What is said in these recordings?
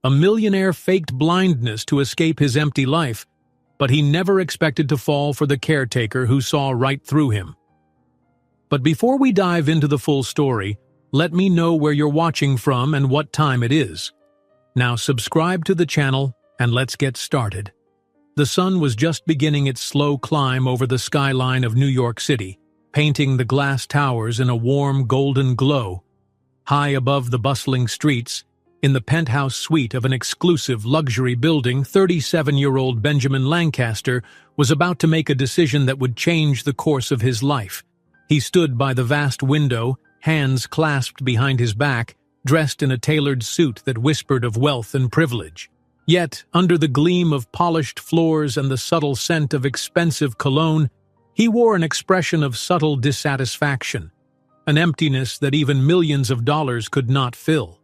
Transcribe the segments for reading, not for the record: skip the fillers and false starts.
A millionaire faked blindness to escape his empty life, but he never expected to fall for the caretaker who saw right through him. But before we dive into the full story, let me know where you're watching from and what time it is. Now subscribe to the channel and let's get started. The sun was just beginning its slow climb over the skyline of New York City, painting the glass towers in a warm golden glow. High above the bustling streets, in the penthouse suite of an exclusive luxury building, 37-year-old Benjamin Lancaster was about to make a decision that would change the course of his life. He stood by the vast window, hands clasped behind his back, dressed in a tailored suit that whispered of wealth and privilege. Yet, under the gleam of polished floors and the subtle scent of expensive cologne, he wore an expression of subtle dissatisfaction, an emptiness that even millions of dollars could not fill.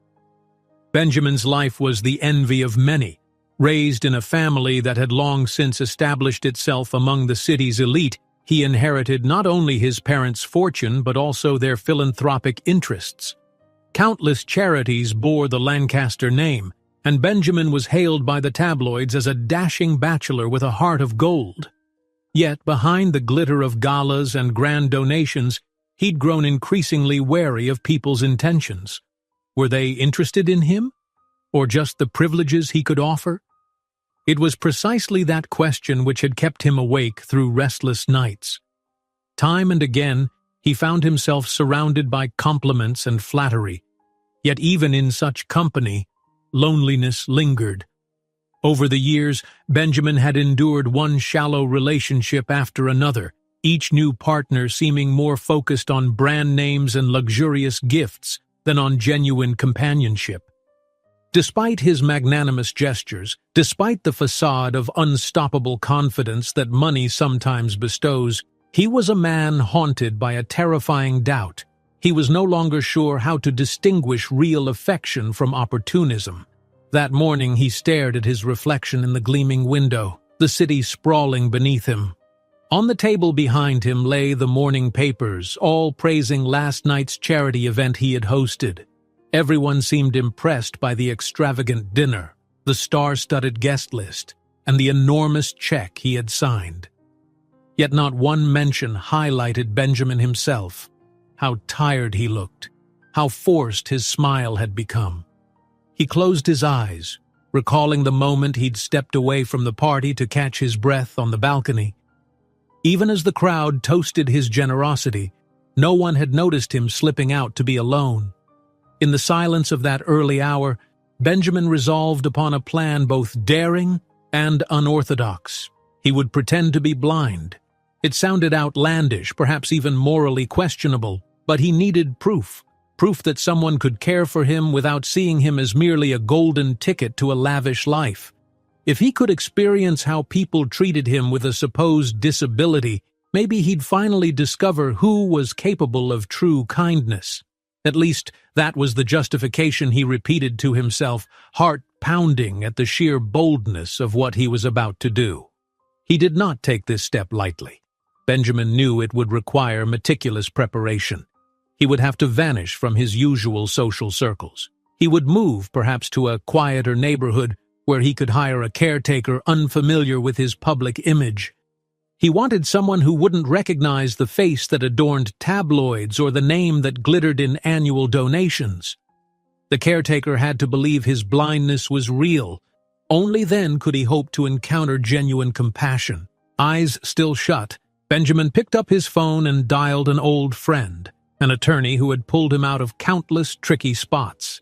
Benjamin's life was the envy of many. Raised in a family that had long since established itself among the city's elite, he inherited not only his parents' fortune but also their philanthropic interests. Countless charities bore the Lancaster name, and Benjamin was hailed by the tabloids as a dashing bachelor with a heart of gold. Yet, behind the glitter of galas and grand donations, he'd grown increasingly wary of people's intentions. Were they interested in him? Or just the privileges he could offer? It was precisely that question which had kept him awake through restless nights. Time and again, he found himself surrounded by compliments and flattery. Yet even in such company, loneliness lingered. Over the years, Benjamin had endured one shallow relationship after another, each new partner seeming more focused on brand names and luxurious gifts than on genuine companionship. Despite his magnanimous gestures, despite the facade of unstoppable confidence that money sometimes bestows, he was a man haunted by a terrifying doubt. He was no longer sure how to distinguish real affection from opportunism. That morning he stared at his reflection in the gleaming window, the city sprawling beneath him. On the table behind him lay the morning papers, all praising last night's charity event he had hosted. Everyone seemed impressed by the extravagant dinner, the star-studded guest list, and the enormous check he had signed. Yet not one mention highlighted Benjamin himself. How tired he looked, how forced his smile had become. He closed his eyes, recalling the moment he'd stepped away from the party to catch his breath on the balcony. Even as the crowd toasted his generosity, no one had noticed him slipping out to be alone. In the silence of that early hour, Benjamin resolved upon a plan both daring and unorthodox. He would pretend to be blind. It sounded outlandish, perhaps even morally questionable, but he needed proof that someone could care for him without seeing him as merely a golden ticket to a lavish life. If he could experience how people treated him with a supposed disability, maybe he'd finally discover who was capable of true kindness. At least, that was the justification he repeated to himself, heart pounding at the sheer boldness of what he was about to do. He did not take this step lightly. Benjamin knew it would require meticulous preparation. He would have to vanish from his usual social circles. He would move, perhaps, to a quieter neighborhood where he could hire a caretaker unfamiliar with his public image. He wanted someone who wouldn't recognize the face that adorned tabloids or the name that glittered in annual donations. The caretaker had to believe his blindness was real. Only then could he hope to encounter genuine compassion. Eyes still shut, Benjamin picked up his phone and dialed an old friend, an attorney who had pulled him out of countless tricky spots.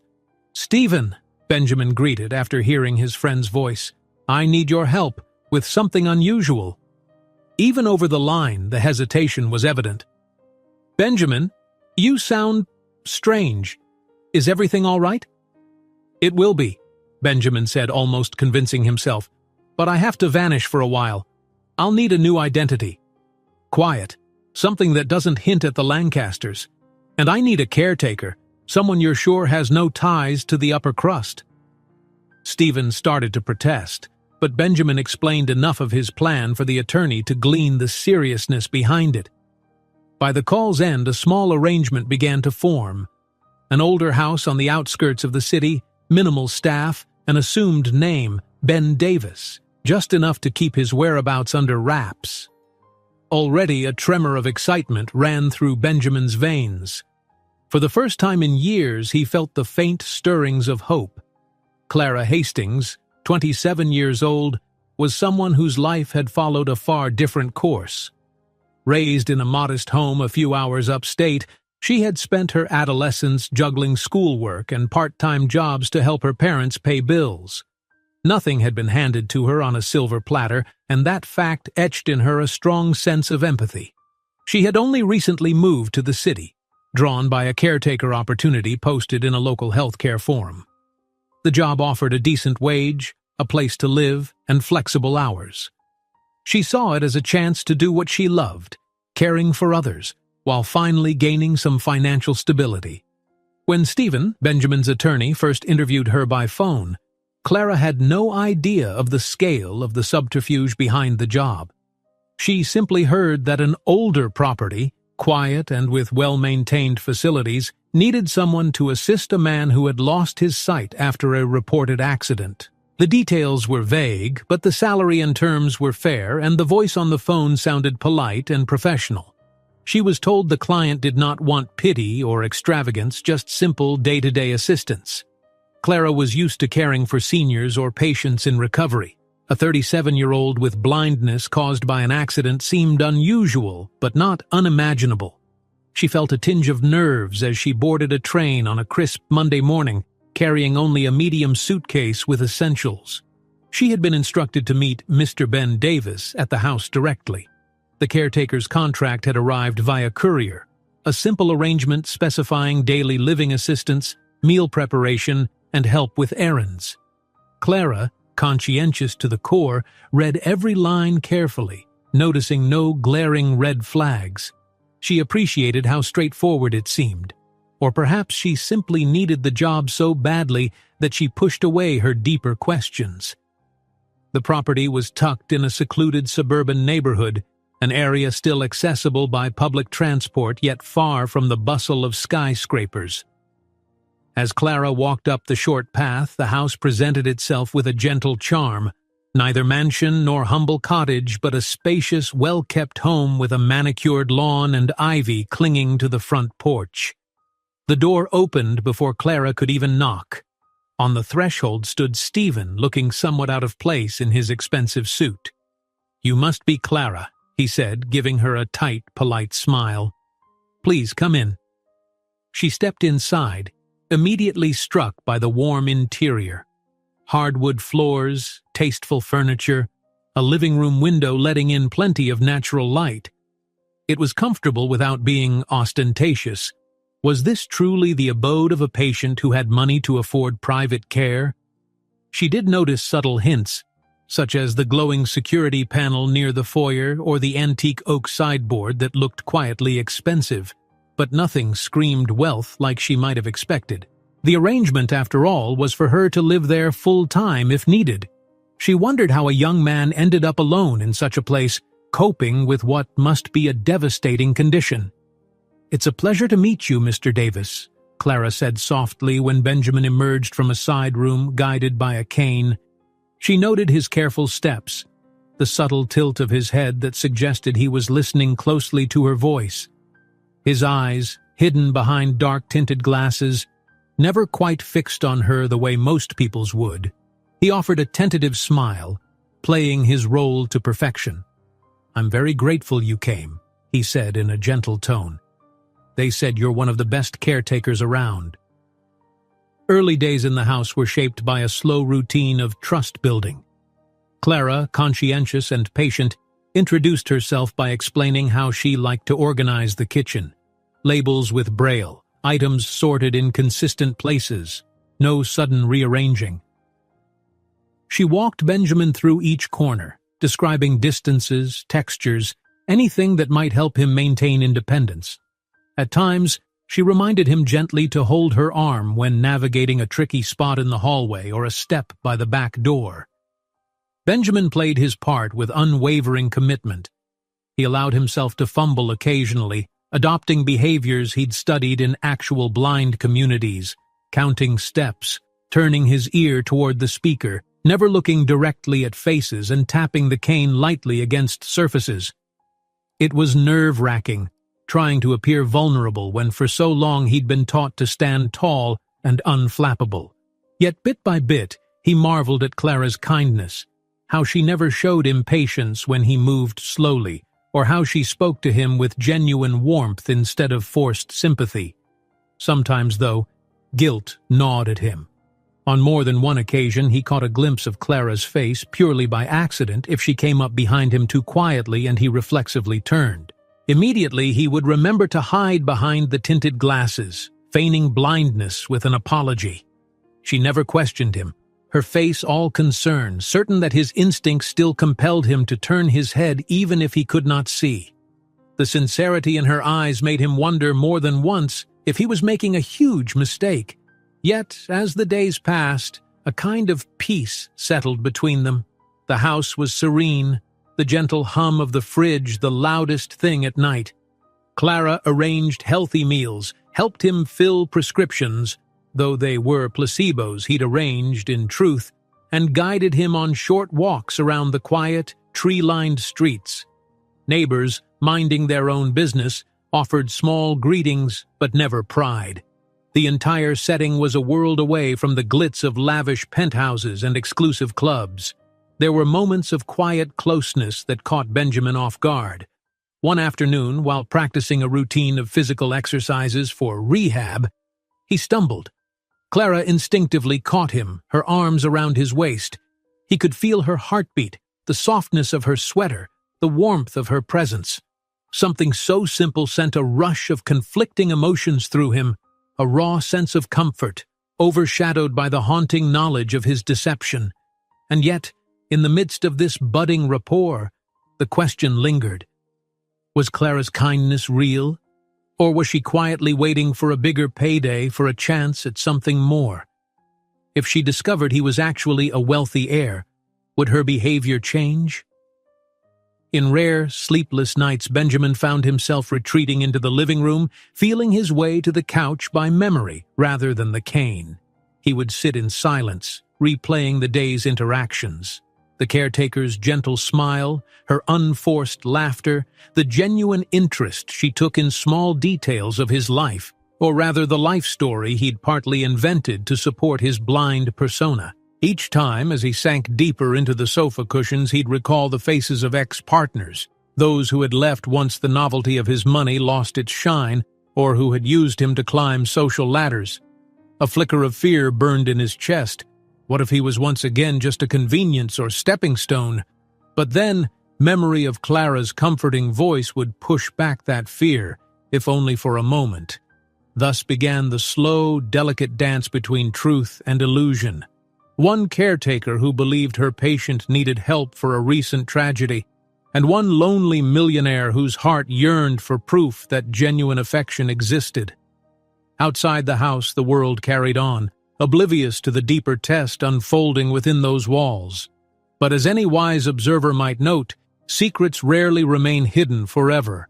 "Stephen," Benjamin greeted after hearing his friend's voice, "I need your help with something unusual." Even over the line, the hesitation was evident. "Benjamin, you sound strange. Is everything all right?" "It will be," Benjamin said, almost convincing himself. "But I have to vanish for a while. I'll need a new identity. Quiet, something that doesn't hint at the Lancasters. And I need a caretaker, someone you're sure has no ties to the upper crust." Stephen started to protest, but Benjamin explained enough of his plan for the attorney to glean the seriousness behind it. By the call's end, a small arrangement began to form. An older house on the outskirts of the city, minimal staff, an assumed name, Ben Davis, just enough to keep his whereabouts under wraps. Already a tremor of excitement ran through Benjamin's veins. For the first time in years, he felt the faint stirrings of hope. Clara Hastings, 27 years old, was someone whose life had followed a far different course. Raised in a modest home a few hours upstate, she had spent her adolescence juggling schoolwork and part-time jobs to help her parents pay bills. Nothing had been handed to her on a silver platter, and that fact etched in her a strong sense of empathy. She had only recently moved to the city, drawn by a caretaker opportunity posted in a local healthcare forum. The job offered a decent wage, a place to live, and flexible hours. She saw it as a chance to do what she loved, caring for others, while finally gaining some financial stability. When Stephen, Benjamin's attorney, first interviewed her by phone, Clara had no idea of the scale of the subterfuge behind the job. She simply heard that an older property, quiet and with well-maintained facilities, needed someone to assist a man who had lost his sight after a reported accident. The details were vague, but the salary and terms were fair, and the voice on the phone sounded polite and professional. She was told the client did not want pity or extravagance, just simple day-to-day assistance. Clara was used to caring for seniors or patients in recovery. A 37-year-old with blindness caused by an accident seemed unusual, but not unimaginable. She felt a tinge of nerves as she boarded a train on a crisp Monday morning, carrying only a medium suitcase with essentials. She had been instructed to meet Mr. Ben Davis at the house directly. The caretaker's contract had arrived via courier, a simple arrangement specifying daily living assistance, meal preparation, and help with errands. Clara, conscientious to the core, read every line carefully, noticing no glaring red flags. She appreciated how straightforward it seemed. Or perhaps she simply needed the job so badly that she pushed away her deeper questions. The property was tucked in a secluded suburban neighborhood, an area still accessible by public transport yet far from the bustle of skyscrapers. As Clara walked up the short path, the house presented itself with a gentle charm, neither mansion nor humble cottage, but a spacious, well-kept home with a manicured lawn and ivy clinging to the front porch. The door opened before Clara could even knock. On the threshold stood Stephen, looking somewhat out of place in his expensive suit. "You must be Clara," he said, giving her a tight, polite smile. "Please come in." She stepped inside, immediately struck by the warm interior. Hardwood floors, tasteful furniture, a living room window letting in plenty of natural light. It was comfortable without being ostentatious. Was this truly the abode of a patient who had money to afford private care? She did notice subtle hints, such as the glowing security panel near the foyer or the antique oak sideboard that looked quietly expensive, but nothing screamed wealth like she might have expected. The arrangement, after all, was for her to live there full-time if needed. She wondered how a young man ended up alone in such a place, coping with what must be a devastating condition. "It's a pleasure to meet you, Mr. Davis," Clara said softly when Benjamin emerged from a side room guided by a cane. She noted his careful steps, the subtle tilt of his head that suggested he was listening closely to her voice. His eyes, hidden behind dark-tinted glasses, never quite fixed on her the way most people's would. He offered a tentative smile, playing his role to perfection. "I'm very grateful you came," he said in a gentle tone. "They said you're one of the best caretakers around." Early days in the house were shaped by a slow routine of trust-building. Clara, conscientious and patient, introduced herself by explaining how she liked to organize the kitchen. Labels with braille, items sorted in consistent places, no sudden rearranging. She walked Benjamin through each corner, describing distances, textures, anything that might help him maintain independence. At times, she reminded him gently to hold her arm when navigating a tricky spot in the hallway or a step by the back door. Benjamin played his part with unwavering commitment. He allowed himself to fumble occasionally, adopting behaviors he'd studied in actual blind communities, counting steps, turning his ear toward the speaker, never looking directly at faces and tapping the cane lightly against surfaces. It was nerve-wracking, trying to appear vulnerable when for so long he'd been taught to stand tall and unflappable. Yet bit by bit, he marveled at Clara's kindness, how she never showed impatience when he moved slowly, or how she spoke to him with genuine warmth instead of forced sympathy. Sometimes, though, guilt gnawed at him. On more than one occasion, he caught a glimpse of Clara's face purely by accident if she came up behind him too quietly and he reflexively turned. Immediately, he would remember to hide behind the tinted glasses, feigning blindness with an apology. She never questioned him, her face all concern, certain that his instincts still compelled him to turn his head even if he could not see. The sincerity in her eyes made him wonder more than once if he was making a huge mistake. Yet, as the days passed, a kind of peace settled between them. The house was serene, the gentle hum of the fridge the loudest thing at night. Clara arranged healthy meals, helped him fill prescriptions, though they were placebos he'd arranged in truth, and guided him on short walks around the quiet, tree-lined streets. Neighbors, minding their own business, offered small greetings but never pried. The entire setting was a world away from the glitz of lavish penthouses and exclusive clubs. There were moments of quiet closeness that caught Benjamin off guard. One afternoon, while practicing a routine of physical exercises for rehab, he stumbled. Clara instinctively caught him, her arms around his waist. He could feel her heartbeat, the softness of her sweater, the warmth of her presence. Something so simple sent a rush of conflicting emotions through him, a raw sense of comfort, overshadowed by the haunting knowledge of his deception. And yet, in the midst of this budding rapport, the question lingered. Was Clara's kindness real? Or was she quietly waiting for a bigger payday, for a chance at something more? If she discovered he was actually a wealthy heir, would her behavior change? In rare, sleepless nights, Benjamin found himself retreating into the living room, feeling his way to the couch by memory rather than the cane. He would sit in silence, replaying the day's interactions. The caretaker's gentle smile, her unforced laughter, the genuine interest she took in small details of his life, or rather the life story he'd partly invented to support his blind persona. Each time, as he sank deeper into the sofa cushions, he'd recall the faces of ex-partners, those who had left once the novelty of his money lost its shine, or who had used him to climb social ladders. A flicker of fear burned in his chest. What if he was once again just a convenience or stepping stone? But then, memory of Clara's comforting voice would push back that fear, if only for a moment. Thus began the slow, delicate dance between truth and illusion. One caretaker who believed her patient needed help for a recent tragedy, and one lonely millionaire whose heart yearned for proof that genuine affection existed. Outside the house, the world carried on, oblivious to the deeper test unfolding within those walls. But as any wise observer might note, secrets rarely remain hidden forever.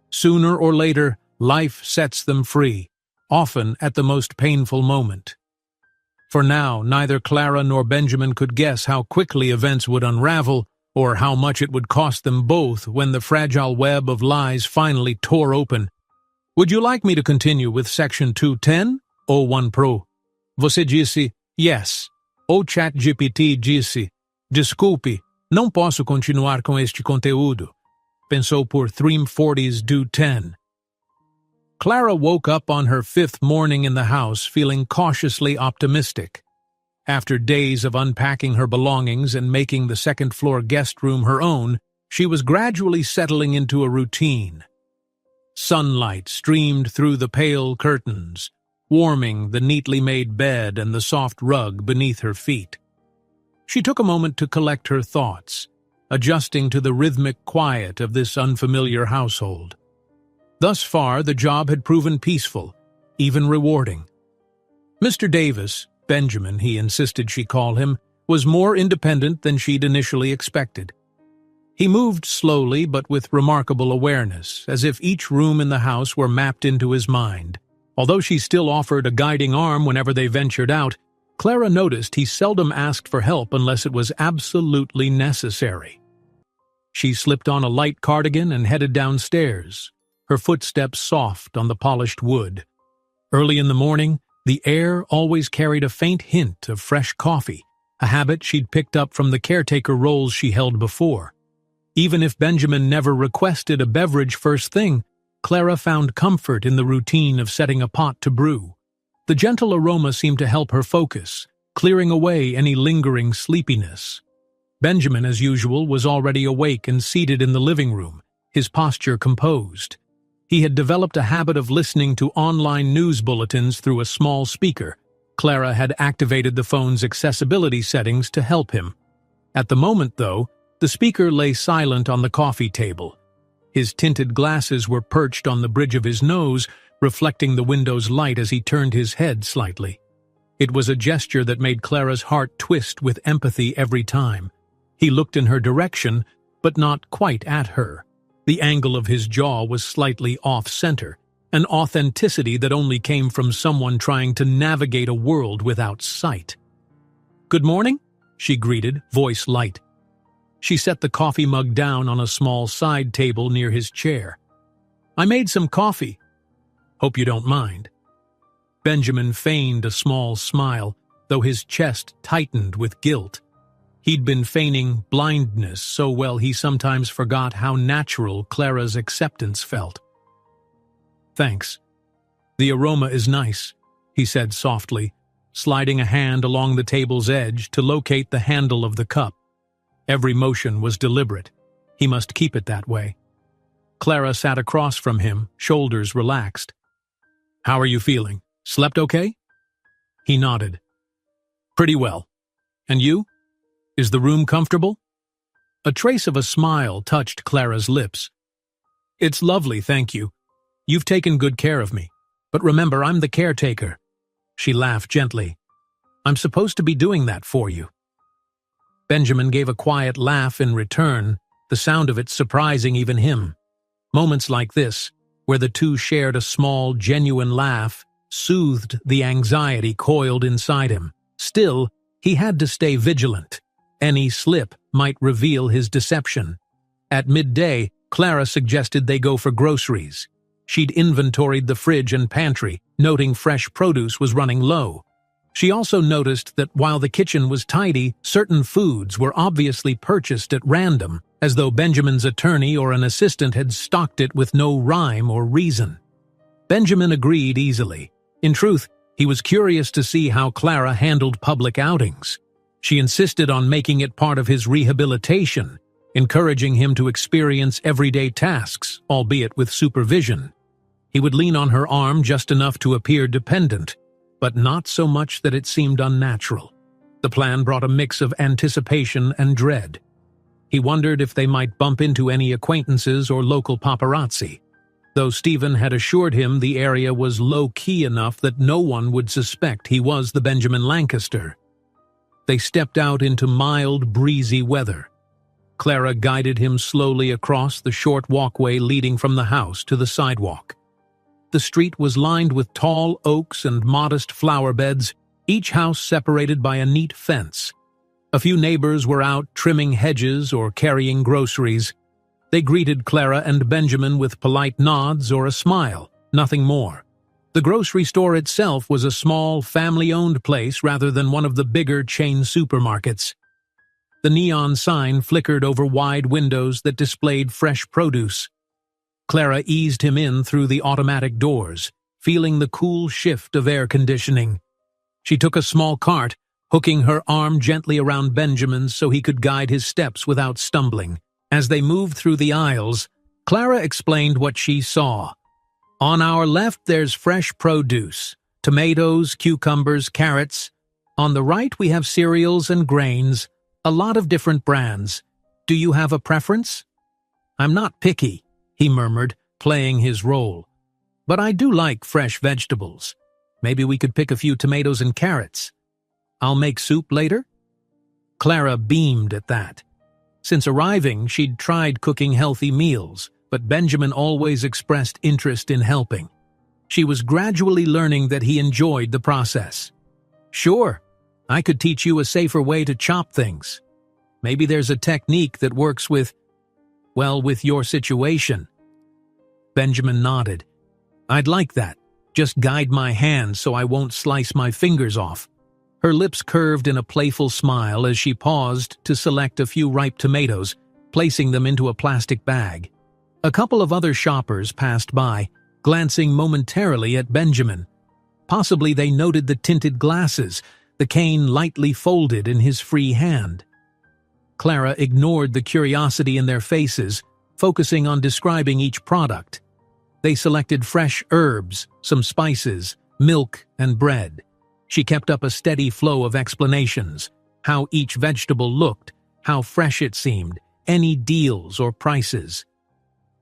Sooner or later, life sets them free, often at the most painful moment. For now, neither Clara nor Benjamin could guess how quickly events would unravel, or how much it would cost them both when the fragile web of lies finally tore open. Would you like me to continue with Section 210 ou 1 Pro? Você disse, yes. O ChatGPT disse, desculpe, não posso continuar com este conteúdo. Pensou por 340's do 10. Clara woke up on her fifth morning in the house feeling cautiously optimistic. After days of unpacking her belongings and making the second-floor guest room her own, she was gradually settling into a routine. Sunlight streamed through the pale curtains, warming the neatly made bed and the soft rug beneath her feet. She took a moment to collect her thoughts, adjusting to the rhythmic quiet of this unfamiliar household. Thus far, the job had proven peaceful, even rewarding. Mr. Davis, Benjamin, he insisted she call him, was more independent than she'd initially expected. He moved slowly but with remarkable awareness, as if each room in the house were mapped into his mind. Although she still offered a guiding arm whenever they ventured out, Clara noticed he seldom asked for help unless it was absolutely necessary. She slipped on a light cardigan and headed downstairs, her footsteps soft on the polished wood. Early in the morning, the air always carried a faint hint of fresh coffee, a habit she'd picked up from the caretaker roles she held before. Even if Benjamin never requested a beverage first thing, Clara found comfort in the routine of setting a pot to brew. The gentle aroma seemed to help her focus, clearing away any lingering sleepiness. Benjamin, as usual, was already awake and seated in the living room, his posture composed. He had developed a habit of listening to online news bulletins through a small speaker. Clara had activated the phone's accessibility settings to help him. At the moment, though, the speaker lay silent on the coffee table. His tinted glasses were perched on the bridge of his nose, reflecting the window's light as he turned his head slightly. It was a gesture that made Clara's heart twist with empathy every time. He looked in her direction, but not quite at her. The angle of his jaw was slightly off-center, an authenticity that only came from someone trying to navigate a world without sight. "Good morning," she greeted, voice light. She set the coffee mug down on a small side table near his chair. "I made some coffee. Hope you don't mind." Benjamin feigned a small smile, though his chest tightened with guilt. He'd been feigning blindness so well he sometimes forgot how natural Clara's acceptance felt. "Thanks. The aroma is nice," he said softly, sliding a hand along the table's edge to locate the handle of the cup. Every motion was deliberate. He must keep it that way. Clara sat across from him, shoulders relaxed. "How are you feeling? Slept okay?" He nodded. "Pretty well. And you? Is the room comfortable?" A trace of a smile touched Clara's lips. "It's lovely, thank you. You've taken good care of me. But remember, I'm the caretaker." She laughed gently. "I'm supposed to be doing that for you." Benjamin gave a quiet laugh in return, the sound of it surprising even him. Moments like this, where the two shared a small, genuine laugh, soothed the anxiety coiled inside him. Still, he had to stay vigilant. Any slip might reveal his deception. At midday, Clara suggested they go for groceries. She'd inventoried the fridge and pantry, noting fresh produce was running low. She also noticed that while the kitchen was tidy, certain foods were obviously purchased at random, as though Benjamin's attorney or an assistant had stocked it with no rhyme or reason. Benjamin agreed easily. In truth, he was curious to see how Clara handled public outings. She insisted on making it part of his rehabilitation, encouraging him to experience everyday tasks, albeit with supervision. He would lean on her arm just enough to appear dependent, but not so much that it seemed unnatural. The plan brought a mix of anticipation and dread. He wondered if they might bump into any acquaintances or local paparazzi, though Stephen had assured him the area was low-key enough that no one would suspect he was the Benjamin Lancaster. They stepped out into mild, breezy weather. Clara guided him slowly across the short walkway leading from the house to the sidewalk. The street was lined with tall oaks and modest flower beds, each house separated by a neat fence. A few neighbors were out trimming hedges or carrying groceries. They greeted Clara and Benjamin with polite nods or a smile, nothing more. The grocery store itself was a small, family-owned place rather than one of the bigger chain supermarkets. The neon sign flickered over wide windows that displayed fresh produce. Clara eased him in through the automatic doors, feeling the cool shift of air conditioning. She took a small cart, hooking her arm gently around Benjamin's so he could guide his steps without stumbling. As they moved through the aisles, Clara explained what she saw. "On our left there's fresh produce, tomatoes, cucumbers, carrots. On the right we have cereals and grains, a lot of different brands. Do you have a preference?" "I'm not picky," he murmured, playing his role. "But I do like fresh vegetables. Maybe we could pick a few tomatoes and carrots. I'll make soup later?" Clara beamed at that. Since arriving, she'd tried cooking healthy meals, but Benjamin always expressed interest in helping. She was gradually learning that he enjoyed the process. "Sure. I could teach you a safer way to chop things. Maybe there's a technique that works with your situation." Benjamin nodded. "I'd like that. Just guide my hand so I won't slice my fingers off." Her lips curved in a playful smile as she paused to select a few ripe tomatoes, placing them into a plastic bag. A couple of other shoppers passed by, glancing momentarily at Benjamin. Possibly they noted the tinted glasses, the cane lightly folded in his free hand. Clara ignored the curiosity in their faces, focusing on describing each product. They selected fresh herbs, some spices, milk, and bread. She kept up a steady flow of explanations, how each vegetable looked, how fresh it seemed, any deals or prices.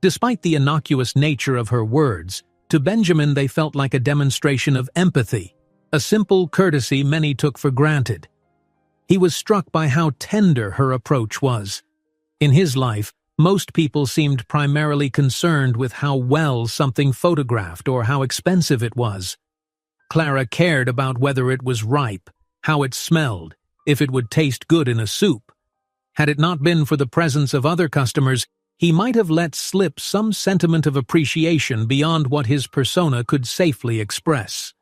Despite the innocuous nature of her words, to Benjamin they felt like a demonstration of empathy, a simple courtesy many took for granted. He was struck by how tender her approach was. In his life, most people seemed primarily concerned with how well something photographed or how expensive it was. Clara cared about whether it was ripe, how it smelled, if it would taste good in a soup. Had it not been for the presence of other customers, he might have let slip some sentiment of appreciation beyond what his persona could safely express.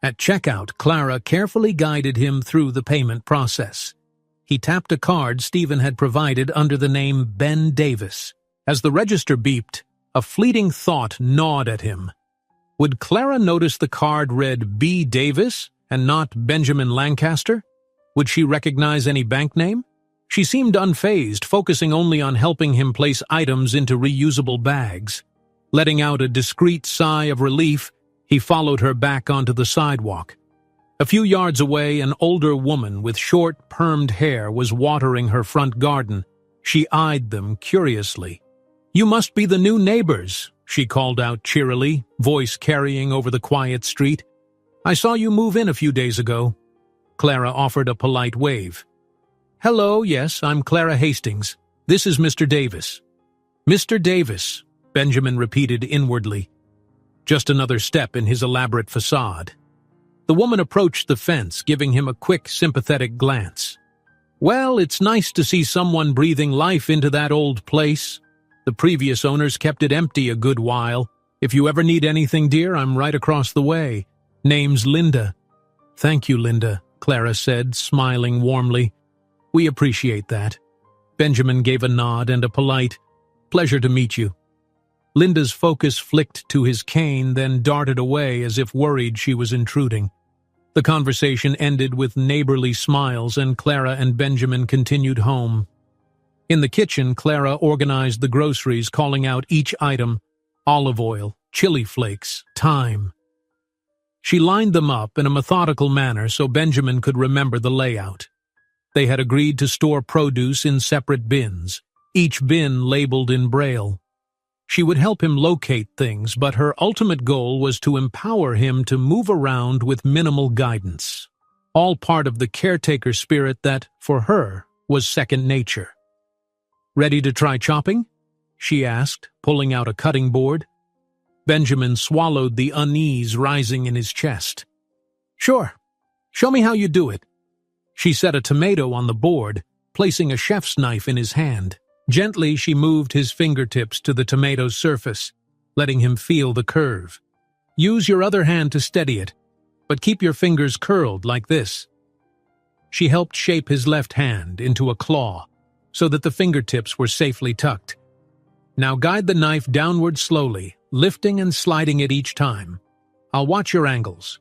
At checkout, Clara carefully guided him through the payment process. He tapped a card Stephen had provided under the name Ben Davis. As the register beeped, a fleeting thought gnawed at him. Would Clara notice the card read B. Davis and not Benjamin Lancaster? Would she recognize any bank name? She seemed unfazed, focusing only on helping him place items into reusable bags. Letting out a discreet sigh of relief, he followed her back onto the sidewalk. A few yards away, an older woman with short, permed hair was watering her front garden. She eyed them curiously. "You must be the new neighbors," she called out cheerily, voice carrying over the quiet street. "I saw you move in a few days ago." Clara offered a polite wave. "Hello, yes, I'm Clara Hastings. This is Mr. Davis." "Mr. Davis," Benjamin repeated inwardly. Just another step in his elaborate facade. The woman approached the fence, giving him a quick, sympathetic glance. "Well, it's nice to see someone breathing life into that old place. The previous owners kept it empty a good while. If you ever need anything, dear, I'm right across the way. Name's Linda." "Thank you, Linda," Clara said, smiling warmly. "We appreciate that." Benjamin gave a nod and a polite, "Pleasure to meet you." Linda's focus flicked to his cane, then darted away as if worried she was intruding. The conversation ended with neighborly smiles, and Clara and Benjamin continued home. In the kitchen, Clara organized the groceries, calling out each item: olive oil, chili flakes, thyme. She lined them up in a methodical manner so Benjamin could remember the layout. They had agreed to store produce in separate bins, each bin labeled in Braille. She would help him locate things, but her ultimate goal was to empower him to move around with minimal guidance. All part of the caretaker spirit that, for her, was second nature. "Ready to try chopping?" she asked, pulling out a cutting board. Benjamin swallowed the unease rising in his chest. "Sure. Show me how you do it." She set a tomato on the board, placing a chef's knife in his hand. Gently, she moved his fingertips to the tomato's surface, letting him feel the curve. "Use your other hand to steady it, but keep your fingers curled like this." She helped shape his left hand into a claw, so that the fingertips were safely tucked. "Now guide the knife downward slowly, lifting and sliding it each time. I'll watch your angles."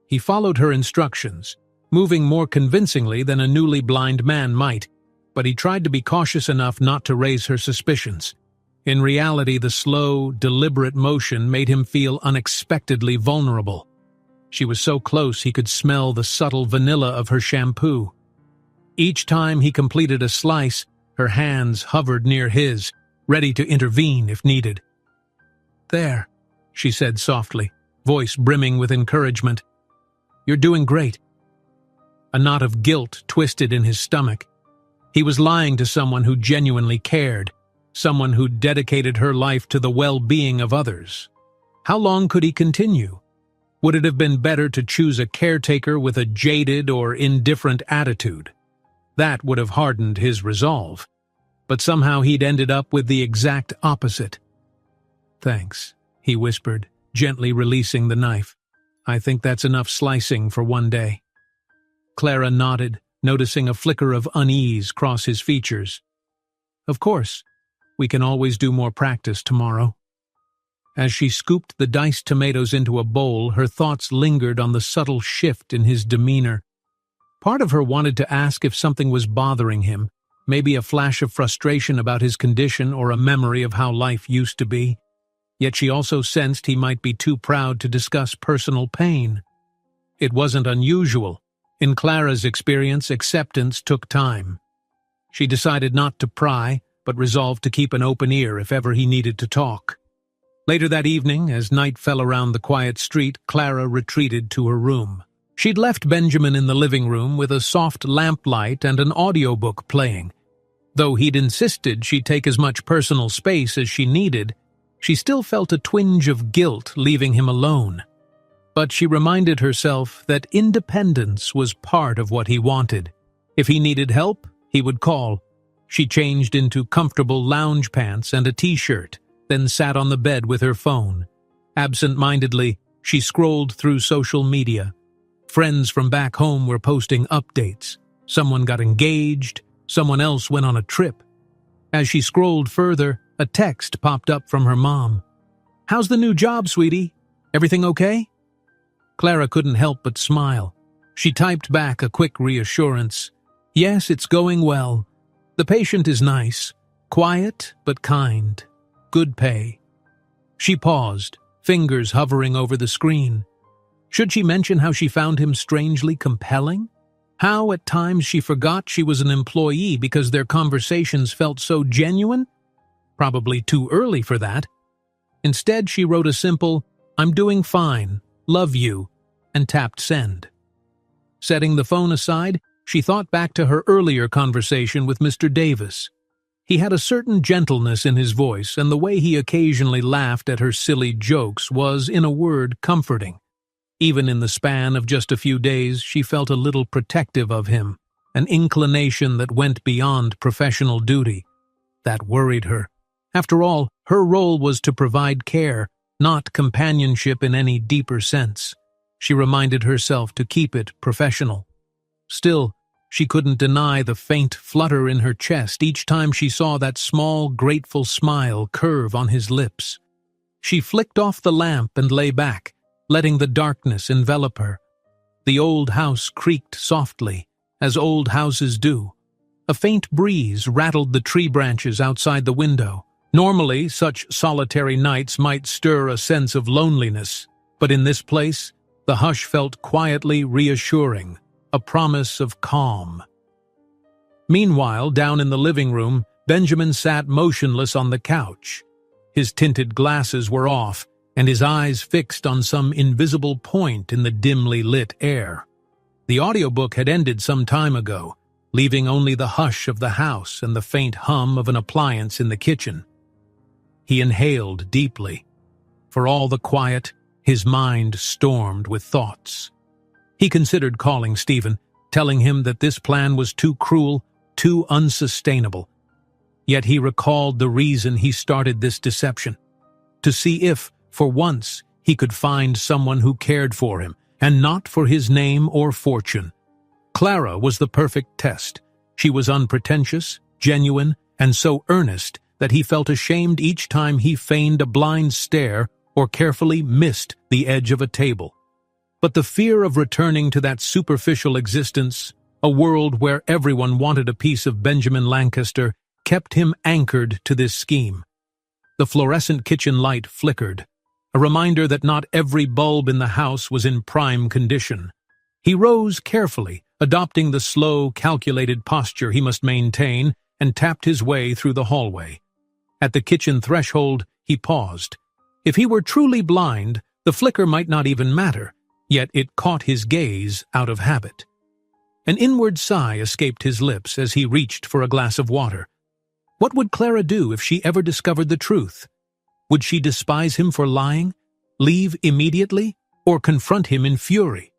He followed her instructions, moving more convincingly than a newly blind man might, but he tried to be cautious enough not to raise her suspicions. In reality, the slow, deliberate motion made him feel unexpectedly vulnerable. She was so close he could smell the subtle vanilla of her shampoo. Each time he completed a slice, her hands hovered near his, ready to intervene if needed. "There," she said softly, voice brimming with encouragement. "You're doing great." A knot of guilt twisted in his stomach. He was lying to someone who genuinely cared, someone who dedicated her life to the well-being of others. How long could he continue? Would it have been better to choose a caretaker with a jaded or indifferent attitude? That would have hardened his resolve. But somehow he'd ended up with the exact opposite. "Thanks," he whispered, gently releasing the knife. "I think that's enough slicing for one day." Clara nodded, noticing a flicker of unease cross his features. "Of course, we can always do more practice tomorrow." As she scooped the diced tomatoes into a bowl, her thoughts lingered on the subtle shift in his demeanor. Part of her wanted to ask if something was bothering him, maybe a flash of frustration about his condition or a memory of how life used to be. Yet she also sensed he might be too proud to discuss personal pain. It wasn't unusual. In Clara's experience, acceptance took time. She decided not to pry, but resolved to keep an open ear if ever he needed to talk. Later that evening, as night fell around the quiet street, Clara retreated to her room. She'd left Benjamin in the living room with a soft lamplight and an audiobook playing. Though he'd insisted she take as much personal space as she needed, she still felt a twinge of guilt leaving him alone. But she reminded herself that independence was part of what he wanted. If he needed help, he would call. She changed into comfortable lounge pants and a t-shirt, then sat on the bed with her phone. Absent-mindedly, she scrolled through social media. Friends from back home were posting updates. Someone got engaged, someone else went on a trip. As she scrolled further, a text popped up from her mom. "How's the new job, sweetie? Everything okay?" Clara couldn't help but smile. She typed back a quick reassurance. "Yes, it's going well. The patient is nice, quiet but kind. Good pay." She paused, fingers hovering over the screen. Should she mention how she found him strangely compelling? How at times she forgot she was an employee because their conversations felt so genuine? Probably too early for that. Instead, she wrote a simple, "I'm doing fine, love you," and tapped send. Setting the phone aside, she thought back to her earlier conversation with Mr. Davis. He had a certain gentleness in his voice, and the way he occasionally laughed at her silly jokes was, in a word, comforting. Even in the span of just a few days, she felt a little protective of him, an inclination that went beyond professional duty. That worried her. After all, her role was to provide care, not companionship in any deeper sense. She reminded herself to keep it professional. Still, she couldn't deny the faint flutter in her chest each time she saw that small, grateful smile curve on his lips. She flicked off the lamp and lay back, letting the darkness envelop her. The old house creaked softly, as old houses do. A faint breeze rattled the tree branches outside the window. Normally, such solitary nights might stir a sense of loneliness, but in this place, the hush felt quietly reassuring, a promise of calm. Meanwhile, down in the living room, Benjamin sat motionless on the couch. His tinted glasses were off, and his eyes fixed on some invisible point in the dimly lit air. The audiobook had ended some time ago, leaving only the hush of the house and the faint hum of an appliance in the kitchen. He inhaled deeply. For all the quiet, his mind stormed with thoughts. He considered calling Stephen, telling him that this plan was too cruel, too unsustainable. Yet he recalled the reason he started this deception: to see if, for once, he could find someone who cared for him, and not for his name or fortune. Clara was the perfect test. She was unpretentious, genuine, and so earnest that he felt ashamed each time he feigned a blind stare or carefully missed the edge of a table. But the fear of returning to that superficial existence, a world where everyone wanted a piece of Benjamin Lancaster, kept him anchored to this scheme. The fluorescent kitchen light flickered, a reminder that not every bulb in the house was in prime condition. He rose carefully, adopting the slow, calculated posture he must maintain, and tapped his way through the hallway. At the kitchen threshold, he paused. If he were truly blind, the flicker might not even matter, yet it caught his gaze out of habit. An inward sigh escaped his lips as he reached for a glass of water. What would Clara do if she ever discovered the truth? Would she despise him for lying? Leave immediately? or confront him in fury.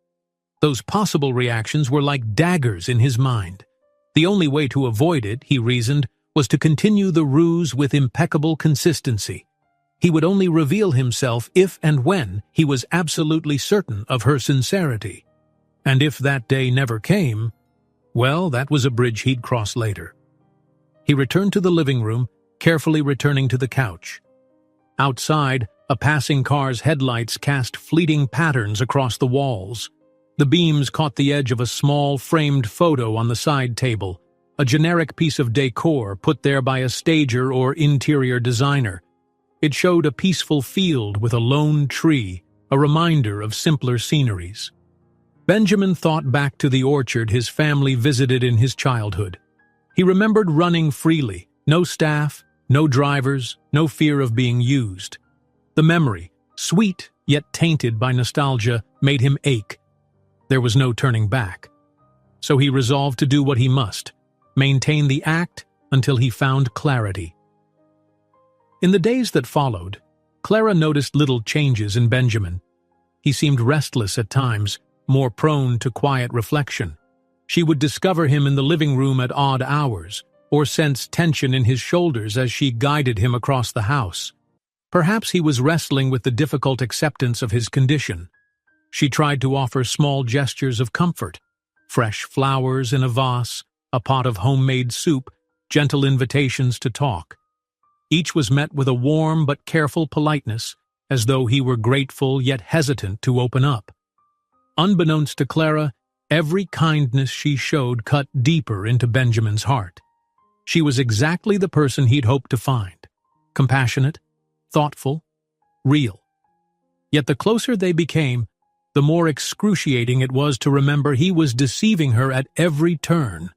Those possible reactions were like daggers in his mind. The only way to avoid it, he reasoned, was to continue the ruse with impeccable consistency. He would only reveal himself if and when he was absolutely certain of her sincerity. And if that day never came, well, that was a bridge he'd cross later. He returned to the living room, carefully returning to the couch. Outside, a passing car's headlights cast fleeting patterns across the walls. The beams caught the edge of a small, framed photo on the side table, a generic piece of decor put there by a stager or interior designer. It showed a peaceful field with a lone tree, a reminder of simpler sceneries. Benjamin thought back to the orchard his family visited in his childhood. He remembered running freely, no staff, no drivers, no fear of being used. The memory, sweet yet tainted by nostalgia, made him ache. There was no turning back. So he resolved to do what he must, maintain the act until he found clarity. In the days that followed, Clara noticed little changes in Benjamin. He seemed restless at times, more prone to quiet reflection. She would discover him in the living room at odd hours, or sense tension in his shoulders as she guided him across the house. Perhaps he was wrestling with the difficult acceptance of his condition. She tried to offer small gestures of comfort, fresh flowers in a vase, a pot of homemade soup, gentle invitations to talk. Each was met with a warm but careful politeness, as though he were grateful yet hesitant to open up. Unbeknownst to Clara, every kindness she showed cut deeper into Benjamin's heart. She was exactly the person he'd hoped to find: compassionate, thoughtful, real. Yet the closer they became, the more excruciating it was to remember he was deceiving her at every turn.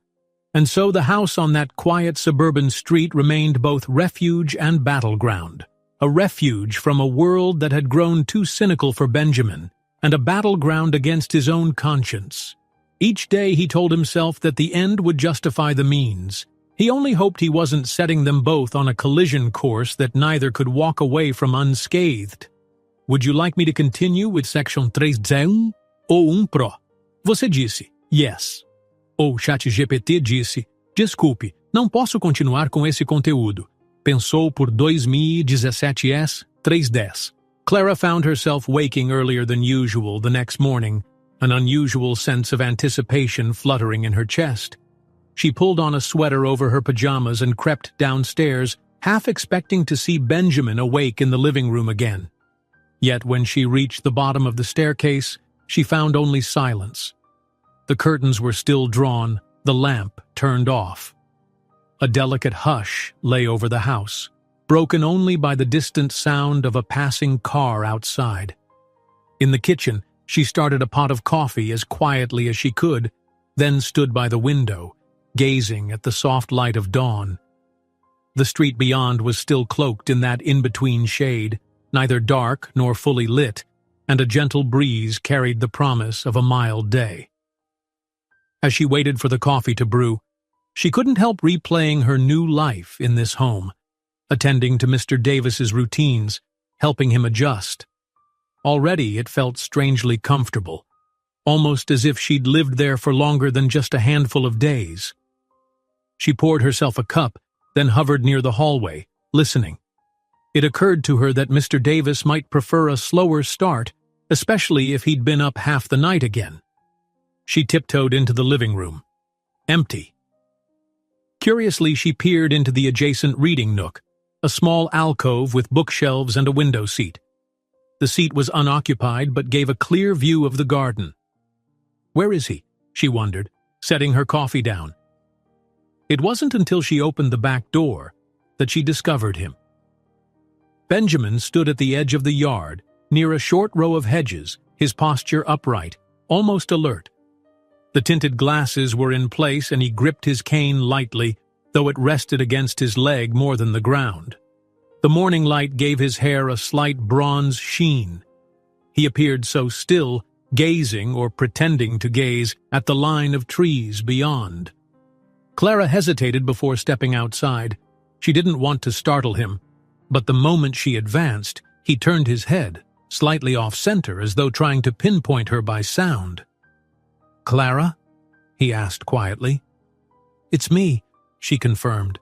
And so the house on that quiet suburban street remained both refuge and battleground. A refuge from a world that had grown too cynical for Benjamin, and a battleground against his own conscience. Each day he told himself that the end would justify the means. He only hoped he wasn't setting them both on a collision course that neither could walk away from unscathed. Would you like me to continue with section 3.1 ou Pro? Você disse, yes. Ou ChatGPT disse, desculpe, não posso continuar com esse conteúdo. Pensou por 2017s 3.10. Clara found herself waking earlier than usual the next morning, an unusual sense of anticipation fluttering in her chest. She pulled on a sweater over her pajamas and crept downstairs, half expecting to see Benjamin awake in the living room again. Yet when she reached the bottom of the staircase, she found only silence. The curtains were still drawn, the lamp turned off. A delicate hush lay over the house, broken only by the distant sound of a passing car outside. In the kitchen, she started a pot of coffee as quietly as she could, then stood by the window, gazing at the soft light of dawn. The street beyond was still cloaked in that in-between shade, neither dark nor fully lit, and a gentle breeze carried the promise of a mild day. As she waited for the coffee to brew, she couldn't help replaying her new life in this home, attending to Mr. Davis's routines, helping him adjust. Already it felt strangely comfortable, almost as if she'd lived there for longer than just a handful of days. She poured herself a cup, then hovered near the hallway, listening. It occurred to her that Mr. Davis might prefer a slower start, especially if he'd been up half the night again. She tiptoed into the living room. Empty. Curiously, she peered into the adjacent reading nook, a small alcove with bookshelves and a window seat. The seat was unoccupied but gave a clear view of the garden. Where is he? She wondered, setting her coffee down. It wasn't until she opened the back door that she discovered him. Benjamin stood at the edge of the yard, near a short row of hedges, his posture upright, almost alert. The tinted glasses were in place and he gripped his cane lightly, though it rested against his leg more than the ground. The morning light gave his hair a slight bronze sheen. He appeared so still, gazing or pretending to gaze at the line of trees beyond. Clara hesitated before stepping outside. She didn't want to startle him, but the moment she advanced, he turned his head, slightly off-center as though trying to pinpoint her by sound. "Clara?" he asked quietly. "It's me," she confirmed.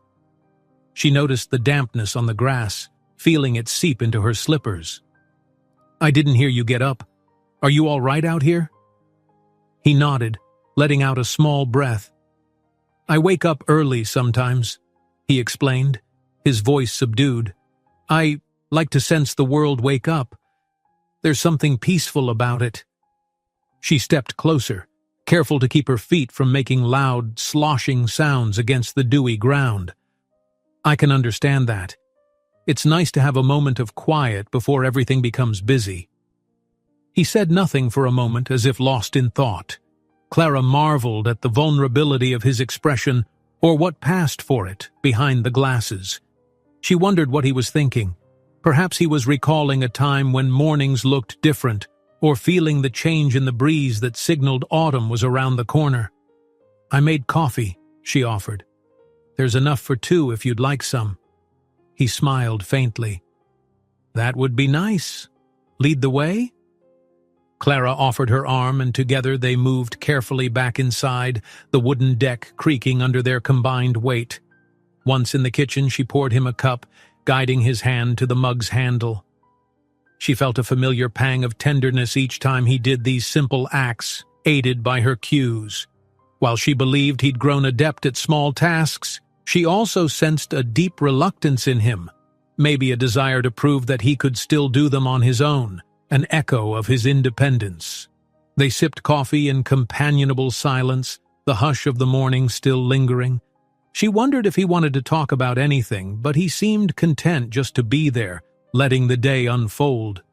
She noticed the dampness on the grass, feeling it seep into her slippers. "I didn't hear you get up. Are you all right out here?" He nodded, letting out a small breath. "I wake up early sometimes," he explained, his voice subdued. "I like to sense the world wake up. There's something peaceful about it." She stepped closer, careful to keep her feet from making loud, sloshing sounds against the dewy ground. "I can understand that. It's nice to have a moment of quiet before everything becomes busy." He said nothing for a moment, as if lost in thought. Clara marveled at the vulnerability of his expression, or what passed for it, behind the glasses. She wondered what he was thinking. Perhaps he was recalling a time when mornings looked different, or feeling the change in the breeze that signaled autumn was around the corner. "I made coffee," she offered. "There's enough for 2 if you'd like some." He smiled faintly. "That would be nice. Lead the way?" Clara offered her arm, and together they moved carefully back inside, the wooden deck creaking under their combined weight. Once in the kitchen, she poured him a cup, guiding his hand to the mug's handle. She felt a familiar pang of tenderness each time he did these simple acts, aided by her cues. While she believed he'd grown adept at small tasks, she also sensed a deep reluctance in him, maybe a desire to prove that he could still do them on his own, an echo of his independence. They sipped coffee in companionable silence, the hush of the morning still lingering. She wondered if he wanted to talk about anything, but he seemed content just to be there, letting the day unfold.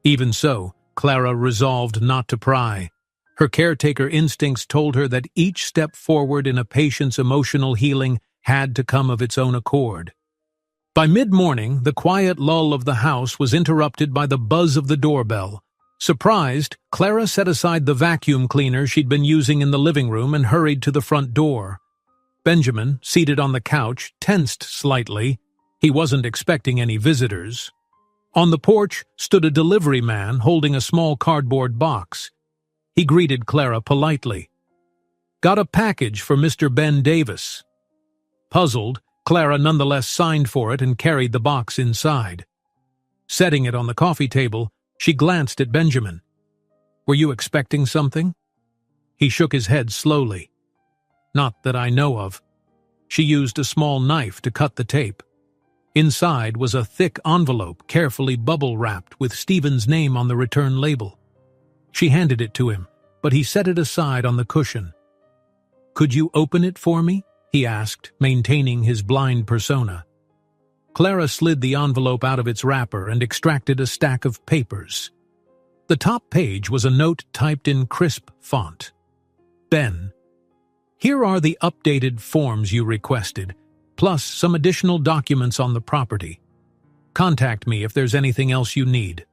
Even so, Clara resolved not to pry. Her caretaker instincts told her that each step forward in a patient's emotional healing had to come of its own accord. By mid-morning, the quiet lull of the house was interrupted by the buzz of the doorbell. Surprised, Clara set aside the vacuum cleaner she'd been using in the living room and hurried to the front door. Benjamin, seated on the couch, tensed slightly. He wasn't expecting any visitors. On the porch stood a delivery man holding a small cardboard box. He greeted Clara politely. "Got a package for Mr. Ben Davis." Puzzled, Clara nonetheless signed for it and carried the box inside. Setting it on the coffee table, she glanced at Benjamin. "Were you expecting something?" He shook his head slowly. "Not that I know of." She used a small knife to cut the tape. Inside was a thick envelope carefully bubble-wrapped with Stephen's name on the return label. She handed it to him, but he set it aside on the cushion. "Could you open it for me?" he asked, maintaining his blind persona. Clara slid the envelope out of its wrapper and extracted a stack of papers. The top page was a note typed in crisp font. "Ben, here are the updated forms you requested, plus some additional documents on the property. Contact me if there's anything else you need.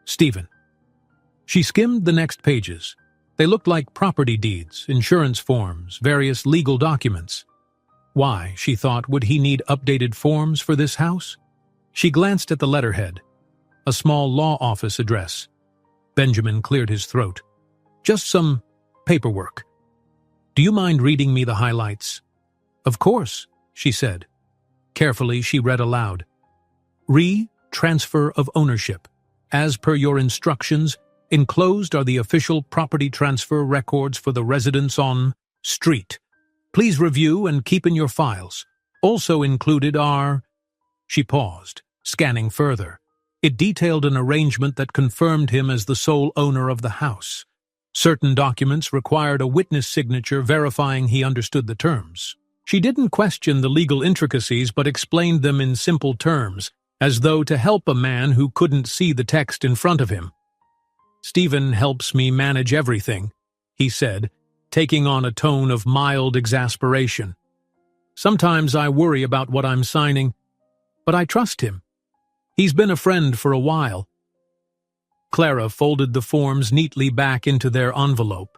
Stephen." She skimmed the next pages. They looked like property deeds, insurance forms, various legal documents. Why, she thought, would he need updated forms for this house? She glanced at the letterhead. A small law office address. Benjamin cleared his throat. "Just some paperwork. Do you mind reading me the highlights?" "Of course," she said. Carefully, she read aloud. "Transfer of ownership. As per your instructions, enclosed are the official property transfer records for the residents on Street. Please review and keep in your files. Also included are..." She paused, scanning further. It detailed an arrangement that confirmed him as the sole owner of the house. Certain documents required a witness signature verifying he understood the terms. She didn't question the legal intricacies but explained them in simple terms, as though to help a man who couldn't see the text in front of him. "Stephen helps me manage everything," he said, taking on a tone of mild exasperation. "Sometimes I worry about what I'm signing, but I trust him. He's been a friend for a while." Clara folded the forms neatly back into their envelope.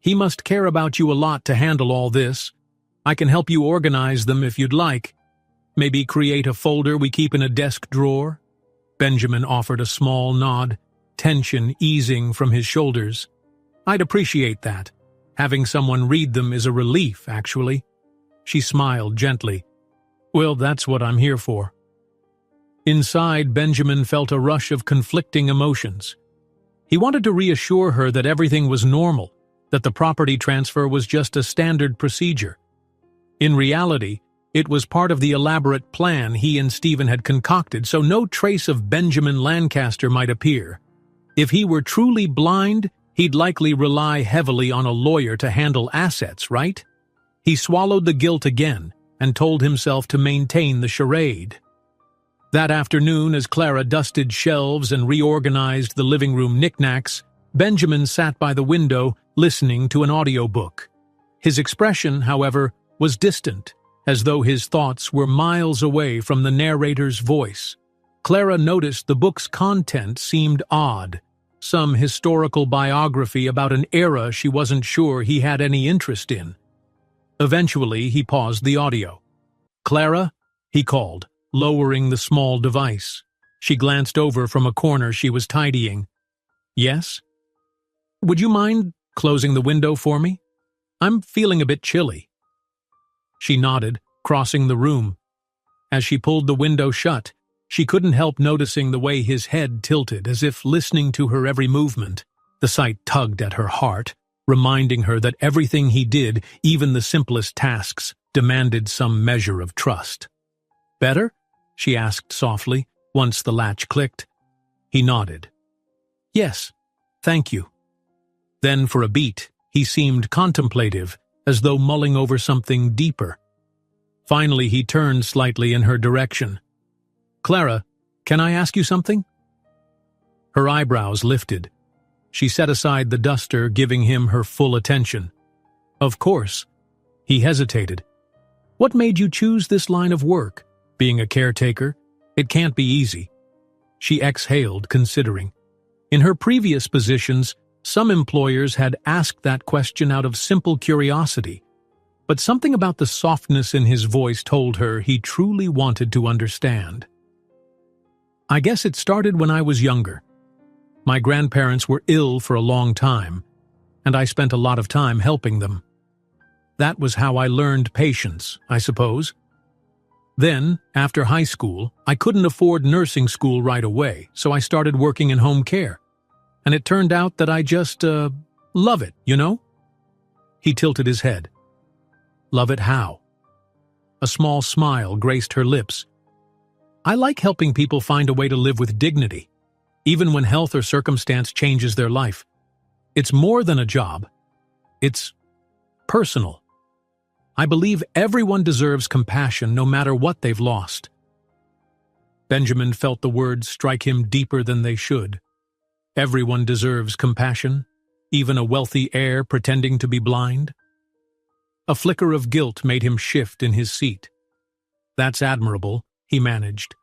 "He must care about you a lot to handle all this. I can help you organize them if you'd like. Maybe create a folder we keep in a desk drawer." Benjamin offered a small nod, tension easing from his shoulders. I'd appreciate that. Having someone read them is a relief, actually. She smiled gently. Well, that's what I'm here for. Inside, Benjamin felt a rush of conflicting emotions. He wanted to reassure her that everything was normal, that the property transfer was just a standard procedure. In reality, it was part of the elaborate plan he and Stephen had concocted, so no trace of Benjamin Lancaster might appear. If he were truly blind, he'd likely rely heavily on a lawyer to handle assets, right? He swallowed the guilt again and told himself to maintain the charade. That afternoon, as Clara dusted shelves and reorganized the living room knickknacks, Benjamin sat by the window listening to an audiobook. His expression, however, was distant, as though his thoughts were miles away from the narrator's voice. Clara noticed the book's content seemed odd, some historical biography about an era she wasn't sure he had any interest in. Eventually, he paused the audio. "Clara?" he called, lowering the small device. She glanced over from a corner she was tidying. "Yes? Would you mind closing the window for me? I'm feeling a bit chilly." She nodded, crossing the room. As she pulled the window shut, she couldn't help noticing the way his head tilted, as if listening to her every movement. The sight tugged at her heart, reminding her that everything he did, even the simplest tasks, demanded some measure of trust. "Better?" she asked softly, once the latch clicked. He nodded. "Yes, thank you." Then, for a beat, he seemed contemplative, as though mulling over something deeper. Finally, he turned slightly in her direction. "Clara, can I ask you something?" Her eyebrows lifted. She set aside the duster, giving him her full attention. "Of course." He hesitated. "What made you choose this line of work? Being a caretaker? It can't be easy." She exhaled, considering. In her previous positions, some employers had asked that question out of simple curiosity, but something about the softness in his voice told her he truly wanted to understand. "I guess it started when I was younger. My grandparents were ill for a long time, and I spent a lot of time helping them. That was how I learned patience, I suppose. Then, after high school, I couldn't afford nursing school right away, so I started working in home care. And it turned out that I just, love it, you know?" He tilted his head. "Love it how?" A small smile graced her lips. "I like helping people find a way to live with dignity, even when health or circumstance changes their life. It's more than a job. It's personal. I believe everyone deserves compassion no matter what they've lost." Benjamin felt the words strike him deeper than they should. Everyone deserves compassion, even a wealthy heir pretending to be blind. A flicker of guilt made him shift in his seat. "That's admirable," he managed.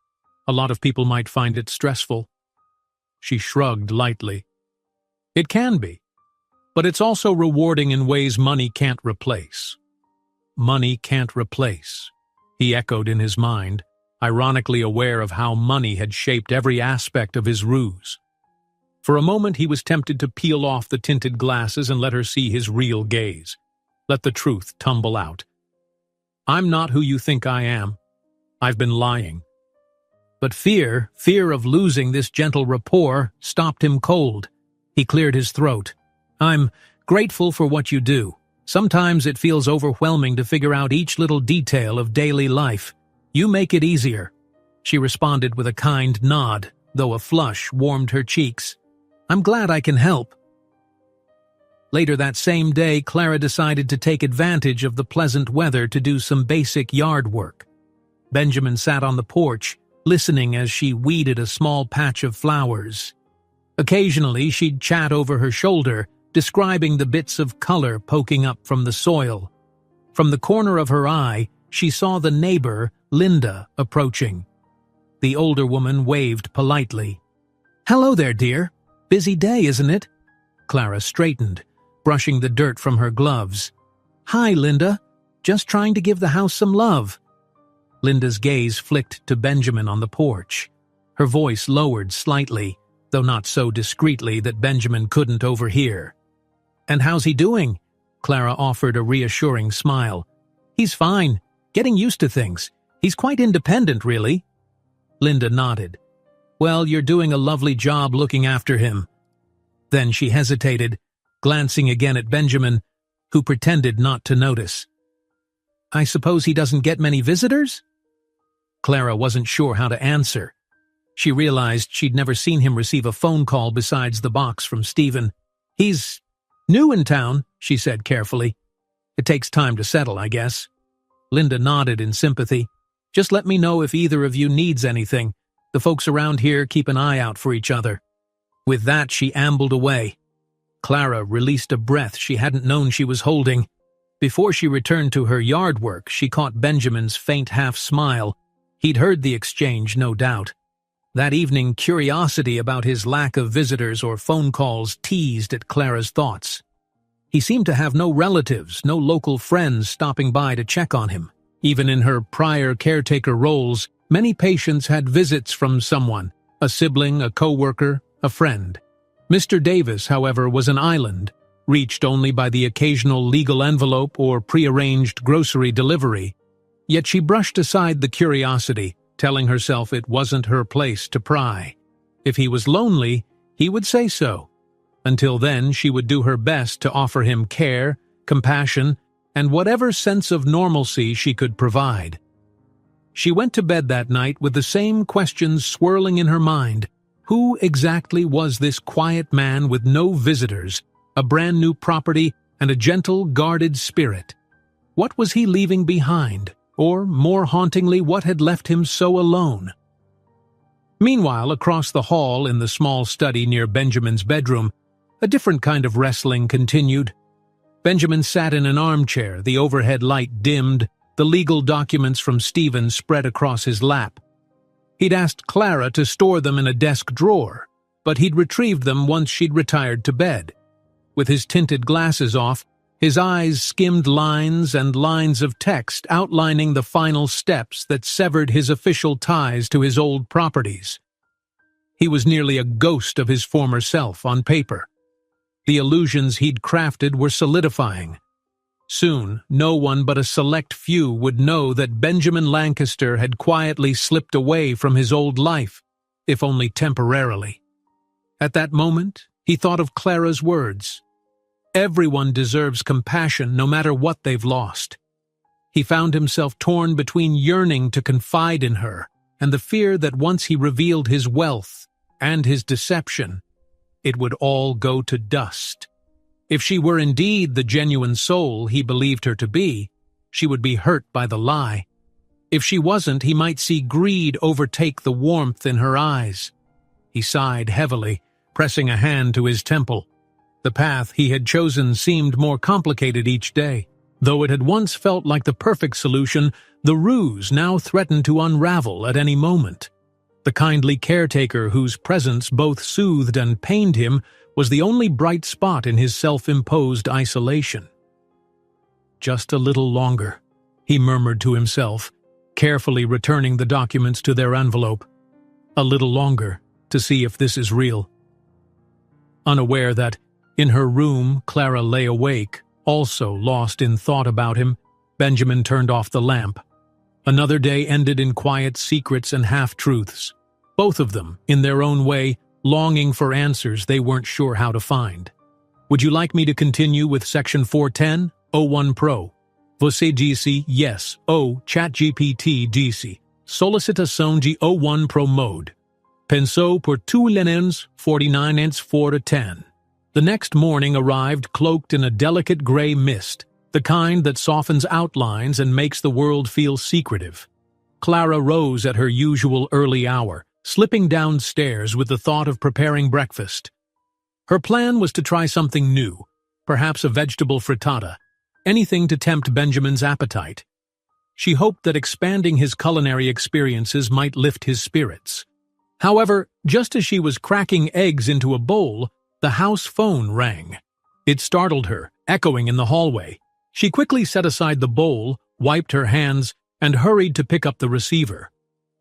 "A lot of people might find it stressful." She shrugged lightly. "It can be, but it's also rewarding in ways money can't replace." "Money can't replace," he echoed in his mind, ironically aware of how money had shaped every aspect of his ruse. For a moment he was tempted to peel off the tinted glasses and let her see his real gaze. Let the truth tumble out. "I'm not who you think I am. I've been lying." But fear of losing this gentle rapport, stopped him cold. He cleared his throat. "I'm grateful for what you do. Sometimes it feels overwhelming to figure out each little detail of daily life. You make it easier." She responded with a kind nod, though a flush warmed her cheeks. "I'm glad I can help." Later that same day, Clara decided to take advantage of the pleasant weather to do some basic yard work. Benjamin sat on the porch, listening as she weeded a small patch of flowers. Occasionally, she'd chat over her shoulder, describing the bits of color poking up from the soil. From the corner of her eye, she saw the neighbor, Linda, approaching. The older woman waved politely. "Hello there, dear. Busy day, isn't it?" Clara straightened, brushing the dirt from her gloves. "Hi, Linda. Just trying to give the house some love." Linda's gaze flicked to Benjamin on the porch. Her voice lowered slightly, though not so discreetly that Benjamin couldn't overhear. "And how's he doing?" Clara offered a reassuring smile. "He's fine, getting used to things. He's quite independent, really." Linda nodded. "Well, you're doing a lovely job looking after him." Then she hesitated, glancing again at Benjamin, who pretended not to notice. "I suppose he doesn't get many visitors?" Clara wasn't sure how to answer. She realized she'd never seen him receive a phone call besides the box from Stephen. "He's new in town," she said carefully. "It takes time to settle, I guess." Linda nodded in sympathy. "Just let me know if either of you needs anything. The folks around here keep an eye out for each other." With that, she ambled away. Clara released a breath she hadn't known she was holding. Before she returned to her yard work, she caught Benjamin's faint half-smile. He'd heard the exchange, no doubt. That evening, curiosity about his lack of visitors or phone calls teased at Clara's thoughts. He seemed to have no relatives, no local friends stopping by to check on him. Even in her prior caretaker roles, many patients had visits from someone, a sibling, a co-worker, a friend. Mr. Davis, however, was an island, reached only by the occasional legal envelope or prearranged grocery delivery. Yet she brushed aside the curiosity, telling herself it wasn't her place to pry. If he was lonely, he would say so. Until then, she would do her best to offer him care, compassion, and whatever sense of normalcy she could provide. She went to bed that night with the same questions swirling in her mind. Who exactly was this quiet man with no visitors, a brand new property, and a gentle, guarded spirit? What was he leaving behind? Or, more hauntingly, what had left him so alone? Meanwhile, across the hall in the small study near Benjamin's bedroom, a different kind of wrestling continued. Benjamin sat in an armchair, the overhead light dimmed, the legal documents from Stephen spread across his lap. He'd asked Clara to store them in a desk drawer, but he'd retrieved them once she'd retired to bed. With his tinted glasses off, his eyes skimmed lines and lines of text outlining the final steps that severed his official ties to his old properties. He was nearly a ghost of his former self on paper. The illusions he'd crafted were solidifying. Soon, no one but a select few would know that Benjamin Lancaster had quietly slipped away from his old life, if only temporarily. At that moment, he thought of Clara's words. Everyone deserves compassion no matter what they've lost. He found himself torn between yearning to confide in her and the fear that once he revealed his wealth and his deception, it would all go to dust. If she were indeed the genuine soul he believed her to be, she would be hurt by the lie. If she wasn't, he might see greed overtake the warmth in her eyes. He sighed heavily, pressing a hand to his temple. The path he had chosen seemed more complicated each day. Though it had once felt like the perfect solution, the ruse now threatened to unravel at any moment. The kindly caretaker whose presence both soothed and pained him was the only bright spot in his self-imposed isolation. "Just a little longer," he murmured to himself, carefully returning the documents to their envelope. "A little longer, to see if this is real." Unaware that, in her room, Clara lay awake, also lost in thought about him, Benjamin turned off the lamp. Another day ended in quiet secrets and half-truths, both of them, in their own way, longing for answers they weren't sure how to find. Would you like me to continue with Section 410? O1 Pro. Você disse yes. O ChatGPT disse. Solicitação de O1 Pro Mode. Pensou por tu lenens 49 ants 4 to 10. The next morning arrived cloaked in a delicate gray mist, the kind that softens outlines and makes the world feel secretive. Clara rose at her usual early hour, slipping downstairs with the thought of preparing breakfast. Her plan was to try something new, perhaps a vegetable frittata, anything to tempt Benjamin's appetite. She hoped that expanding his culinary experiences might lift his spirits. However, just as she was cracking eggs into a bowl, the house phone rang. It startled her, echoing in the hallway. She quickly set aside the bowl, wiped her hands, and hurried to pick up the receiver.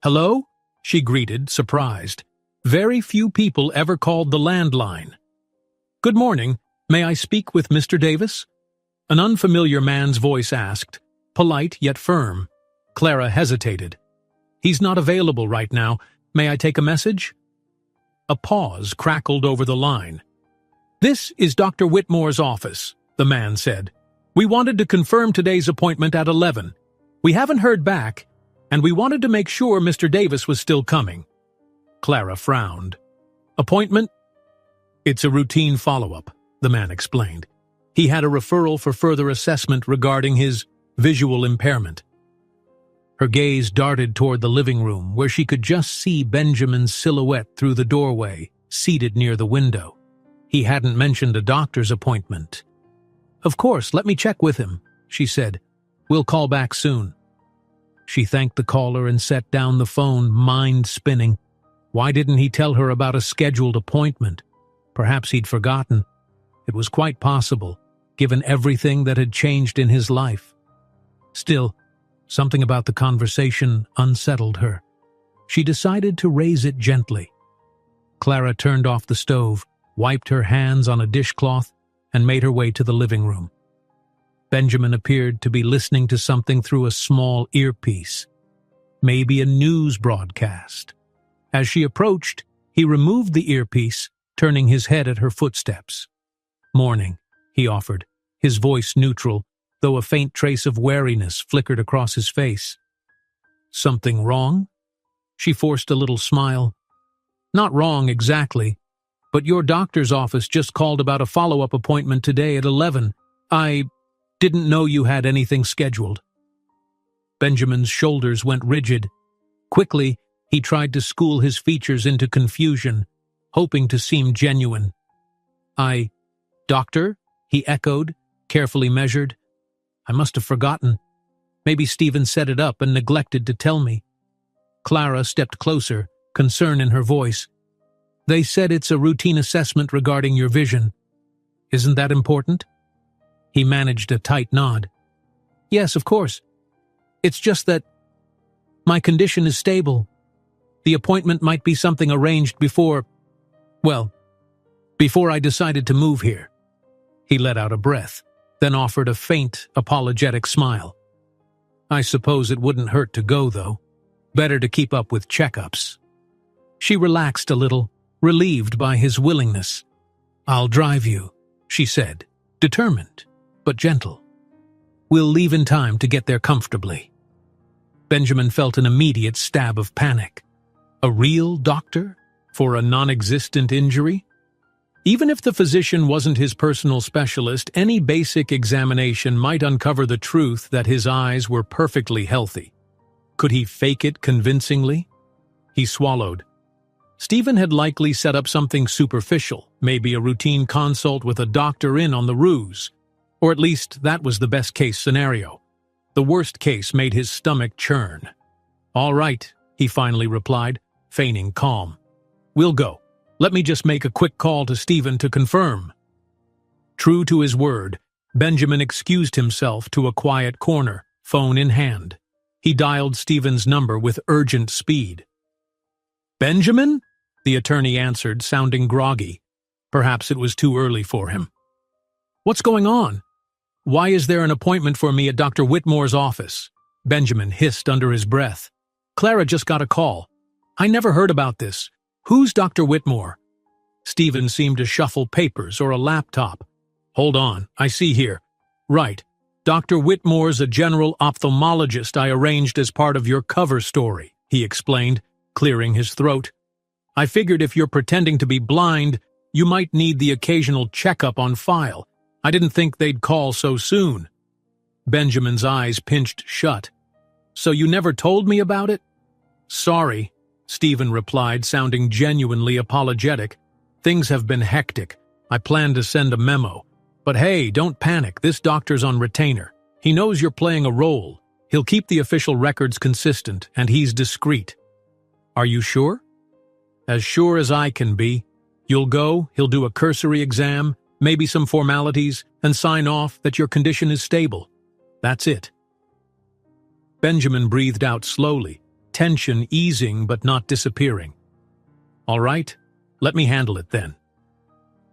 "Hello?" she greeted, surprised. Very few people ever called the landline. "Good morning. May I speak with Mr. Davis?" An unfamiliar man's voice asked, polite yet firm. Clara hesitated. "He's not available right now. May I take a message?" A pause crackled over the line. "This is Dr. Whitmore's office," the man said. "We wanted to confirm today's appointment at 11. We haven't heard back, and we wanted to make sure Mr. Davis was still coming." Clara frowned. "Appointment?" "It's a routine follow-up," the man explained. He had a referral for further assessment regarding his visual impairment. Her gaze darted toward the living room, where she could just see Benjamin's silhouette through the doorway, seated near the window. He hadn't mentioned a doctor's appointment. "Of course, let me check with him," she said. "We'll call back soon." She thanked the caller and set down the phone, mind spinning. Why didn't he tell her about a scheduled appointment? Perhaps he'd forgotten. It was quite possible, given everything that had changed in his life. Still, something about the conversation unsettled her. She decided to raise it gently. Clara turned off the stove, wiped her hands on a dishcloth, and made her way to the living room. Benjamin appeared to be listening to something through a small earpiece. Maybe a news broadcast. As she approached, he removed the earpiece, turning his head at her footsteps. "Morning," he offered, his voice neutral, though a faint trace of wariness flickered across his face. "Something wrong?" She forced a little smile. "Not wrong exactly, but your doctor's office just called about a follow-up appointment today at 11. I didn't know you had anything scheduled." Benjamin's shoulders went rigid. Quickly, he tried to school his features into confusion, hoping to seem genuine. Doctor?" he echoed, carefully measured. "I must have forgotten. Maybe Stephen set it up and neglected to tell me." Clara stepped closer, concern in her voice. "They said it's a routine assessment regarding your vision. Isn't that important?" He managed a tight nod. "Yes, of course. It's just that my condition is stable. The appointment might be something arranged before I decided to move here." He let out a breath, then offered a faint, apologetic smile. "I suppose it wouldn't hurt to go, though. Better to keep up with checkups." She relaxed a little, relieved by his willingness. "I'll drive you," she said, determined, but gentle. "We'll leave in time to get there comfortably." Benjamin felt an immediate stab of panic. A real doctor? For a non-existent injury? Even if the physician wasn't his personal specialist, any basic examination might uncover the truth that his eyes were perfectly healthy. Could he fake it convincingly? He swallowed. Stephen had likely set up something superficial, maybe a routine consult with a doctor in on the ruse. Or at least that was the best-case scenario. The worst case made his stomach churn. "All right," he finally replied, feigning calm. "We'll go. Let me just make a quick call to Stephen to confirm." True to his word, Benjamin excused himself to a quiet corner, phone in hand. He dialed Stephen's number with urgent speed. "Benjamin?" the attorney answered, sounding groggy. Perhaps it was too early for him. "What's going on? Why is there an appointment for me at Dr. Whitmore's office?" Benjamin hissed under his breath. "Clara just got a call. I never heard about this. Who's Dr. Whitmore?" Stephen seemed to shuffle papers or a laptop. "Hold on, I see here. Right. Dr. Whitmore's a general ophthalmologist I arranged as part of your cover story," he explained, clearing his throat. "I figured if you're pretending to be blind, you might need the occasional checkup on file. I didn't think they'd call so soon." Benjamin's eyes pinched shut. "So you never told me about it?" "Sorry," Stephen replied, sounding genuinely apologetic. "Things have been hectic. I planned to send a memo. But hey, don't panic. This doctor's on retainer. He knows you're playing a role. He'll keep the official records consistent, and he's discreet." "Are you sure?" "As sure as I can be. You'll go, he'll do a cursory exam, maybe some formalities, and sign off that your condition is stable. That's it." Benjamin breathed out slowly, tension easing but not disappearing. "All right, let me handle it then."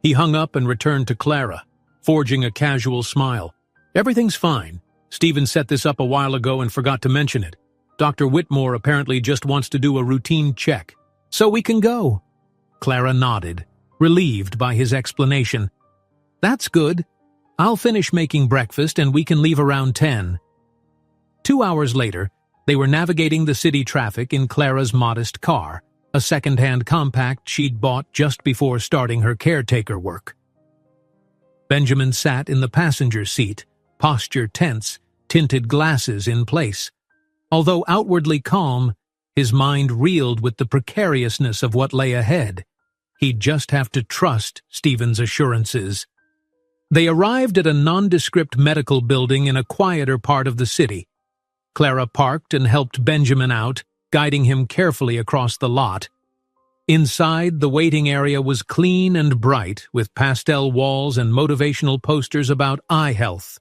He hung up and returned to Clara, forging a casual smile. "Everything's fine. Stephen set this up a while ago and forgot to mention it. Dr. Whitmore apparently just wants to do a routine check. So we can go." Clara nodded, relieved by his explanation. "That's good. I'll finish making breakfast and we can leave around 10. 2 hours later, they were navigating the city traffic in Clara's modest car, a second-hand compact she'd bought just before starting her caretaker work. Benjamin sat in the passenger seat, posture tense, tinted glasses in place. Although outwardly calm, his mind reeled with the precariousness of what lay ahead. He'd just have to trust Stephen's assurances. They arrived at a nondescript medical building in a quieter part of the city. Clara parked and helped Benjamin out, guiding him carefully across the lot. Inside, the waiting area was clean and bright, with pastel walls and motivational posters about eye health.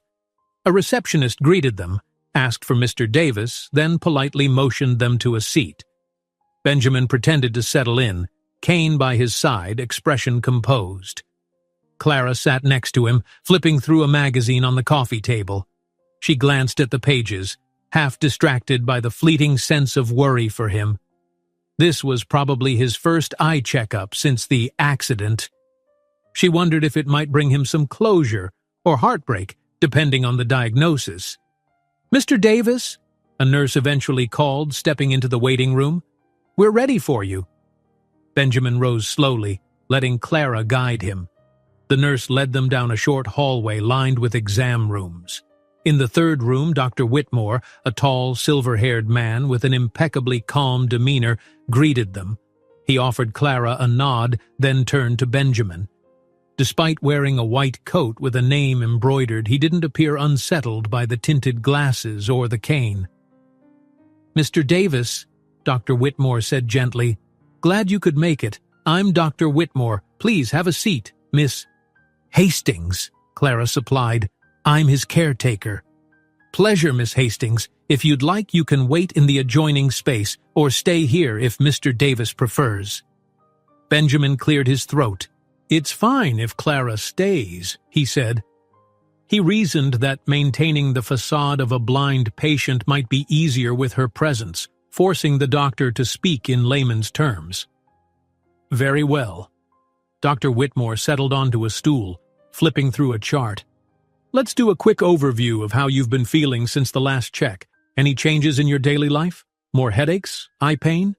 A receptionist greeted them, asked for Mr. Davis, then politely motioned them to a seat. Benjamin pretended to settle in, cane by his side, expression composed. Clara sat next to him, flipping through a magazine on the coffee table. She glanced at the pages, half distracted by the fleeting sense of worry for him. This was probably his first eye checkup since the accident. She wondered if it might bring him some closure or heartbreak, depending on the diagnosis. "Mr. Davis," a nurse eventually called, stepping into the waiting room. "We're ready for you." Benjamin rose slowly, letting Clara guide him. The nurse led them down a short hallway lined with exam rooms. In the third room, Dr. Whitmore, a tall, silver-haired man with an impeccably calm demeanor, greeted them. He offered Clara a nod, then turned to Benjamin. Despite wearing a white coat with a name embroidered, he didn't appear unsettled by the tinted glasses or the cane. "Mr. Davis," Dr. Whitmore said gently, "glad you could make it. I'm Dr. Whitmore. Please have a seat, Miss Hastings," Clara supplied. "I'm his caretaker." "Pleasure, Miss Hastings. If you'd like, you can wait in the adjoining space, or stay here if Mr. Davis prefers." Benjamin cleared his throat. "It's fine if Clara stays," he said. He reasoned that maintaining the facade of a blind patient might be easier with her presence, forcing the doctor to speak in layman's terms. "Very well." Dr. Whitmore settled onto a stool, flipping through a chart. "Let's do a quick overview of how you've been feeling since the last check. Any changes in your daily life? More headaches? Eye pain?"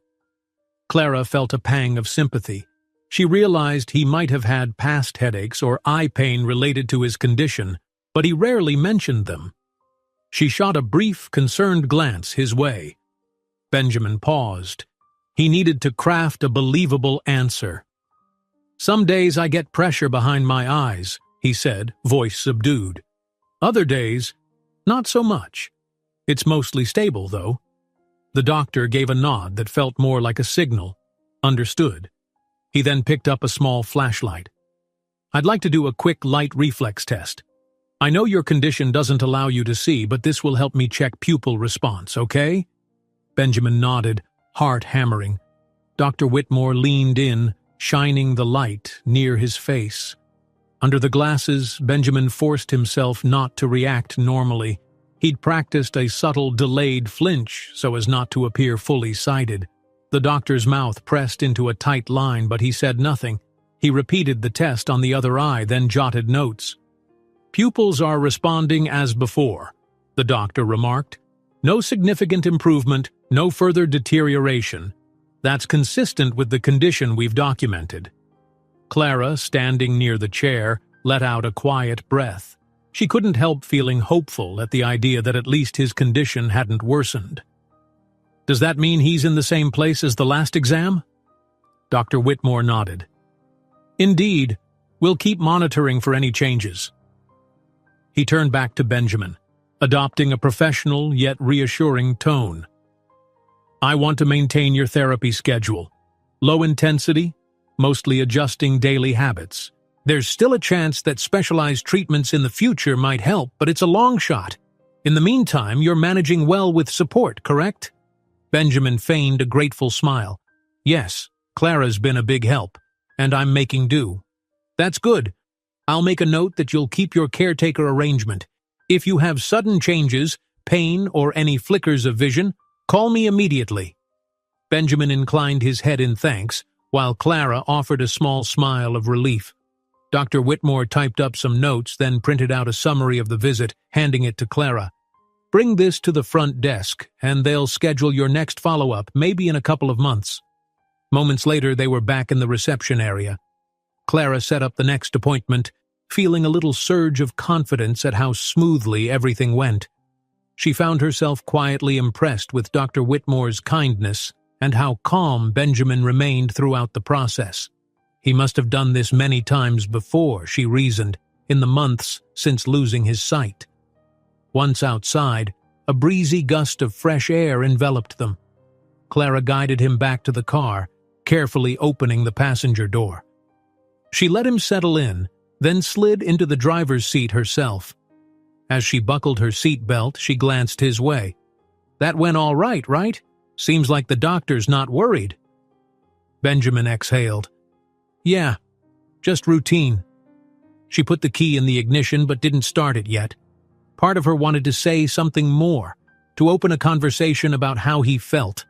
Clara felt a pang of sympathy. She realized he might have had past headaches or eye pain related to his condition, but he rarely mentioned them. She shot a brief, concerned glance his way. Benjamin paused. He needed to craft a believable answer. "Some days I get pressure behind my eyes," he said, voice subdued. "Other days, not so much. It's mostly stable, though." The doctor gave a nod that felt more like a signal. Understood. He then picked up a small flashlight. "I'd like to do a quick light reflex test. I know your condition doesn't allow you to see, but this will help me check pupil response, okay?" Benjamin nodded, heart hammering. Dr. Whitmore leaned in, shining the light near his face. Under the glasses, Benjamin forced himself not to react normally. He'd practiced a subtle, delayed flinch so as not to appear fully sighted. The doctor's mouth pressed into a tight line, but he said nothing. He repeated the test on the other eye, then jotted notes. "Pupils are responding as before," the doctor remarked. "No significant improvement, no further deterioration. That's consistent with the condition we've documented." Clara, standing near the chair, let out a quiet breath. She couldn't help feeling hopeful at the idea that at least his condition hadn't worsened. "Does that mean he's in the same place as the last exam?" Dr. Whitmore nodded. "Indeed. We'll keep monitoring for any changes." He turned back to Benjamin, adopting a professional yet reassuring tone. "I want to maintain your therapy schedule. Low intensity, mostly adjusting daily habits. There's still a chance that specialized treatments in the future might help, but it's a long shot. In the meantime, you're managing well with support, correct?" Benjamin feigned a grateful smile. "Yes, Clara's been a big help, and I'm making do." "That's good. I'll make a note that you'll keep your caretaker arrangement. If you have sudden changes, pain, or any flickers of vision, call me immediately." Benjamin inclined his head in thanks, while Clara offered a small smile of relief. Dr. Whitmore typed up some notes, then printed out a summary of the visit, handing it to Clara. "Bring this to the front desk, and they'll schedule your next follow-up, maybe in a couple of months." Moments later, they were back in the reception area. Clara set up the next appointment, feeling a little surge of confidence at how smoothly everything went. She found herself quietly impressed with Dr. Whitmore's kindness and how calm Benjamin remained throughout the process. He must have done this many times before, she reasoned, in the months since losing his sight. Once outside, a breezy gust of fresh air enveloped them. Clara guided him back to the car, carefully opening the passenger door. She let him settle in, then slid into the driver's seat herself. As she buckled her seat belt, she glanced his way. "That went all right, right? Seems like the doctor's not worried." Benjamin exhaled. "Yeah, just routine." She put the key in the ignition but didn't start it yet. Part of her wanted to say something more, to open a conversation about how he felt.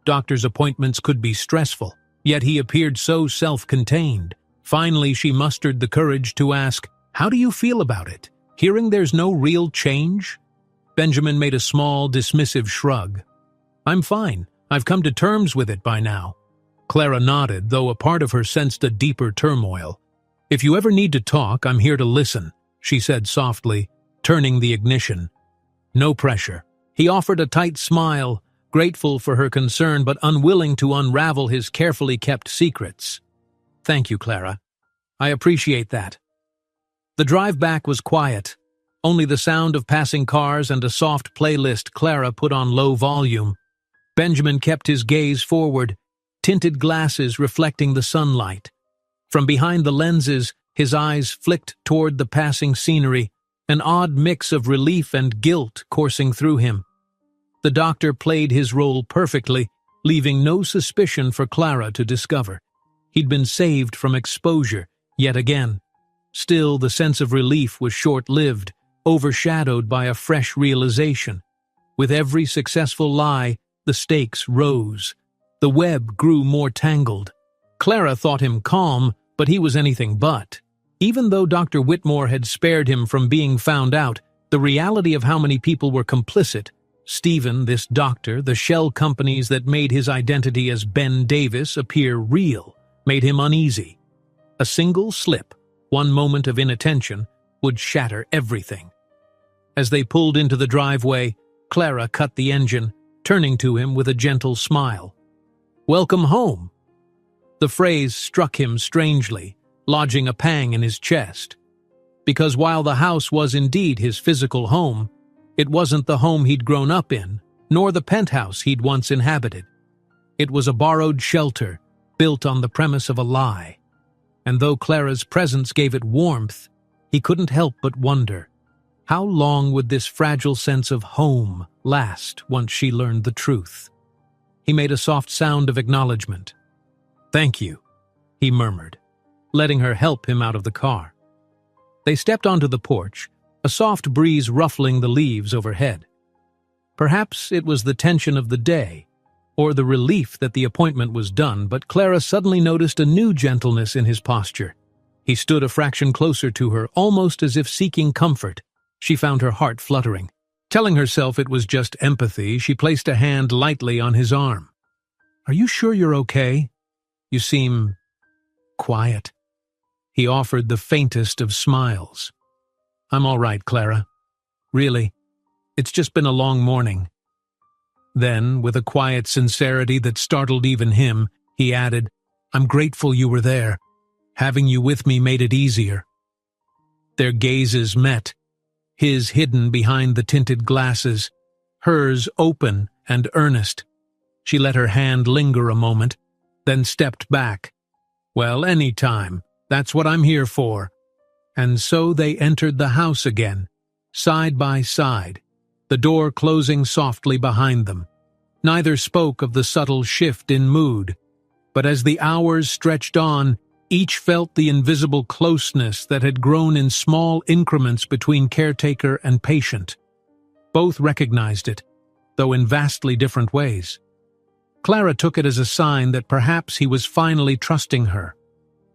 Doctor's appointments could be stressful, yet he appeared so self-contained. Finally, she mustered the courage to ask, "How do you feel about it? Hearing there's no real change?" Benjamin made a small, dismissive shrug. "I'm fine. I've come to terms with it by now." Clara nodded, though a part of her sensed a deeper turmoil. "If you ever need to talk, I'm here to listen," she said softly, turning the ignition. No pressure. He offered a tight smile, grateful for her concern but unwilling to unravel his carefully kept secrets. "Thank you, Clara. I appreciate that." The drive back was quiet. Only the sound of passing cars and a soft playlist Clara put on low volume. Benjamin kept his gaze forward, tinted glasses reflecting the sunlight. From behind the lenses, his eyes flicked toward the passing scenery, an odd mix of relief and guilt coursing through him. The doctor played his role perfectly, leaving no suspicion for Clara to discover. He'd been saved from exposure, yet again. Still, the sense of relief was short-lived, overshadowed by a fresh realization. With every successful lie, the stakes rose. The web grew more tangled. Clara thought him calm, but he was anything but. Even though Dr. Whitmore had spared him from being found out, the reality of how many people were complicit, Stephen, this doctor, the shell companies that made his identity as Ben Davis appear real, made him uneasy. A single slip, one moment of inattention, would shatter everything. As they pulled into the driveway, Clara cut the engine, turning to him with a gentle smile. "Welcome home." The phrase struck him strangely, lodging a pang in his chest. Because while the house was indeed his physical home, it wasn't the home he'd grown up in, nor the penthouse he'd once inhabited. It was a borrowed shelter, built on the premise of a lie. And though Clara's presence gave it warmth, he couldn't help but wonder, how long would this fragile sense of home last once she learned the truth? He made a soft sound of acknowledgement. "Thank you," he murmured, letting her help him out of the car. They stepped onto the porch, a soft breeze ruffling the leaves overhead. Perhaps it was the tension of the day, or the relief that the appointment was done, but Clara suddenly noticed a new gentleness in his posture. He stood a fraction closer to her, almost as if seeking comfort. She found her heart fluttering. Telling herself it was just empathy, she placed a hand lightly on his arm. "Are you sure you're okay? You seem quiet." He offered the faintest of smiles. "I'm all right, Clara. Really, it's just been a long morning." Then, with a quiet sincerity that startled even him, he added, "I'm grateful you were there. Having you with me made it easier." Their gazes met, his hidden behind the tinted glasses, hers open and earnest. She let her hand linger a moment, then stepped back. "Well, any time. That's what I'm here for." And so they entered the house again, side by side, the door closing softly behind them. Neither spoke of the subtle shift in mood, but as the hours stretched on, each felt the invisible closeness that had grown in small increments between caretaker and patient. Both recognized it, though in vastly different ways. Clara took it as a sign that perhaps he was finally trusting her.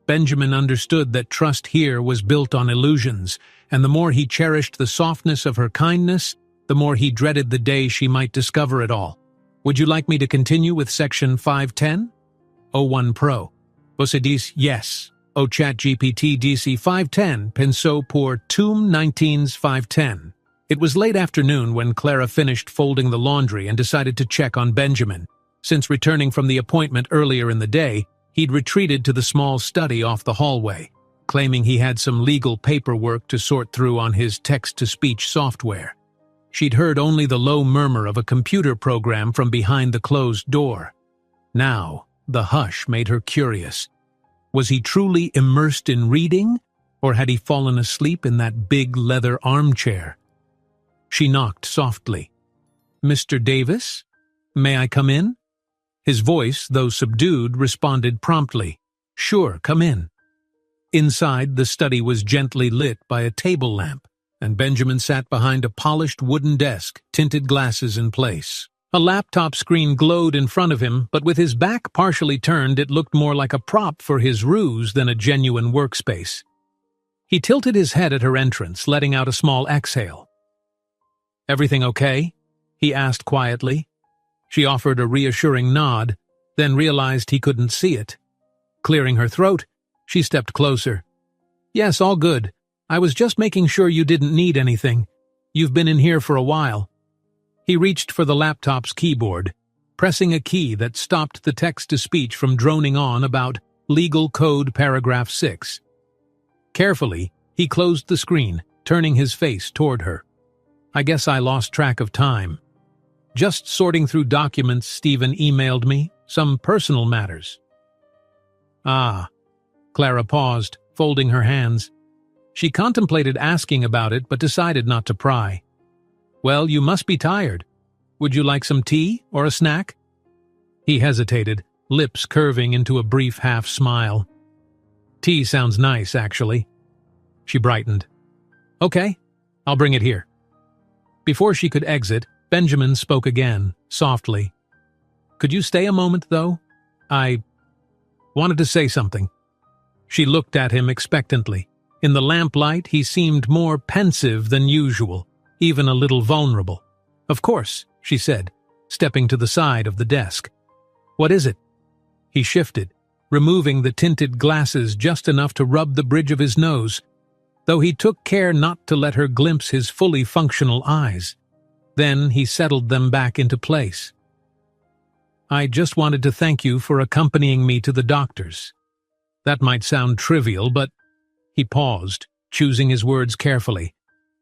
Benjamin understood that trust here was built on illusions, and the more he cherished the softness of her kindness, the more he dreaded the day she might discover it all. Would you like me to continue with section 510? O1 Pro. Você diz yes. O ChatGPT DC 510 pensou por tum 19's 510. It was late afternoon when Clara finished folding the laundry and decided to check on Benjamin. Since returning from the appointment earlier in the day, he'd retreated to the small study off the hallway, claiming he had some legal paperwork to sort through on his text-to-speech software. She'd heard only the low murmur of a computer program from behind the closed door. Now, the hush made her curious. Was he truly immersed in reading, or had he fallen asleep in that big leather armchair? She knocked softly. "Mr. Davis? May I come in?" His voice, though subdued, responded promptly, "Sure, come in." Inside, the study was gently lit by a table lamp, and Benjamin sat behind a polished wooden desk, tinted glasses in place. A laptop screen glowed in front of him, but with his back partially turned, it looked more like a prop for his ruse than a genuine workspace. He tilted his head at her entrance, letting out a small exhale. "Everything okay?" he asked quietly. She offered a reassuring nod, then realized he couldn't see it. Clearing her throat, she stepped closer. "Yes, all good. I was just making sure you didn't need anything. You've been in here for a while." He reached for the laptop's keyboard, pressing a key that stopped the text-to-speech from droning on about Legal Code Paragraph 6. Carefully, he closed the screen, turning his face toward her. "I guess I lost track of time. Just sorting through documents Stephen emailed me, some personal matters." "Ah." Clara paused, folding her hands. She contemplated asking about it, but decided not to pry. "Well, you must be tired. Would you like some tea or a snack?" He hesitated, lips curving into a brief half-smile. "Tea sounds nice, actually." She brightened. "Okay, I'll bring it here." Before she could exit, Benjamin spoke again, softly. "Could you stay a moment, though? I wanted to say something." She looked at him expectantly. In the lamplight, he seemed more pensive than usual, even a little vulnerable. "Of course," she said, stepping to the side of the desk. "What is it?" He shifted, removing the tinted glasses just enough to rub the bridge of his nose, though he took care not to let her glimpse his fully functional eyes. Then he settled them back into place. "I just wanted to thank you for accompanying me to the doctor's. That might sound trivial, but—" He paused, choosing his words carefully.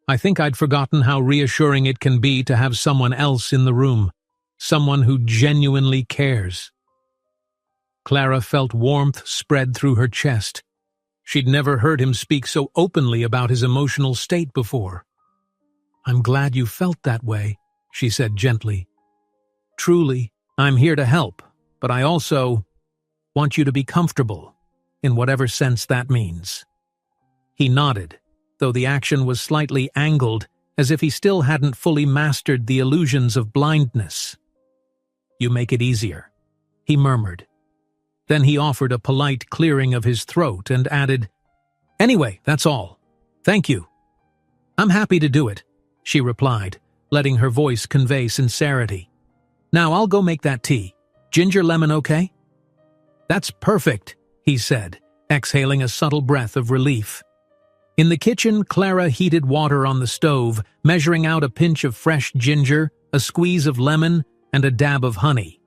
"I think I'd forgotten how reassuring it can be to have someone else in the room, someone who genuinely cares." Clara felt warmth spread through her chest. She'd never heard him speak so openly about his emotional state before. "I'm glad you felt that way," she said gently. "Truly, I'm here to help, but I also want you to be comfortable, in whatever sense that means." He nodded, though the action was slightly angled, as if he still hadn't fully mastered the illusions of blindness. "You make it easier," he murmured. Then he offered a polite clearing of his throat and added, "Anyway, that's all. Thank you." "I'm happy to do it," she replied, letting her voice convey sincerity. "Now I'll go make that tea. Ginger lemon okay?" "That's perfect," he said, exhaling a subtle breath of relief. In the kitchen, Clara heated water on the stove, measuring out a pinch of fresh ginger, a squeeze of lemon, and a dab of honey.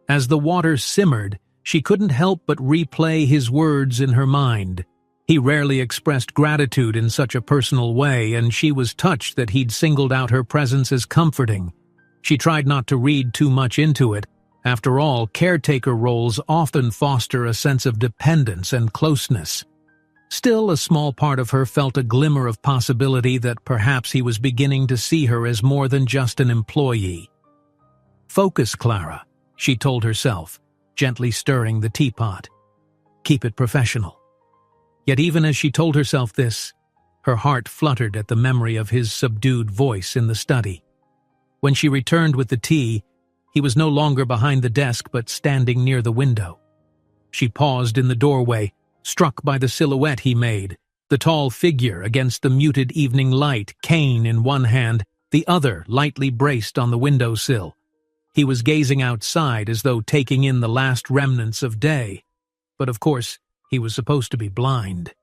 As the water simmered, she couldn't help but replay his words in her mind. He rarely expressed gratitude in such a personal way, and she was touched that he'd singled out her presence as comforting. She tried not to read too much into it. After all, caretaker roles often foster a sense of dependence and closeness. Still, a small part of her felt a glimmer of possibility that perhaps he was beginning to see her as more than just an employee. Focus, Clara, she told herself, gently stirring the teapot. Keep it professional. Yet even as she told herself this, her heart fluttered at the memory of his subdued voice in the study. When she returned with the tea, he was no longer behind the desk but standing near the window. She paused in the doorway, struck by the silhouette he made, the tall figure against the muted evening light, cane in one hand, the other lightly braced on the windowsill. He was gazing outside as though taking in the last remnants of day. But of course, he was supposed to be blind.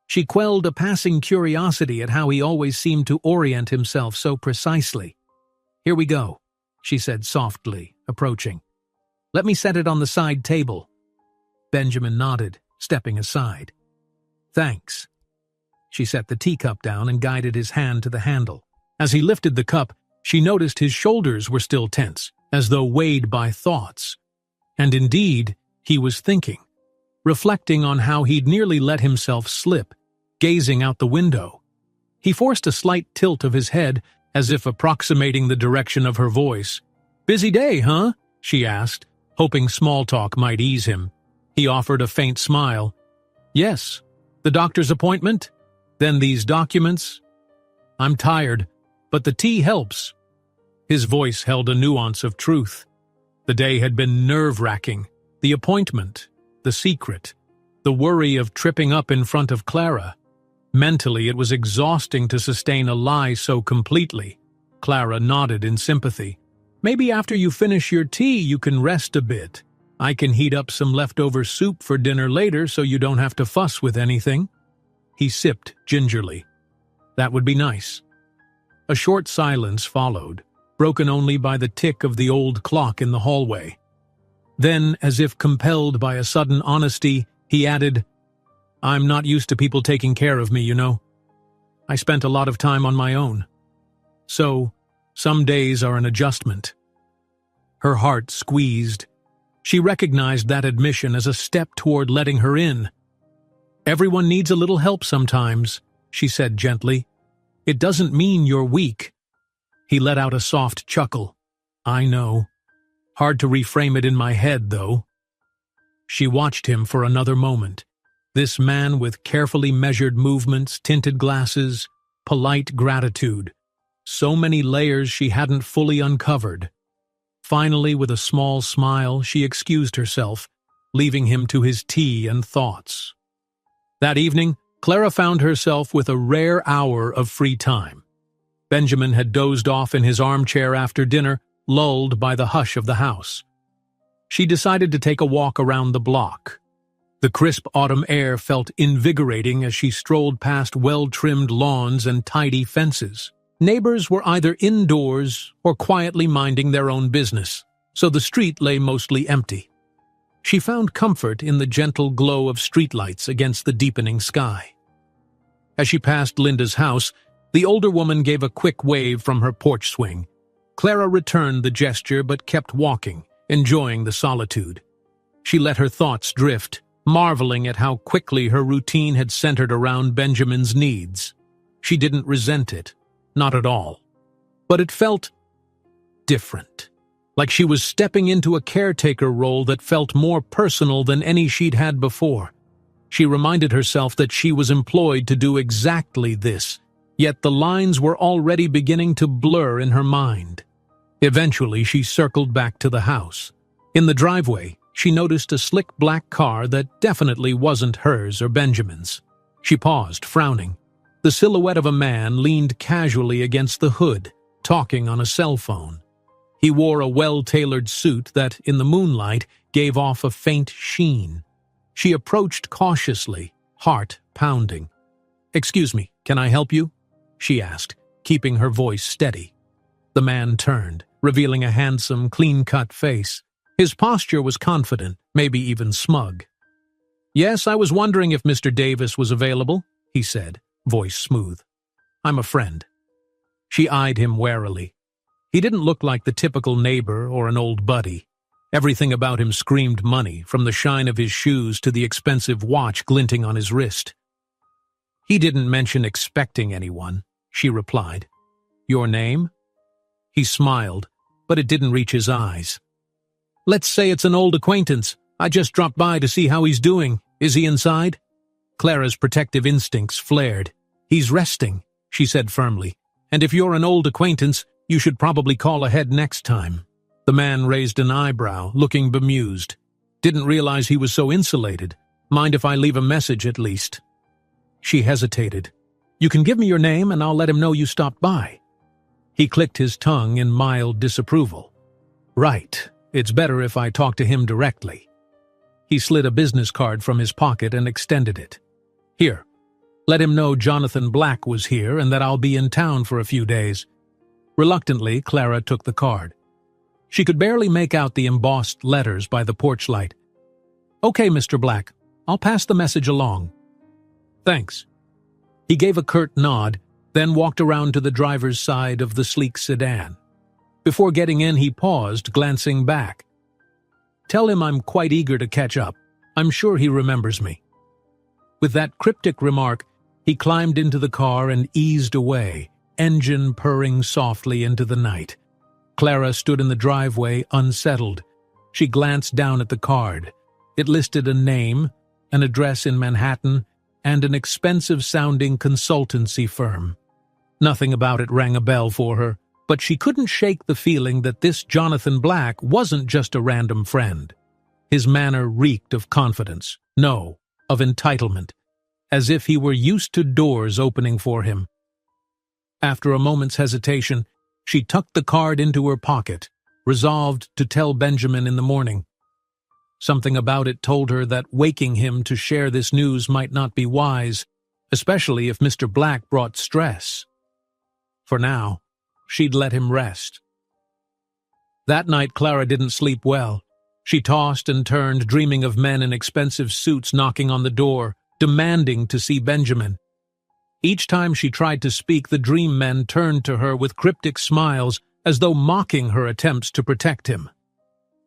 She quelled a passing curiosity at how he always seemed to orient himself so precisely. "Here we go," she said softly, approaching. "Let me set it on the side table." Benjamin nodded, stepping aside. "Thanks." She set the teacup down and guided his hand to the handle. As he lifted the cup, she noticed his shoulders were still tense, as though weighed by thoughts. And indeed, he was thinking, reflecting on how he'd nearly let himself slip, gazing out the window. He forced a slight tilt of his head, as if approximating the direction of her voice. "Busy day, huh?" she asked, hoping small talk might ease him. He offered a faint smile. "Yes. The doctor's appointment? Then these documents? I'm tired, but the tea helps." His voice held a nuance of truth. The day had been nerve-wracking. The appointment, the secret, the worry of tripping up in front of Clara. Mentally, it was exhausting to sustain a lie so completely. Clara nodded in sympathy. "Maybe after you finish your tea you can rest a bit. I can heat up some leftover soup for dinner later so you don't have to fuss with anything." He sipped gingerly. "That would be nice." A short silence followed, broken only by the tick of the old clock in the hallway. Then, as if compelled by a sudden honesty, he added, "I'm not used to people taking care of me, you know. I spent a lot of time on my own. So, some days are an adjustment." Her heart squeezed. She recognized that admission as a step toward letting her in. "Everyone needs a little help sometimes," she said gently. "It doesn't mean you're weak." He let out a soft chuckle. "I know. Hard to reframe it in my head, though." She watched him for another moment. This man with carefully measured movements, tinted glasses, polite gratitude. So many layers she hadn't fully uncovered. Finally, with a small smile, she excused herself, leaving him to his tea and thoughts. That evening, Clara found herself with a rare hour of free time. Benjamin had dozed off in his armchair after dinner, lulled by the hush of the house. She decided to take a walk around the block. The crisp autumn air felt invigorating as she strolled past well-trimmed lawns and tidy fences. Neighbors were either indoors or quietly minding their own business, so the street lay mostly empty. She found comfort in the gentle glow of streetlights against the deepening sky. As she passed Linda's house, the older woman gave a quick wave from her porch swing. Clara returned the gesture but kept walking, enjoying the solitude. She let her thoughts drift, marveling at how quickly her routine had centered around Benjamin's needs. She didn't resent it, not at all. But it felt different, like she was stepping into a caretaker role that felt more personal than any she'd had before. She reminded herself that she was employed to do exactly this, yet the lines were already beginning to blur in her mind. Eventually, she circled back to the house. In the driveway, she noticed a slick black car that definitely wasn't hers or Benjamin's. She paused, frowning. The silhouette of a man leaned casually against the hood, talking on a cell phone. He wore a well-tailored suit that, in the moonlight, gave off a faint sheen. She approached cautiously, heart pounding. "Excuse me, can I help you?" she asked, keeping her voice steady. The man turned, revealing a handsome, clean-cut face. His posture was confident, maybe even smug. "Yes, I was wondering if Mr. Davis was available," he said, voice smooth. "I'm a friend." She eyed him warily. He didn't look like the typical neighbor or an old buddy. Everything about him screamed money, from the shine of his shoes to the expensive watch glinting on his wrist. "He didn't mention expecting anyone," she replied. "Your name?" He smiled, but it didn't reach his eyes. "Let's say it's an old acquaintance. I just dropped by to see how he's doing. Is he inside?" Clara's protective instincts flared. "He's resting," she said firmly. "And if you're an old acquaintance, you should probably call ahead next time." The man raised an eyebrow, looking bemused. "Didn't realize he was so insulated. Mind if I leave a message at least?" She hesitated. "You can give me your name and I'll let him know you stopped by." He clicked his tongue in mild disapproval. "Right, it's better if I talk to him directly." He slid a business card from his pocket and extended it. "Here, let him know Jonathan Black was here and that I'll be in town for a few days." Reluctantly, Clara took the card. She could barely make out the embossed letters by the porch light. "Okay, Mr. Black, I'll pass the message along." "Thanks." He gave a curt nod, then walked around to the driver's side of the sleek sedan. Before getting in, he paused, glancing back. "Tell him I'm quite eager to catch up. I'm sure he remembers me." With that cryptic remark, he climbed into the car and eased away, engine purring softly into the night. Clara stood in the driveway, unsettled. She glanced down at the card. It listed a name, an address in Manhattan, and an expensive-sounding consultancy firm. Nothing about it rang a bell for her, but she couldn't shake the feeling that this Jonathan Black wasn't just a random friend. His manner reeked of confidence, no, of entitlement, as if he were used to doors opening for him. After a moment's hesitation, she tucked the card into her pocket, resolved to tell Benjamin in the morning. Something about it told her that waking him to share this news might not be wise, especially if Mr. Black brought stress. For now, she'd let him rest. That night, Clara didn't sleep well. She tossed and turned, dreaming of men in expensive suits knocking on the door, demanding to see Benjamin. Each time she tried to speak, the dream men turned to her with cryptic smiles, as though mocking her attempts to protect him.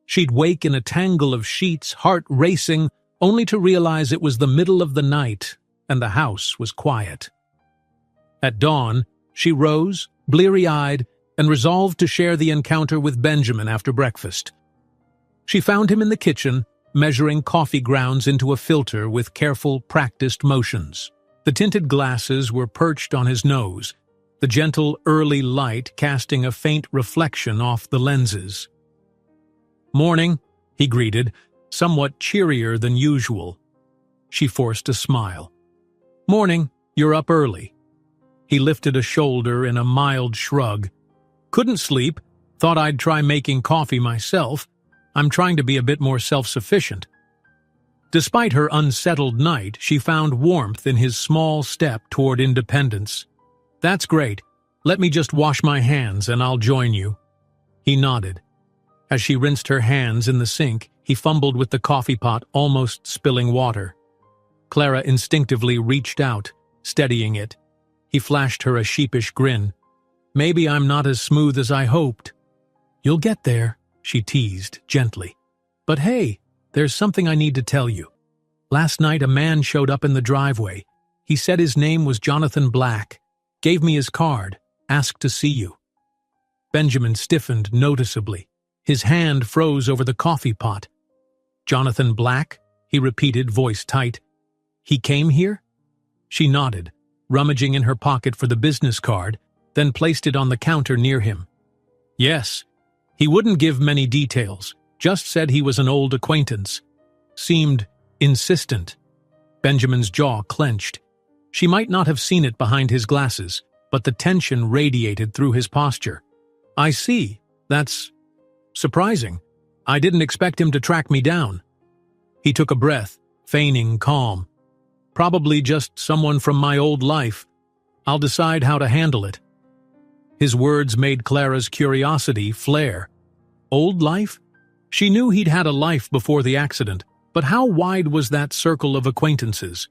She'd wake in a tangle of sheets, heart racing, only to realize it was the middle of the night and the house was quiet. At dawn, she rose, bleary-eyed, and resolved to share the encounter with Benjamin after breakfast. She found him in the kitchen, measuring coffee grounds into a filter with careful, practiced motions. The tinted glasses were perched on his nose, the gentle early light casting a faint reflection off the lenses. "Morning," he greeted, somewhat cheerier than usual. She forced a smile. "Morning, you're up early." He lifted a shoulder in a mild shrug. "Couldn't sleep. Thought I'd try making coffee myself. I'm trying to be a bit more self-sufficient." Despite her unsettled night, she found warmth in his small step toward independence. "That's great. Let me just wash my hands and I'll join you." He nodded. As she rinsed her hands in the sink, he fumbled with the coffee pot, almost spilling water. Clara instinctively reached out, steadying it. He flashed her a sheepish grin. "Maybe I'm not as smooth as I hoped." "You'll get there," she teased, gently. "But hey, there's something I need to tell you. Last night a man showed up in the driveway. He said his name was Jonathan Black, gave me his card, asked to see you." Benjamin stiffened noticeably. His hand froze over the coffee pot. "Jonathan Black?" he repeated, voice tight. "He came here?" She nodded, rummaging in her pocket for the business card, then placed it on the counter near him. "Yes. He wouldn't give many details, just said he was an old acquaintance. Seemed insistent." Benjamin's jaw clenched. She might not have seen it behind his glasses, but the tension radiated through his posture. "I see. That's surprising. I didn't expect him to track me down." He took a breath, feigning calm. "Probably just someone from my old life. I'll decide how to handle it." His words made Clara's curiosity flare. Old life? She knew he'd had a life before the accident, but how wide was that circle of acquaintances?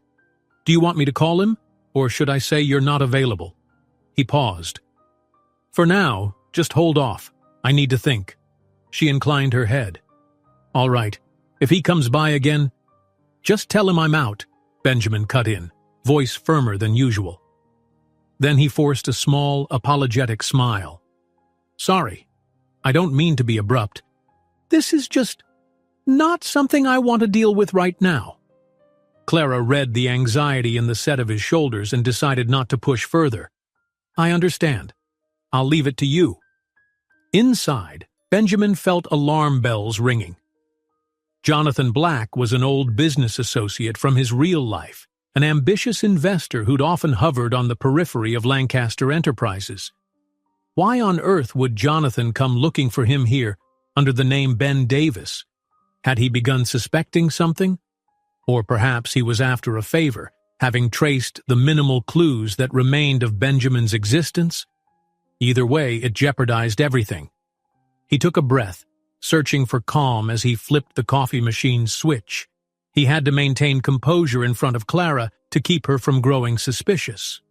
"Do you want me to call him, or should I say you're not available?" He paused. "For now, just hold off. I need to think." She inclined her head. "All right. If he comes by again, just tell him I'm out," Benjamin cut in, voice firmer than usual. Then he forced a small, apologetic smile. "Sorry. I don't mean to be abrupt. This is just not something I want to deal with right now." Clara read the anxiety in the set of his shoulders and decided not to push further. "I understand. I'll leave it to you." Inside, Benjamin felt alarm bells ringing. Jonathan Black was an old business associate from his real life, an ambitious investor who'd often hovered on the periphery of Lancaster enterprises. Why on earth would Jonathan come looking for him here under the name Ben Davis? Had he begun suspecting something? Or perhaps he was after a favor, having traced the minimal clues that remained of Benjamin's existence? Either way, it jeopardized everything. He took a breath, searching for calm as he flipped the coffee machine's switch. He had to maintain composure in front of Clara to keep her from growing suspicious.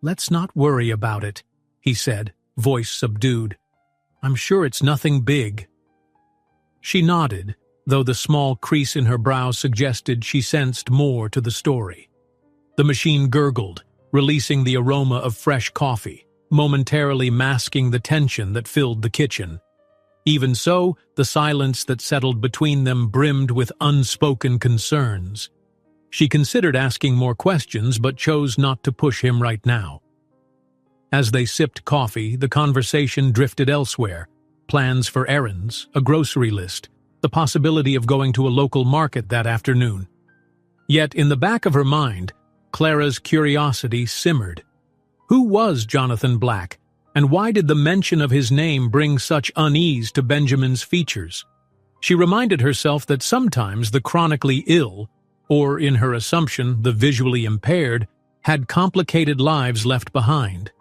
"Let's not worry about it," he said, voice subdued. "I'm sure it's nothing big." She nodded, though the small crease in her brow suggested she sensed more to the story. The machine gurgled, releasing the aroma of fresh coffee, momentarily masking the tension that filled the kitchen. Even so, the silence that settled between them brimmed with unspoken concerns. She considered asking more questions but chose not to push him right now. As they sipped coffee, the conversation drifted elsewhere. Plans for errands, a grocery list, the possibility of going to a local market that afternoon. Yet in the back of her mind, Clara's curiosity simmered. Who was Jonathan Black, and why did the mention of his name bring such unease to Benjamin's features? She reminded herself that sometimes the chronically ill, or in her assumption the visually impaired, had complicated lives left behind.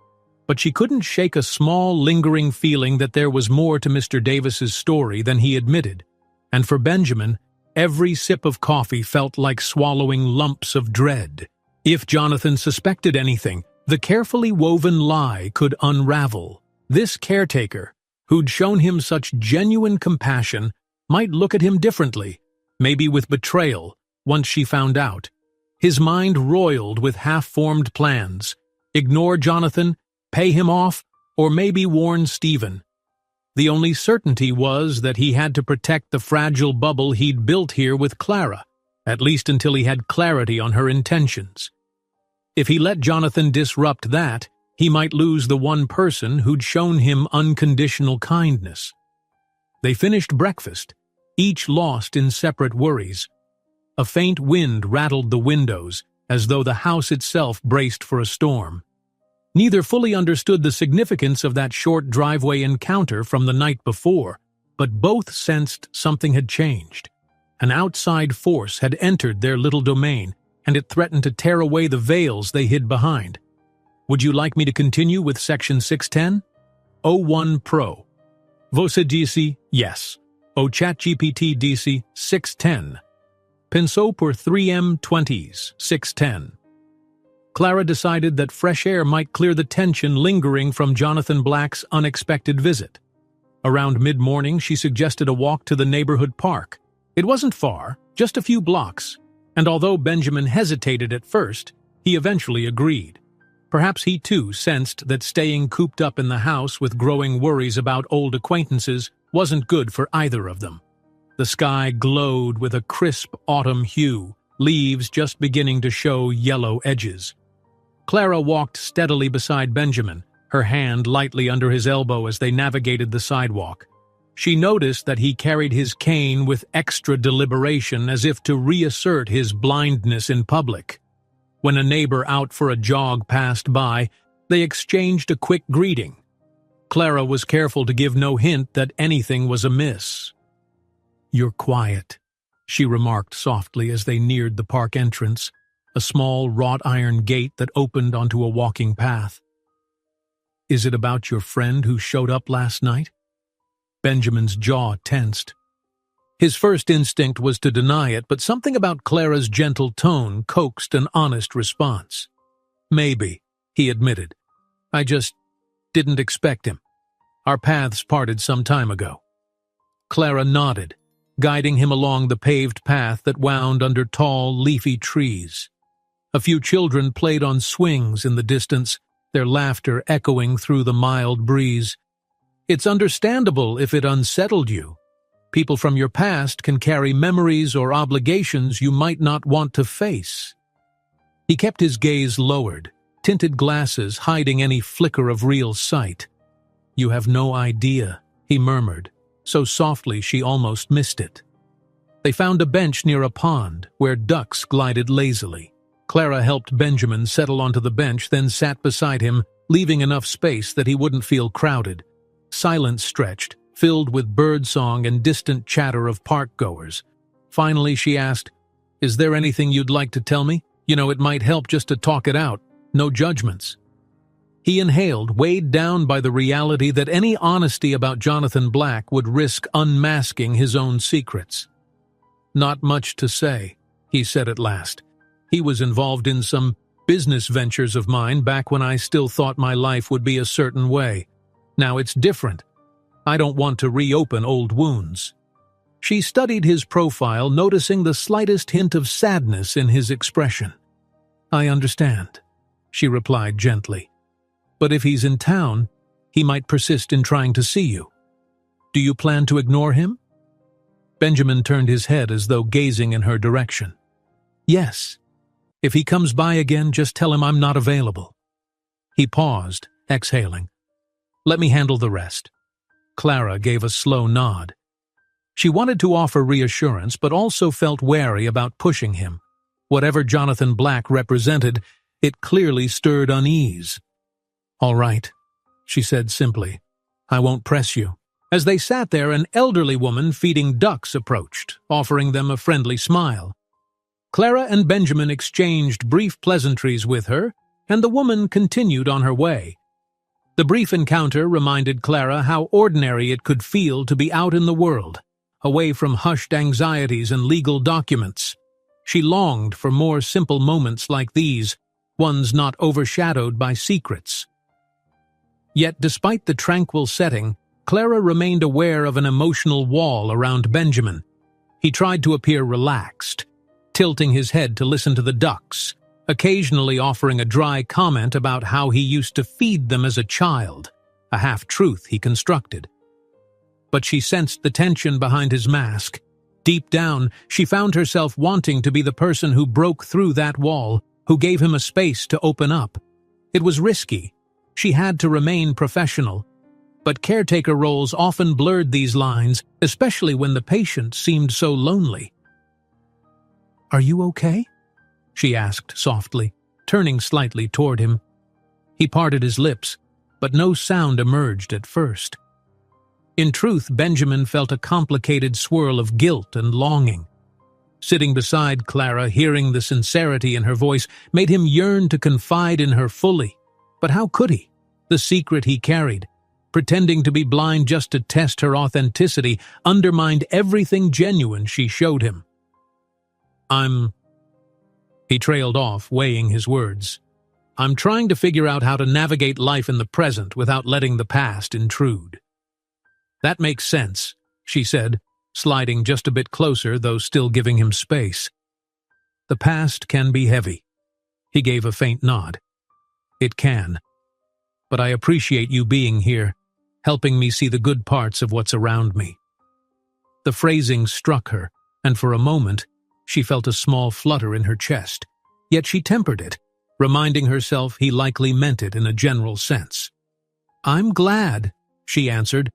But she couldn't shake a small, lingering feeling that there was more to Mr. Davis's story than he admitted. And for Benjamin, every sip of coffee felt like swallowing lumps of dread. If Jonathan suspected anything, the carefully woven lie could unravel. This caretaker, who'd shown him such genuine compassion, might look at him differently, maybe with betrayal, once she found out. His mind roiled with half-formed plans. Ignore Jonathan, pay him off, or maybe warn Stephen. The only certainty was that he had to protect the fragile bubble he'd built here with Clara, at least until he had clarity on her intentions. If he let Jonathan disrupt that, he might lose the one person who'd shown him unconditional kindness. They finished breakfast, each lost in separate worries. A faint wind rattled the windows, as though the house itself braced for a storm. Neither fully understood the significance of that short driveway encounter from the night before, but both sensed something had changed. An outside force had entered their little domain, and it threatened to tear away the veils they hid behind. Would you like me to continue with section 610? O1 Pro. Você disse yes. O ChatGPT disse 610. Pensou por 3M20s 610. Clara decided that fresh air might clear the tension lingering from Jonathan Black's unexpected visit. Around mid-morning, she suggested a walk to the neighborhood park. It wasn't far, just a few blocks, and although Benjamin hesitated at first, he eventually agreed. Perhaps he too sensed that staying cooped up in the house with growing worries about old acquaintances wasn't good for either of them. The sky glowed with a crisp autumn hue, leaves just beginning to show yellow edges. Clara walked steadily beside Benjamin, her hand lightly under his elbow as they navigated the sidewalk. She noticed that he carried his cane with extra deliberation as if to reassert his blindness in public. When a neighbor out for a jog passed by, they exchanged a quick greeting. Clara was careful to give no hint that anything was amiss. "You're quiet," she remarked softly as they neared the park entrance, a small wrought-iron gate that opened onto a walking path. "Is it about your friend who showed up last night?" Benjamin's jaw tensed. His first instinct was to deny it, but something about Clara's gentle tone coaxed an honest response. "Maybe," he admitted. "I just didn't expect him. Our paths parted some time ago." Clara nodded, guiding him along the paved path that wound under tall, leafy trees. A few children played on swings in the distance, their laughter echoing through the mild breeze. It's understandable if it unsettled you. People from your past can carry memories or obligations you might not want to face. He kept his gaze lowered, tinted glasses hiding any flicker of real sight. "You have no idea," he murmured, so softly she almost missed it. They found a bench near a pond where ducks glided lazily. Clara helped Benjamin settle onto the bench, then sat beside him, leaving enough space that he wouldn't feel crowded. Silence stretched, filled with birdsong and distant chatter of park-goers. Finally, she asked, "Is there anything you'd like to tell me? It might help just to talk it out. No judgments." He inhaled, weighed down by the reality that any honesty about Jonathan Black would risk unmasking his own secrets. "Not much to say," he said at last. "He was involved in some business ventures of mine back when I still thought my life would be a certain way. Now it's different. I don't want to reopen old wounds." She studied his profile, noticing the slightest hint of sadness in his expression. "I understand," she replied gently. "But if he's in town, he might persist in trying to see you. Do you plan to ignore him?" Benjamin turned his head as though gazing in her direction. "Yes. If he comes by again, just tell him I'm not available." He paused, exhaling. "Let me handle the rest." Clara gave a slow nod. She wanted to offer reassurance, but also felt wary about pushing him. Whatever Jonathan Black represented, it clearly stirred unease. "All right," she said simply. "I won't press you." As they sat there, an elderly woman feeding ducks approached, offering them a friendly smile. Clara and Benjamin exchanged brief pleasantries with her, and the woman continued on her way. The brief encounter reminded Clara how ordinary it could feel to be out in the world, away from hushed anxieties and legal documents. She longed for more simple moments like these, ones not overshadowed by secrets. Yet, despite the tranquil setting, Clara remained aware of an emotional wall around Benjamin. He tried to appear relaxed, tilting his head to listen to the ducks, occasionally offering a dry comment about how he used to feed them as a child, a half-truth he constructed. But she sensed the tension behind his mask. Deep down, she found herself wanting to be the person who broke through that wall, who gave him a space to open up. It was risky. She had to remain professional. But caretaker roles often blurred these lines, especially when the patient seemed so lonely. "Are you okay?" she asked softly, turning slightly toward him. He parted his lips, but no sound emerged at first. In truth, Benjamin felt a complicated swirl of guilt and longing. Sitting beside Clara, hearing the sincerity in her voice, made him yearn to confide in her fully. But how could he? The secret he carried, pretending to be blind just to test her authenticity, undermined everything genuine she showed him. He trailed off, weighing his words. "I'm trying to figure out how to navigate life in the present without letting the past intrude." "That makes sense," she said, sliding just a bit closer, though still giving him space. "The past can be heavy." He gave a faint nod. "It can. But I appreciate you being here, helping me see the good parts of what's around me." The phrasing struck her, and for a moment, she felt a small flutter in her chest. Yet she tempered it, reminding herself he likely meant it in a general sense. "I'm glad," she answered,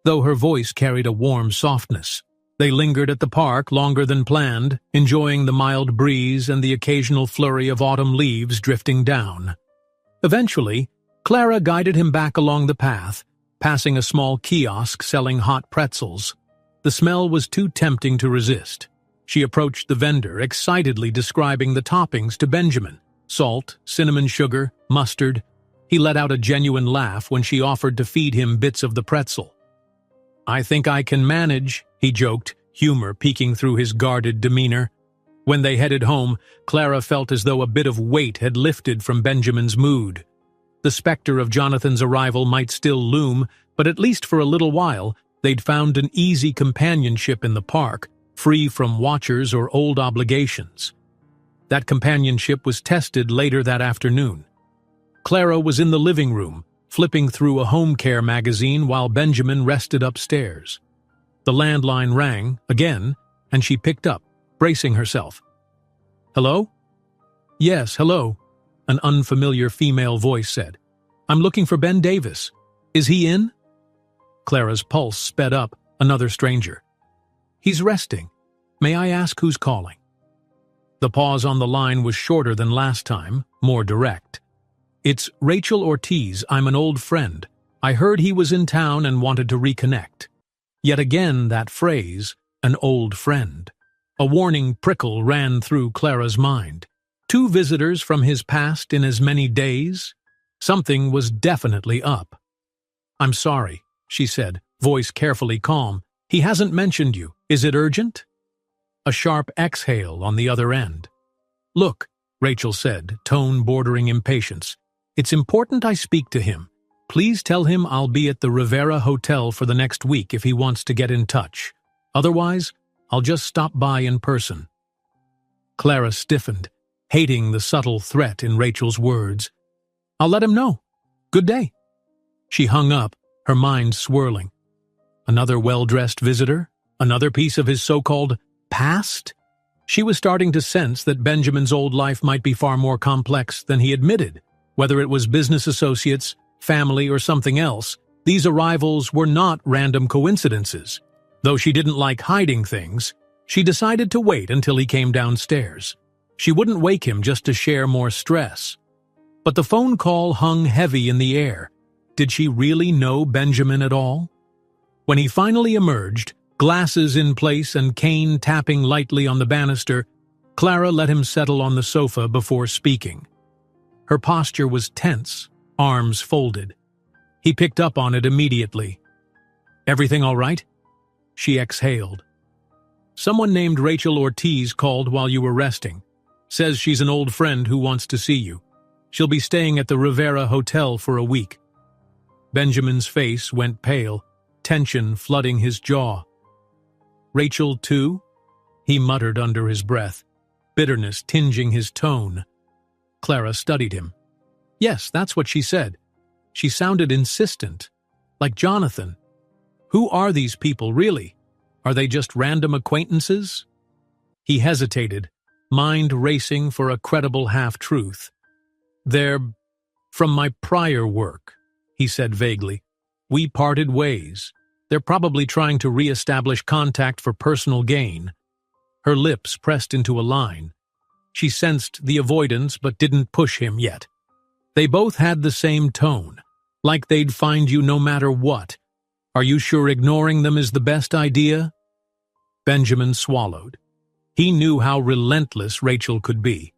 though her voice carried a warm softness. They lingered at the park longer than planned, enjoying the mild breeze and the occasional flurry of autumn leaves drifting down. Eventually, Clara guided him back along the path, passing a small kiosk selling hot pretzels. The smell was too tempting to resist. She approached the vendor, excitedly describing the toppings to Benjamin: salt, cinnamon sugar, mustard. He let out a genuine laugh when she offered to feed him bits of the pretzel. "I think I can manage," he joked, humor peeking through his guarded demeanor. When they headed home, Clara felt as though a bit of weight had lifted from Benjamin's mood. The specter of Jonathan's arrival might still loom, but at least for a little while, they'd found an easy companionship in the park, free from watchers or old obligations. That companionship was tested later that afternoon. Clara was in the living room, flipping through a home care magazine while Benjamin rested upstairs. The landline rang, again, and she picked up, bracing herself. "Hello?" "Yes, hello," an unfamiliar female voice said. "I'm looking for Ben Davis. Is he in?" Clara's pulse sped up, another stranger. "He's resting. May I ask who's calling?" The pause on the line was shorter than last time, more direct. "It's Rachel Ortiz. I'm an old friend. I heard he was in town and wanted to reconnect." Yet again that phrase, an old friend. A warning prickle ran through Clara's mind. 2 visitors from his past in as many days? Something was definitely up. "I'm sorry," she said, voice carefully calm. "He hasn't mentioned you. Is it urgent?" A sharp exhale on the other end. "Look," Rachel said, tone bordering impatience. "It's important I speak to him. Please tell him I'll be at the Rivera Hotel for the next week if he wants to get in touch. Otherwise, I'll just stop by in person." Clara stiffened, hating the subtle threat in Rachel's words. "I'll let him know. Good day." She hung up, her mind swirling. Another well-dressed visitor? Another piece of his so-called past? She was starting to sense that Benjamin's old life might be far more complex than he admitted. Whether it was business associates, family, or something else, these arrivals were not random coincidences. Though she didn't like hiding things, she decided to wait until he came downstairs. She wouldn't wake him just to share more stress. But the phone call hung heavy in the air. Did she really know Benjamin at all? When he finally emerged, glasses in place and cane tapping lightly on the banister, Clara let him settle on the sofa before speaking. Her posture was tense, arms folded. He picked up on it immediately. "Everything all right?" She exhaled. "Someone named Rachel Ortiz called while you were resting. Says she's an old friend who wants to see you. She'll be staying at the Rivera Hotel for a week." Benjamin's face went pale, tension flooding his jaw. "Rachel, too?" he muttered under his breath, bitterness tinging his tone. Clara studied him. "Yes, that's what she said." She sounded insistent, like Jonathan. "Who are these people, really? Are they just random acquaintances?" He hesitated, mind racing for a credible half-truth. "They're from my prior work," he said vaguely. "We parted ways. They're probably trying to re-establish contact for personal gain." Her lips pressed into a line. She sensed the avoidance but didn't push him yet. They both had the same tone, like they'd find you no matter what. "Are you sure ignoring them is the best idea?" Benjamin swallowed. He knew how relentless Rachel could be.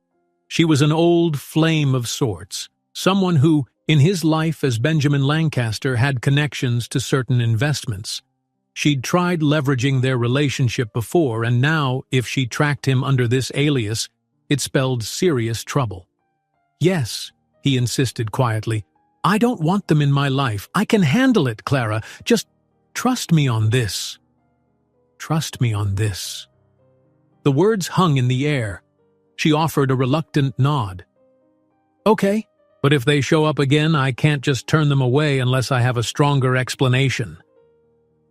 She was an old flame of sorts, someone who, in his life as Benjamin Lancaster, had connections to certain investments. She'd tried leveraging their relationship before, and now, if she tracked him under this alias, it spelled serious trouble. "Yes," he insisted quietly. "I don't want them in my life. I can handle it, Clara. Just trust me on this." Trust me on this. The words hung in the air. She offered a reluctant nod. "Okay, but if they show up again, I can't just turn them away unless I have a stronger explanation."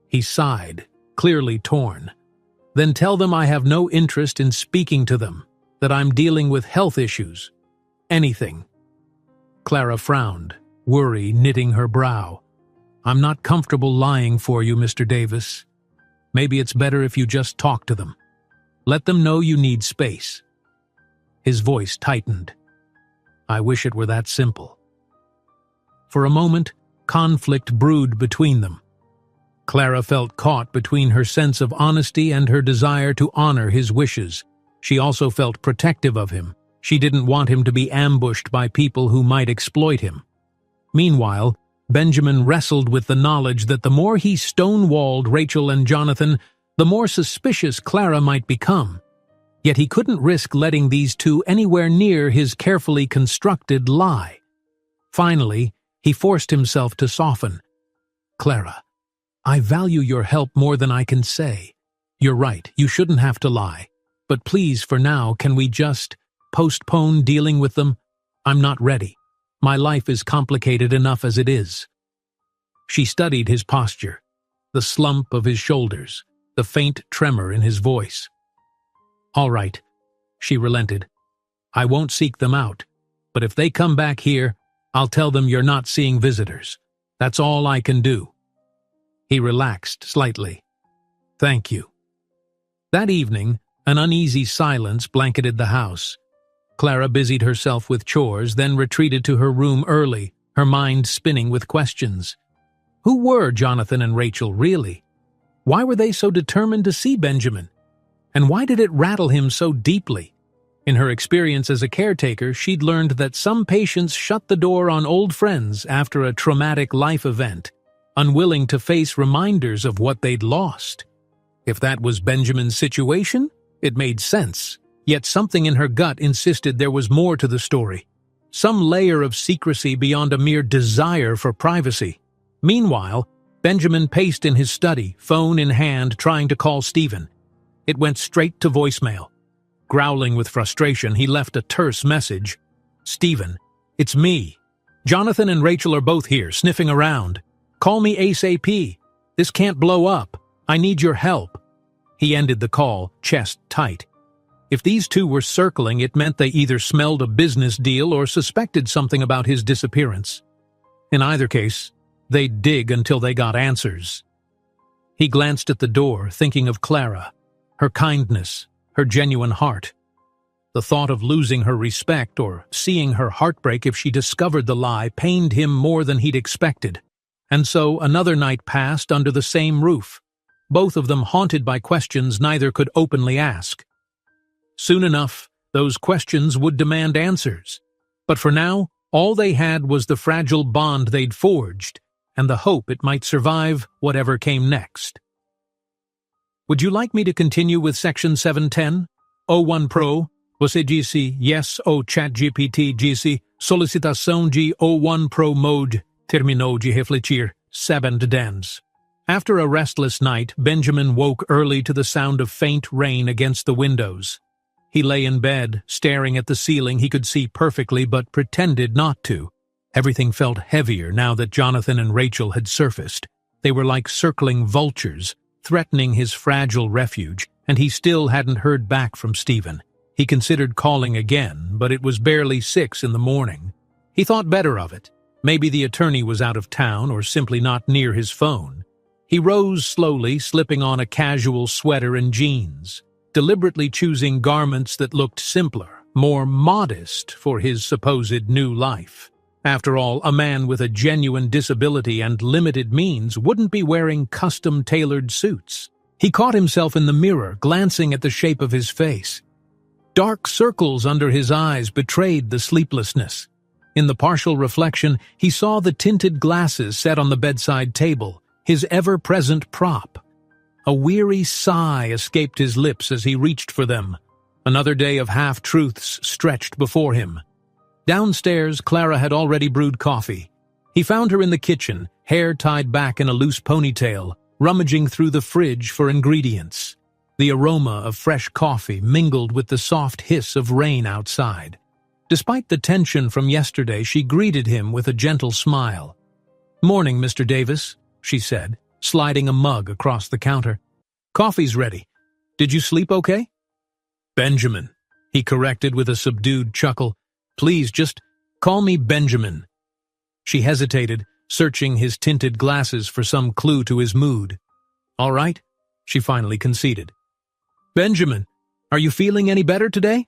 He sighed, clearly torn. "Then tell them I have no interest in speaking to them, that I'm dealing with health issues. Anything." Clara frowned, worry knitting her brow. "I'm not comfortable lying for you, Mr. Davis. Maybe it's better if you just talk to them. Let them know you need space." His voice tightened. "I wish it were that simple." For a moment, conflict brewed between them. Clara felt caught between her sense of honesty and her desire to honor his wishes. She also felt protective of him. She didn't want him to be ambushed by people who might exploit him. Meanwhile, Benjamin wrestled with the knowledge that the more he stonewalled Rachel and Jonathan, the more suspicious Clara might become. Yet he couldn't risk letting these two anywhere near his carefully constructed lie. Finally, he forced himself to soften. "Clara, I value your help more than I can say. You're right, you shouldn't have to lie. But please, for now, can we just postpone dealing with them? I'm not ready." My life is complicated enough as it is." She studied his posture, the slump of his shoulders, the faint tremor in his voice. "All right," she relented. "I won't seek them out, but if they come back here, I'll tell them you're not seeing visitors. That's all I can do." He relaxed slightly. "Thank you." That evening, an uneasy silence blanketed the house. Clara busied herself with chores, then retreated to her room early, her mind spinning with questions. Who were Jonathan and Rachel really? Why were they so determined to see Benjamin? And why did it rattle him so deeply? In her experience as a caretaker, she'd learned that some patients shut the door on old friends after a traumatic life event, unwilling to face reminders of what they'd lost. If that was Benjamin's situation, it made sense. Yet something in her gut insisted there was more to the story. Some layer of secrecy beyond a mere desire for privacy. Meanwhile, Benjamin paced in his study, phone in hand, trying to call Stephen. It went straight to voicemail. Growling with frustration, he left a terse message. "Stephen, it's me. Jonathan and Rachel are both here, sniffing around. Call me ASAP. This can't blow up. I need your help." He ended the call, chest tight. If these two were circling, it meant they either smelled a business deal or suspected something about his disappearance. In either case, they'd dig until they got answers. He glanced at the door, thinking of Clara, her kindness, her genuine heart. The thought of losing her respect or seeing her heartbreak if she discovered the lie pained him more than he'd expected. And so another night passed under the same roof, both of them haunted by questions neither could openly ask. Soon enough, those questions would demand answers. But for now, all they had was the fragile bond they'd forged, and the hope it might survive whatever came next. Would you like me to continue with Section 710? O1 Pro, você disse yes ao ChatGPT disse solicitação de O1 Pro Mode terminou de refletir 710. After a restless night, Benjamin woke early to the sound of faint rain against the windows. He lay in bed, staring at the ceiling he could see perfectly but pretended not to. Everything felt heavier now that Jonathan and Rachel had surfaced. They were like circling vultures, threatening his fragile refuge, and he still hadn't heard back from Stephen. He considered calling again, but it was barely 6 in the morning. He thought better of it. Maybe the attorney was out of town or simply not near his phone. He rose slowly, slipping on a casual sweater and jeans, deliberately choosing garments that looked simpler, more modest for his supposed new life. After all, a man with a genuine disability and limited means wouldn't be wearing custom-tailored suits. He caught himself in the mirror, glancing at the shape of his face. Dark circles under his eyes betrayed the sleeplessness. In the partial reflection, he saw the tinted glasses set on the bedside table, his ever-present prop. A weary sigh escaped his lips as he reached for them. Another day of half-truths stretched before him. Downstairs, Clara had already brewed coffee. He found her in the kitchen, hair tied back in a loose ponytail, rummaging through the fridge for ingredients. The aroma of fresh coffee mingled with the soft hiss of rain outside. Despite the tension from yesterday, she greeted him with a gentle smile. "Morning, Mr. Davis," she said, sliding a mug across the counter. "Coffee's ready. Did you sleep okay?" "Benjamin," he corrected with a subdued chuckle. "Please, just call me Benjamin." She hesitated, searching his tinted glasses for some clue to his mood. "All right," she finally conceded. "Benjamin, are you feeling any better today?"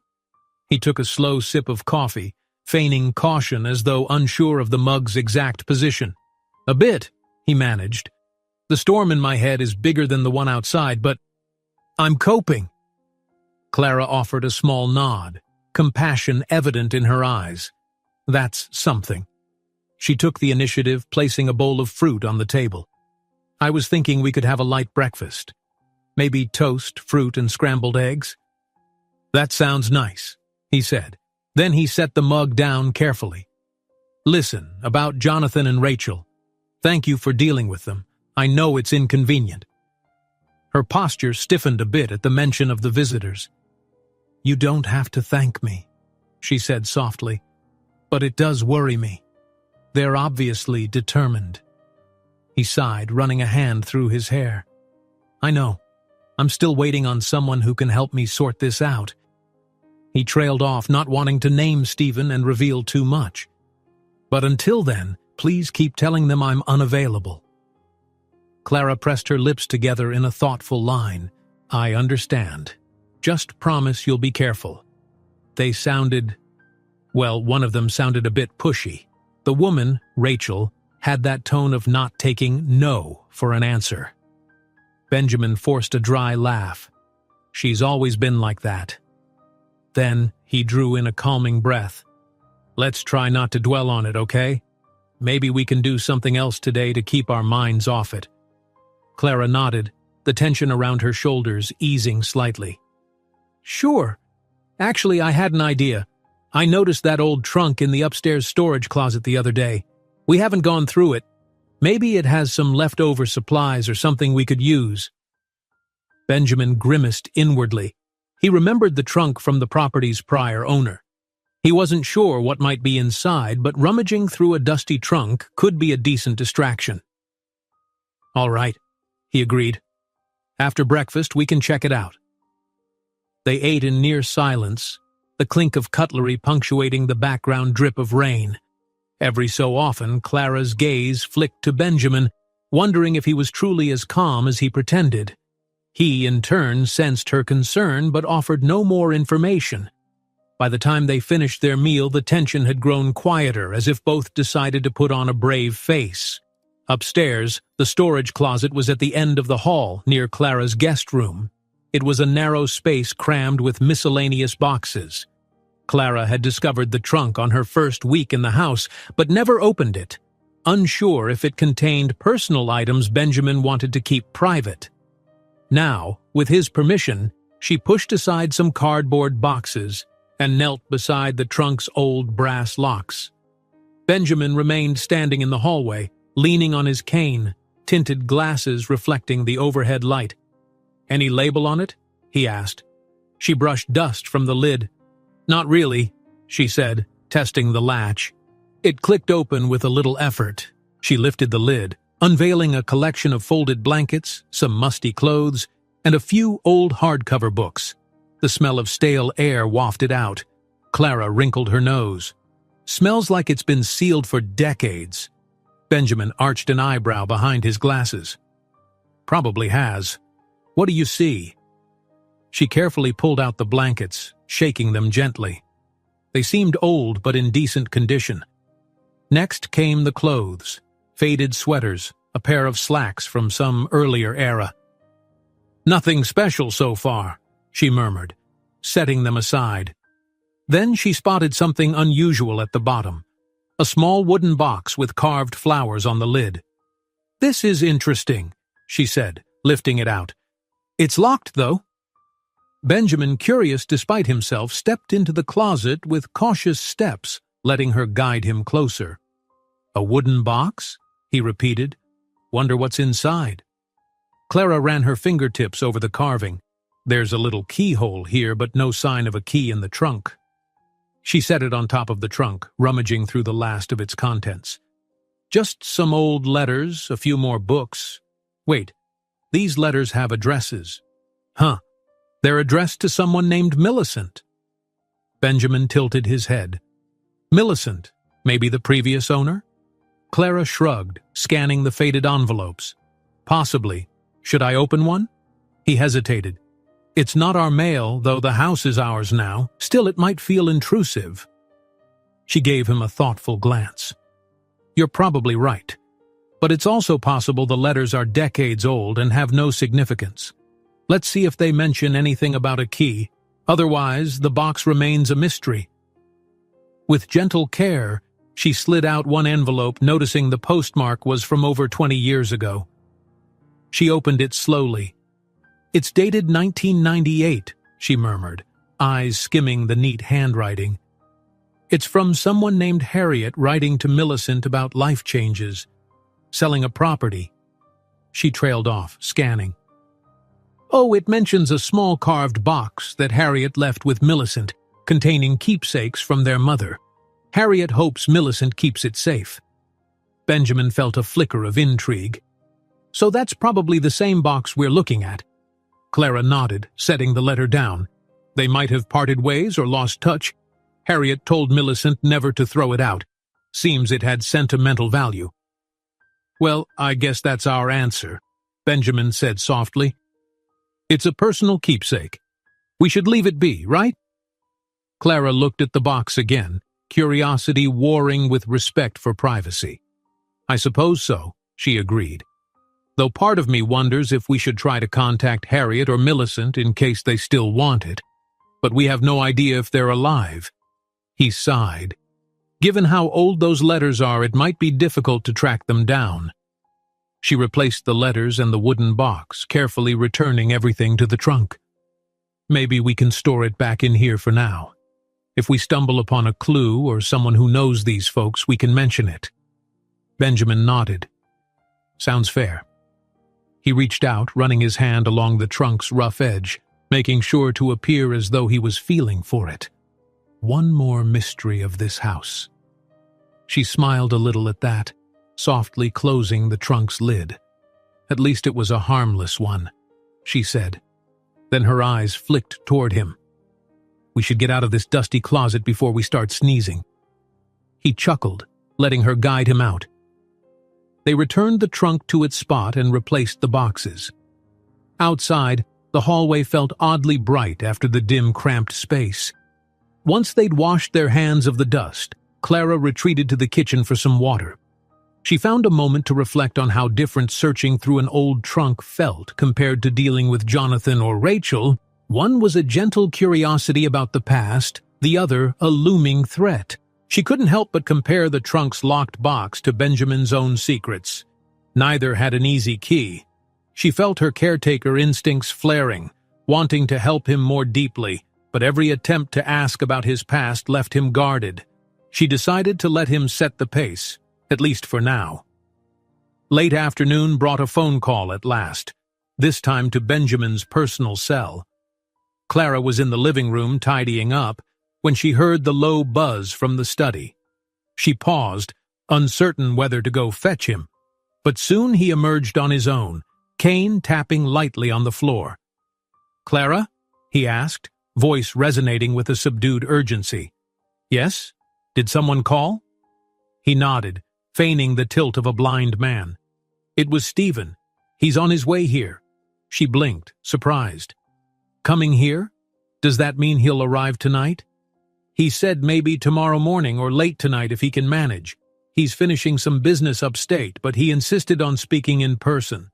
He took a slow sip of coffee, feigning caution as though unsure of the mug's exact position. "A bit," he managed. "The storm in my head is bigger than the one outside, but I'm coping." Clara offered a small nod, compassion evident in her eyes. "That's something." She took the initiative, placing a bowl of fruit on the table. "I was thinking we could have a light breakfast. Maybe toast, fruit, and scrambled eggs." "That sounds nice," he said. Then he set the mug down carefully. "Listen, about Jonathan and Rachel. Thank you for dealing with them. I know it's inconvenient." Her posture stiffened a bit at the mention of the visitors. "You don't have to thank me," she said softly. but it does worry me. They're obviously determined." He sighed, running a hand through his hair. "I know. I'm still waiting on someone who can help me sort this out." He trailed off, not wanting to name Stephen and reveal too much. "But until then, please keep telling them I'm unavailable." Clara pressed her lips together in a thoughtful line. "I understand. Just promise you'll be careful." They sounded... well, one of them sounded a bit pushy. The woman, Rachel, had that tone of not taking no for an answer. Benjamin forced a dry laugh. "She's always been like that." Then he drew in a calming breath. "Let's try not to dwell on it, okay? Maybe we can do something else today to keep our minds off it." Clara nodded, the tension around her shoulders easing slightly. "Sure. Actually, I had an idea. I noticed that old trunk in the upstairs storage closet the other day. We haven't gone through it. Maybe it has some leftover supplies or something we could use." Benjamin grimaced inwardly. He remembered the trunk from the property's prior owner. He wasn't sure what might be inside, but rummaging through a dusty trunk could be a decent distraction. "All right," he agreed. "After breakfast, we can check it out." They ate in near silence, the clink of cutlery punctuating the background drip of rain. Every so often, Clara's gaze flicked to Benjamin, wondering if he was truly as calm as he pretended. He, in turn, sensed her concern but offered no more information. By the time they finished their meal, the tension had grown quieter, as if both decided to put on a brave face. Upstairs, the storage closet was at the end of the hall, near Clara's guest room. It was a narrow space crammed with miscellaneous boxes. Clara had discovered the trunk on her first week in the house, but never opened it, unsure if it contained personal items Benjamin wanted to keep private. Now, with his permission, she pushed aside some cardboard boxes and knelt beside the trunk's old brass locks. Benjamin remained standing in the hallway, leaning on his cane, tinted glasses reflecting the overhead light. "Any label on it?" he asked. She brushed dust from the lid. "Not really," she said, testing the latch. It clicked open with a little effort. She lifted the lid, unveiling a collection of folded blankets, some musty clothes, and a few old hardcover books. The smell of stale air wafted out. Clara wrinkled her nose. "Smells like it's been sealed for decades." Benjamin arched an eyebrow behind his glasses. "Probably has. What do you see?" She carefully pulled out the blankets, shaking them gently. They seemed old but in decent condition. Next came the clothes, faded sweaters, a pair of slacks from some earlier era. "Nothing special so far," she murmured, setting them aside. Then she spotted something unusual at the bottom, a small wooden box with carved flowers on the lid. "This is interesting," she said, lifting it out. "It's locked, though." Benjamin, curious despite himself, stepped into the closet with cautious steps, letting her guide him closer. "A wooden box?" he repeated. "Wonder what's inside." Clara ran her fingertips over the carving. "There's a little keyhole here, but no sign of a key in the trunk." She set it on top of the trunk, rummaging through the last of its contents. "Just some old letters, a few more books. Wait, these letters have addresses. Huh. They're addressed to someone named Millicent." Benjamin tilted his head. "Millicent, maybe the previous owner?" Clara shrugged, scanning the faded envelopes. "Possibly. Should I open one?" He hesitated. "It's not our mail, though the house is ours now. Still, it might feel intrusive." She gave him a thoughtful glance. "You're probably right. But it's also possible the letters are decades old and have no significance. Let's see if they mention anything about a key. Otherwise, the box remains a mystery." With gentle care, she slid out one envelope, noticing the postmark was from over 20 years ago. She opened it slowly. "It's dated 1998, she murmured, eyes skimming the neat handwriting. "It's from someone named Harriet writing to Millicent about life changes, selling a property." She trailed off, scanning. "Oh, it mentions a small carved box that Harriet left with Millicent, containing keepsakes from their mother." Harriet hopes Millicent keeps it safe. Benjamin felt a flicker of intrigue. So that's probably the same box we're looking at. Clara nodded, setting the letter down. They might have parted ways or lost touch. Harriet told Millicent never to throw it out. Seems it had sentimental value. Well, I guess that's our answer, Benjamin said softly. It's a personal keepsake. We should leave it be, right? Clara looked at the box again, curiosity warring with respect for privacy. I suppose so, she agreed. Though part of me wonders if we should try to contact Harriet or Millicent in case they still want it. But we have no idea if they're alive. He sighed. Given how old those letters are, it might be difficult to track them down. She replaced the letters and the wooden box, carefully returning everything to the trunk. Maybe we can store it back in here for now. If we stumble upon a clue or someone who knows these folks, we can mention it. Benjamin nodded. Sounds fair. He reached out, running his hand along the trunk's rough edge, making sure to appear as though he was feeling for it. One more mystery of this house. She smiled a little at that, softly closing the trunk's lid. At least it was a harmless one, she said. Then her eyes flicked toward him. We should get out of this dusty closet before we start sneezing. He chuckled, letting her guide him out. They returned the trunk to its spot and replaced the boxes. Outside, the hallway felt oddly bright after the dim, cramped space. Once they'd washed their hands of the dust, Clara retreated to the kitchen for some water. She found a moment to reflect on how different searching through an old trunk felt compared to dealing with Jonathan or Rachel. One was a gentle curiosity about the past, the other a looming threat. She couldn't help but compare the trunk's locked box to Benjamin's own secrets. Neither had an easy key. She felt her caretaker instincts flaring, wanting to help him more deeply, but every attempt to ask about his past left him guarded. She decided to let him set the pace, at least for now. Late afternoon brought a phone call at last, this time to Benjamin's personal cell. Clara was in the living room tidying up when she heard the low buzz from the study. She paused, uncertain whether to go fetch him, but soon he emerged on his own, cane tapping lightly on the floor. "Clara?" he asked, voice resonating with a subdued urgency. "Yes? Did someone call?" He nodded, feigning the tilt of a blind man. "It was Stephen. He's on his way here." She blinked, surprised. "Coming here? Does that mean he'll arrive tonight?" "He said maybe tomorrow morning or late tonight if he can manage. He's finishing some business upstate, but he insisted on speaking in person."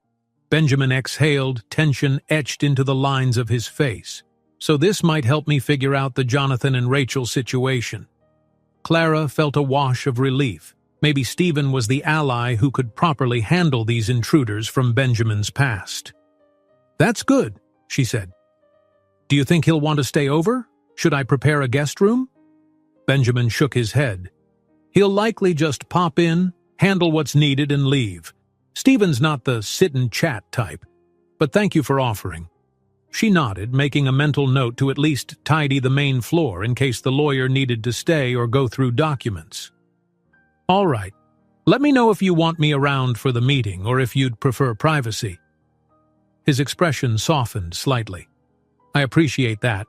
Benjamin exhaled, tension etched into the lines of his face. "So this might help me figure out the Jonathan and Rachel situation." Clara felt a wash of relief. Maybe Stephen was the ally who could properly handle these intruders from Benjamin's past. "That's good," she said. "Do you think he'll want to stay over? Should I prepare a guest room?" Benjamin shook his head. "He'll likely just pop in, handle what's needed, and leave. Stephen's not the sit-and-chat type, but thank you for offering." She nodded, making a mental note to at least tidy the main floor in case the lawyer needed to stay or go through documents. "All right. Let me know if you want me around for the meeting or if you'd prefer privacy." His expression softened slightly. "I appreciate that.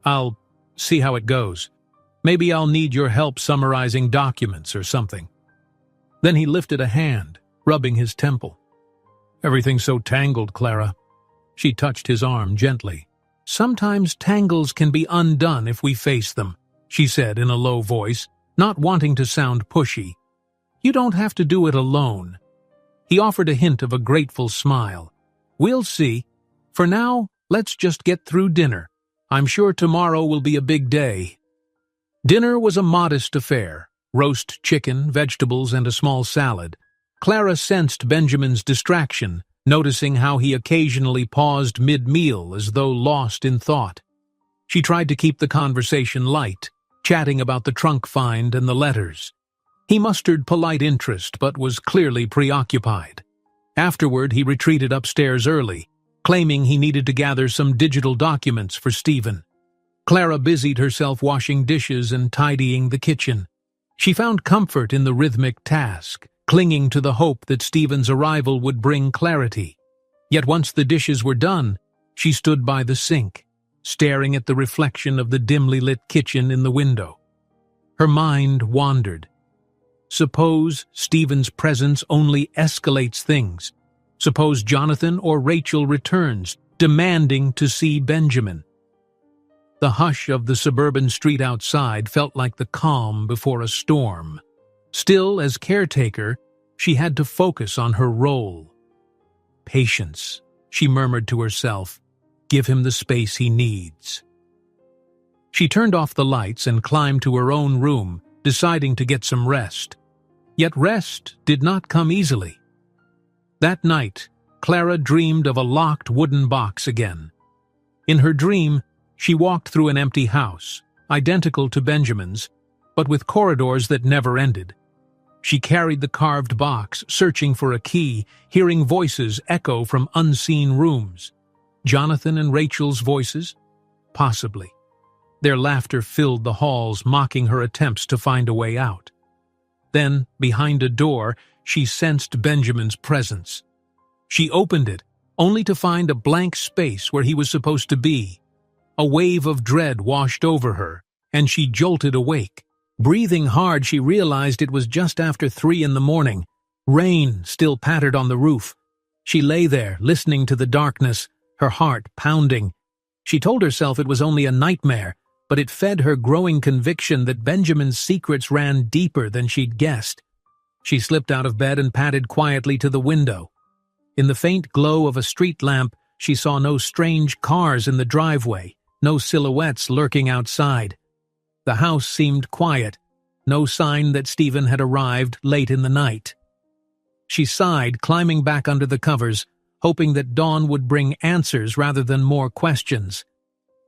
I'll see how it goes. Maybe I'll need your help summarizing documents or something." Then he lifted a hand, rubbing his temple. "Everything's so tangled, Clara." She touched his arm gently. "Sometimes tangles can be undone if we face them," she said in a low voice, not wanting to sound pushy. "You don't have to do it alone." He offered a hint of a grateful smile. "We'll see. For now, let's just get through dinner. I'm sure tomorrow will be a big day." Dinner was a modest affair. Roast chicken, vegetables, and a small salad. Clara sensed Benjamin's distraction, noticing how he occasionally paused mid-meal as though lost in thought. She tried to keep the conversation light, chatting about the trunk find and the letters. He mustered polite interest but was clearly preoccupied. Afterward, he retreated upstairs early, claiming he needed to gather some digital documents for Stephen. Clara busied herself washing dishes and tidying the kitchen. She found comfort in the rhythmic task, clinging to the hope that Stephen's arrival would bring clarity. Yet once the dishes were done, she stood by the sink, staring at the reflection of the dimly lit kitchen in the window. Her mind wandered. Suppose Stephen's presence only escalates things. Suppose Jonathan or Rachel returns, demanding to see Benjamin. The hush of the suburban street outside felt like the calm before a storm. Still, as caretaker, she had to focus on her role. Patience, she murmured to herself. Give him the space he needs. She turned off the lights and climbed to her own room, deciding to get some rest. Yet rest did not come easily. That night, Clara dreamed of a locked wooden box again. In her dream, she walked through an empty house, identical to Benjamin's, but with corridors that never ended. She carried the carved box, searching for a key, hearing voices echo from unseen rooms. Jonathan and Rachel's voices? Possibly. Their laughter filled the halls, mocking her attempts to find a way out. Then, behind a door, she sensed Benjamin's presence. She opened it, only to find a blank space where he was supposed to be. A wave of dread washed over her, and she jolted awake. Breathing hard, she realized it was just after 3 a.m. Rain still pattered on the roof. She lay there, listening to the darkness, her heart pounding. She told herself it was only a nightmare, but it fed her growing conviction that Benjamin's secrets ran deeper than she'd guessed. She slipped out of bed and padded quietly to the window. In the faint glow of a street lamp, she saw no strange cars in the driveway, no silhouettes lurking outside. The house seemed quiet, no sign that Stephen had arrived late in the night. She sighed, climbing back under the covers, hoping that dawn would bring answers rather than more questions.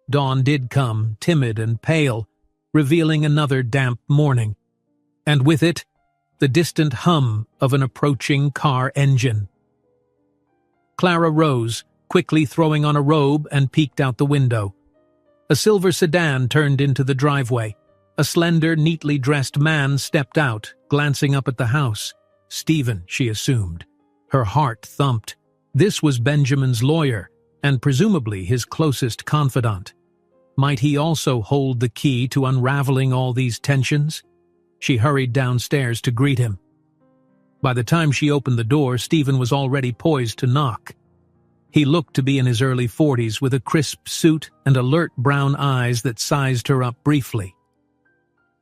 Dawn did come, timid and pale, revealing another damp morning. And with it, the distant hum of an approaching car engine. Clara rose, quickly throwing on a robe, and peeked out the window. A silver sedan turned into the driveway. A slender, neatly dressed man stepped out, glancing up at the house. Stephen, she assumed. Her heart thumped. This was Benjamin's lawyer, and presumably his closest confidant. Might he also hold the key to unraveling all these tensions? She hurried downstairs to greet him. By the time she opened the door, Stephen was already poised to knock. He looked to be in his early 40s with a crisp suit and alert brown eyes that sized her up briefly.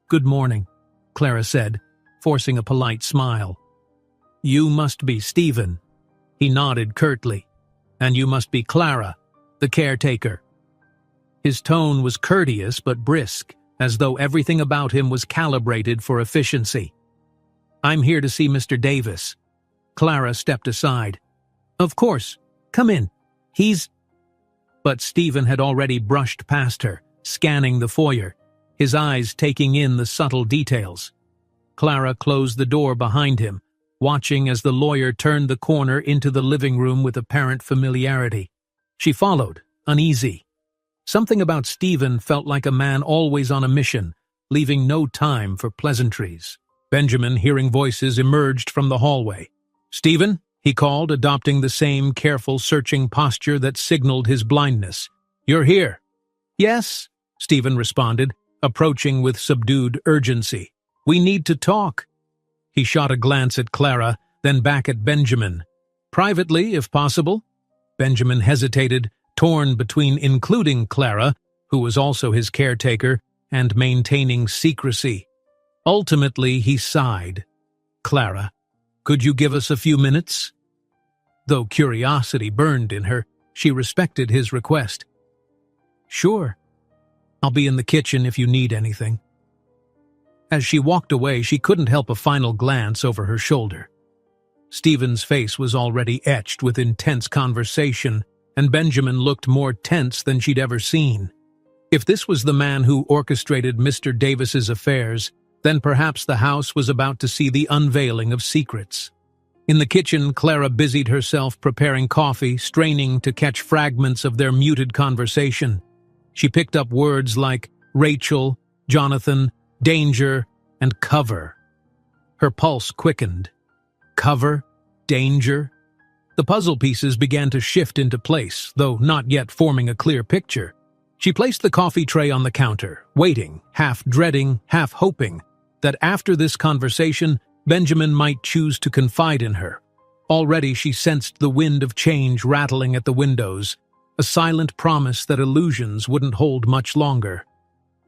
"Good morning," Clara said, forcing a polite smile. "You must be Stephen." He nodded curtly. "And you must be Clara, the caretaker." His tone was courteous but brisk, as though everything about him was calibrated for efficiency. "I'm here to see Mr. Davis." Clara stepped aside. "Of course. Come in. He's—" But Stephen had already brushed past her, scanning the foyer, his eyes taking in the subtle details. Clara closed the door behind him, watching as the lawyer turned the corner into the living room with apparent familiarity. She followed, uneasy. Something about Stephen felt like a man always on a mission, leaving no time for pleasantries. Benjamin, hearing voices, emerged from the hallway. "Stephen?" he called, adopting the same careful, searching posture that signaled his blindness. "You're here." "Yes," Stephen responded, approaching with subdued urgency. "We need to talk." He shot a glance at Clara, then back at Benjamin. "Privately, if possible." Benjamin hesitated, torn between including Clara, who was also his caretaker, and maintaining secrecy. Ultimately, he sighed. "Clara, could you give us a few minutes?" Though curiosity burned in her, she respected his request. "Sure. I'll be in the kitchen if you need anything." As she walked away, she couldn't help a final glance over her shoulder. Stephen's face was already etched with intense conversation, and Benjamin looked more tense than she'd ever seen. If this was the man who orchestrated Mr. Davis's affairs, then perhaps the house was about to see the unveiling of secrets. In the kitchen, Clara busied herself preparing coffee, straining to catch fragments of their muted conversation. She picked up words like Rachel, Jonathan, danger, and cover. Her pulse quickened. Cover, danger. The puzzle pieces began to shift into place, though not yet forming a clear picture. She placed the coffee tray on the counter, waiting, half dreading, half hoping, that after this conversation, Benjamin might choose to confide in her. Already she sensed the wind of change rattling at the windows, a silent promise that illusions wouldn't hold much longer.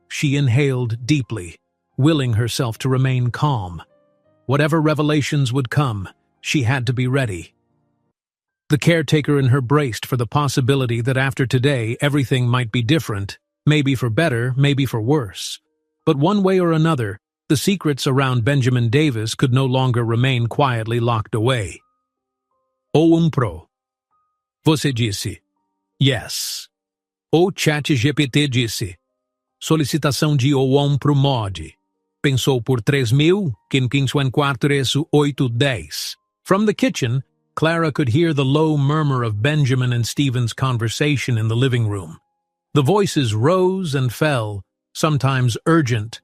She inhaled deeply, willing herself to remain calm. Whatever revelations would come, she had to be ready. The caretaker in her braced for the possibility that after today everything might be different, maybe for better, maybe for worse. But one way or another, the secrets around Benjamin Davis could no longer remain quietly locked away. O pro. Você disse. Yes. O ChatGPT disse. Solicitação de pro mod. Pensou por 3.554 From the kitchen, Clara could hear the low murmur of Benjamin and Stephen's conversation in the living room. The voices rose and fell, sometimes urgent,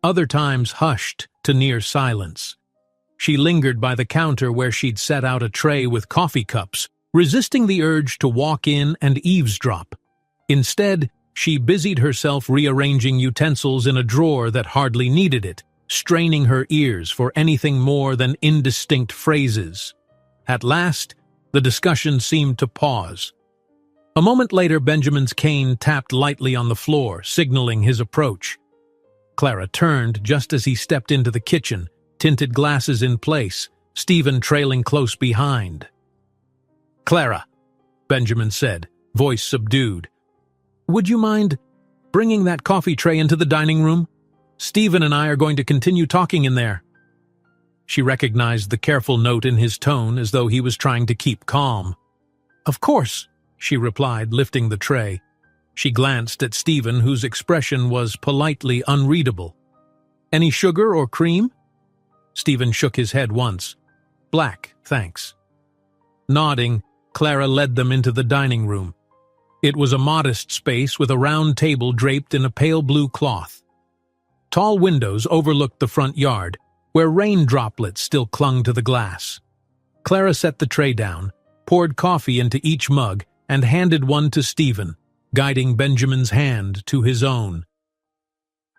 other times hushed to near silence. She lingered by the counter where she'd set out a tray with coffee cups, resisting the urge to walk in and eavesdrop. Instead, she busied herself rearranging utensils in a drawer that hardly needed it, straining her ears for anything more than indistinct phrases. At last, the discussion seemed to pause. A moment later, Benjamin's cane tapped lightly on the floor, signaling his approach. Clara turned just as he stepped into the kitchen, tinted glasses in place, Stephen trailing close behind. "Clara," Benjamin said, voice subdued. "Would you mind bringing that coffee tray into the dining room? Stephen and I are going to continue talking in there." She recognized the careful note in his tone as though he was trying to keep calm. "Of course," she replied, lifting the tray. She glanced at Stephen, whose expression was politely unreadable. "Any sugar or cream?" Stephen shook his head once. "Black, thanks." Nodding, Clara led them into the dining room. It was a modest space with a round table draped in a pale blue cloth. Tall windows overlooked the front yard, where rain droplets still clung to the glass. Clara set the tray down, poured coffee into each mug, and handed one to Stephen, guiding Benjamin's hand to his own.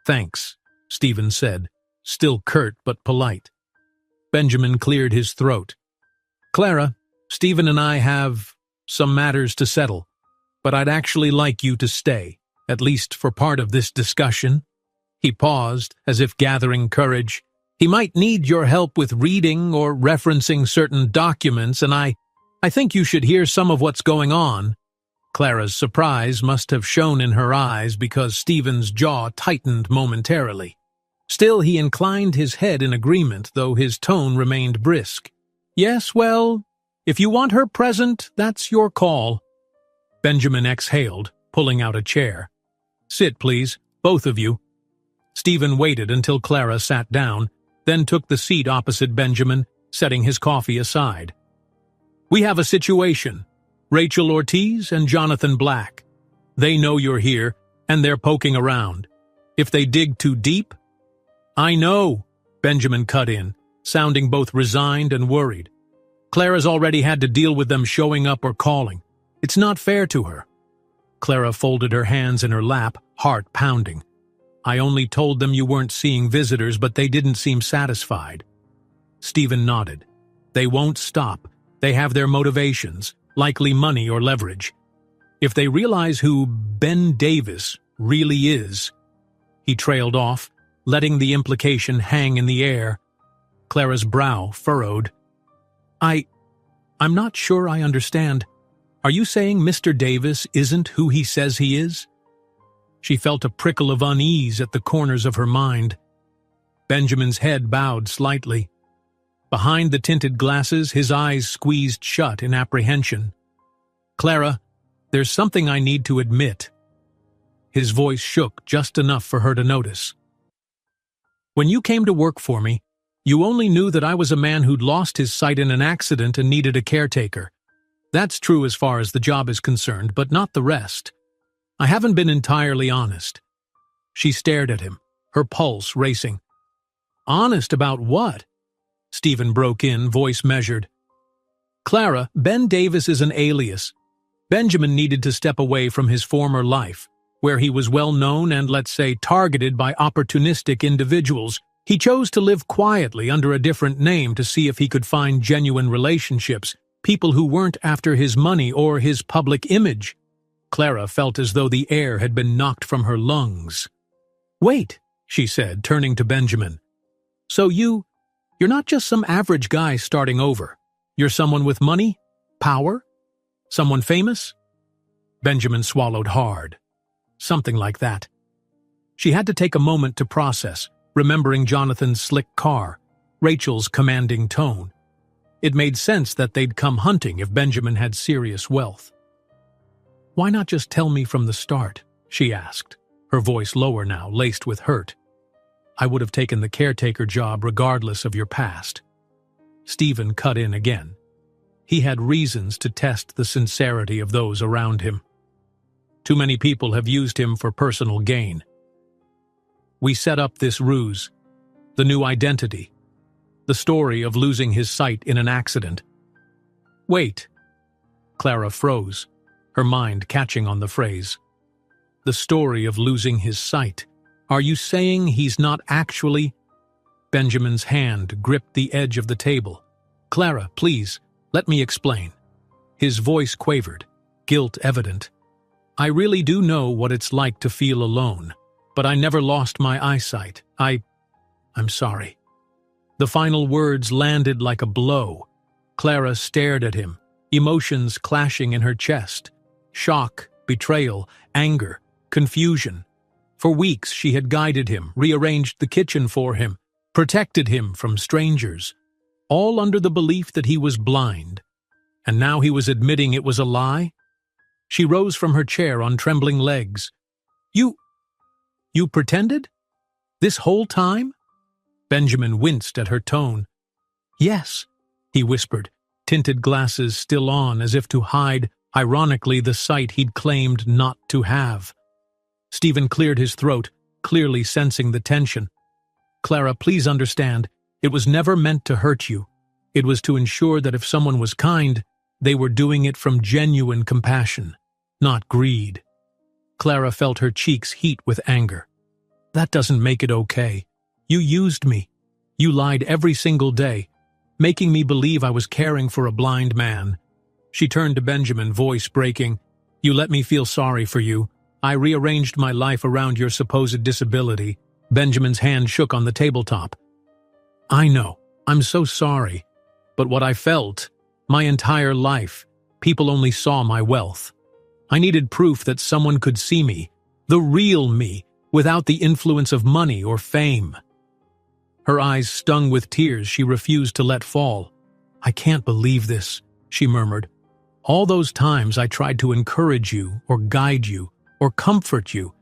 "Thanks," Stephen said, still curt but polite. Benjamin cleared his throat. "Clara, Stephen and I have some matters to settle, but I'd actually like you to stay, at least for part of this discussion." He paused, as if gathering courage. "He might need your help with reading or referencing certain documents, and I think you should hear some of what's going on." Clara's surprise must have shown in her eyes because Stephen's jaw tightened momentarily. Still, he inclined his head in agreement, though his tone remained brisk. "Yes, well, if you want her present, that's your call." Benjamin exhaled, pulling out a chair. "Sit, please, both of you." Stephen waited until Clara sat down, then took the seat opposite Benjamin, setting his coffee aside. "We have a situation. Rachel Ortiz and Jonathan Black. They know you're here, and they're poking around. If they dig too deep—" "I know," Benjamin cut in, sounding both resigned and worried. "Clara's already had to deal with them showing up or calling. It's not fair to her." Clara folded her hands in her lap, heart pounding. "I only told them you weren't seeing visitors, but they didn't seem satisfied." Stephen nodded. "They won't stop. They have their motivations, likely money or leverage. If they realize who Ben Davis really is—" He trailed off, letting the implication hang in the air. Clara's brow furrowed. I'm not sure I understand. Are you saying Mr. Davis isn't who he says he is?" She felt a prickle of unease at the corners of her mind. Benjamin's head bowed slightly. Behind the tinted glasses, his eyes squeezed shut in apprehension. "Clara, there's something I need to admit." His voice shook just enough for her to notice. "When you came to work for me, you only knew that I was a man who'd lost his sight in an accident and needed a caretaker. That's true as far as the job is concerned, but not the rest. I haven't been entirely honest." She stared at him, her pulse racing. Honest about what? Stephen broke in, voice measured. Clara, Ben Davis is an alias. Benjamin needed to step away from his former life, where he was well known and, let's say, targeted by opportunistic individuals. He chose to live quietly under a different name to see if he could find genuine relationships, people who weren't after his money or his public image. Clara felt as though the air had been knocked from her lungs. Wait, she said, turning to Benjamin. So you're not just some average guy starting over. You're someone with money? Power? Someone famous? Benjamin swallowed hard. Something like that. She had to take a moment to process, remembering Jonathan's slick car, Rachel's commanding tone. It made sense that they'd come hunting if Benjamin had serious wealth. Why not just tell me from the start? She asked, her voice lower now, laced with hurt. I would have taken the caretaker job regardless of your past. Stephen cut in again. He had reasons to test the sincerity of those around him. Too many people have used him for personal gain. We set up this ruse, the new identity, the story of losing his sight in an accident. Wait. Clara froze, her mind catching on the phrase. The story of losing his sight. Are you saying he's not actually? Benjamin's hand gripped the edge of the table. Clara, please, let me explain. His voice quavered, guilt evident. I really do know what it's like to feel alone, but I never lost my eyesight. I'm sorry. The final words landed like a blow. Clara stared at him, emotions clashing in her chest. Shock, betrayal, anger, confusion. For weeks she had guided him, rearranged the kitchen for him, protected him from strangers, all under the belief that he was blind. And now he was admitting it was a lie? She rose from her chair on trembling legs. You pretended? This whole time? Benjamin winced at her tone. Yes, he whispered, tinted glasses still on as if to hide, ironically, the sight he'd claimed not to have. Stephen cleared his throat, clearly sensing the tension. Clara, please understand, it was never meant to hurt you. It was to ensure that if someone was kind, they were doing it from genuine compassion, not greed. Clara felt her cheeks heat with anger. That doesn't make it okay. You used me. You lied every single day, making me believe I was caring for a blind man. She turned to Benjamin, voice breaking. You let me feel sorry for you. I rearranged my life around your supposed disability. Benjamin's hand shook on the tabletop. I know. I'm so sorry. But what I felt, my entire life, people only saw my wealth. I needed proof that someone could see me, the real me, without the influence of money or fame. Her eyes stung with tears she refused to let fall. I can't believe this, she murmured. All those times I tried to encourage you or guide you or comfort you,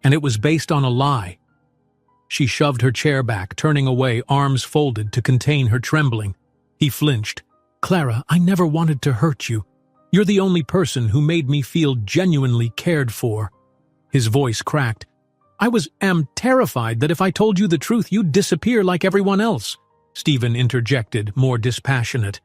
and it was based on a lie. She shoved her chair back, turning away, arms folded to contain her trembling. He flinched. Clara, I never wanted to hurt you. You're the only person who made me feel genuinely cared for. His voice cracked. I am terrified that if I told you the truth, you'd disappear like everyone else. Stephen interjected, more dispassionate.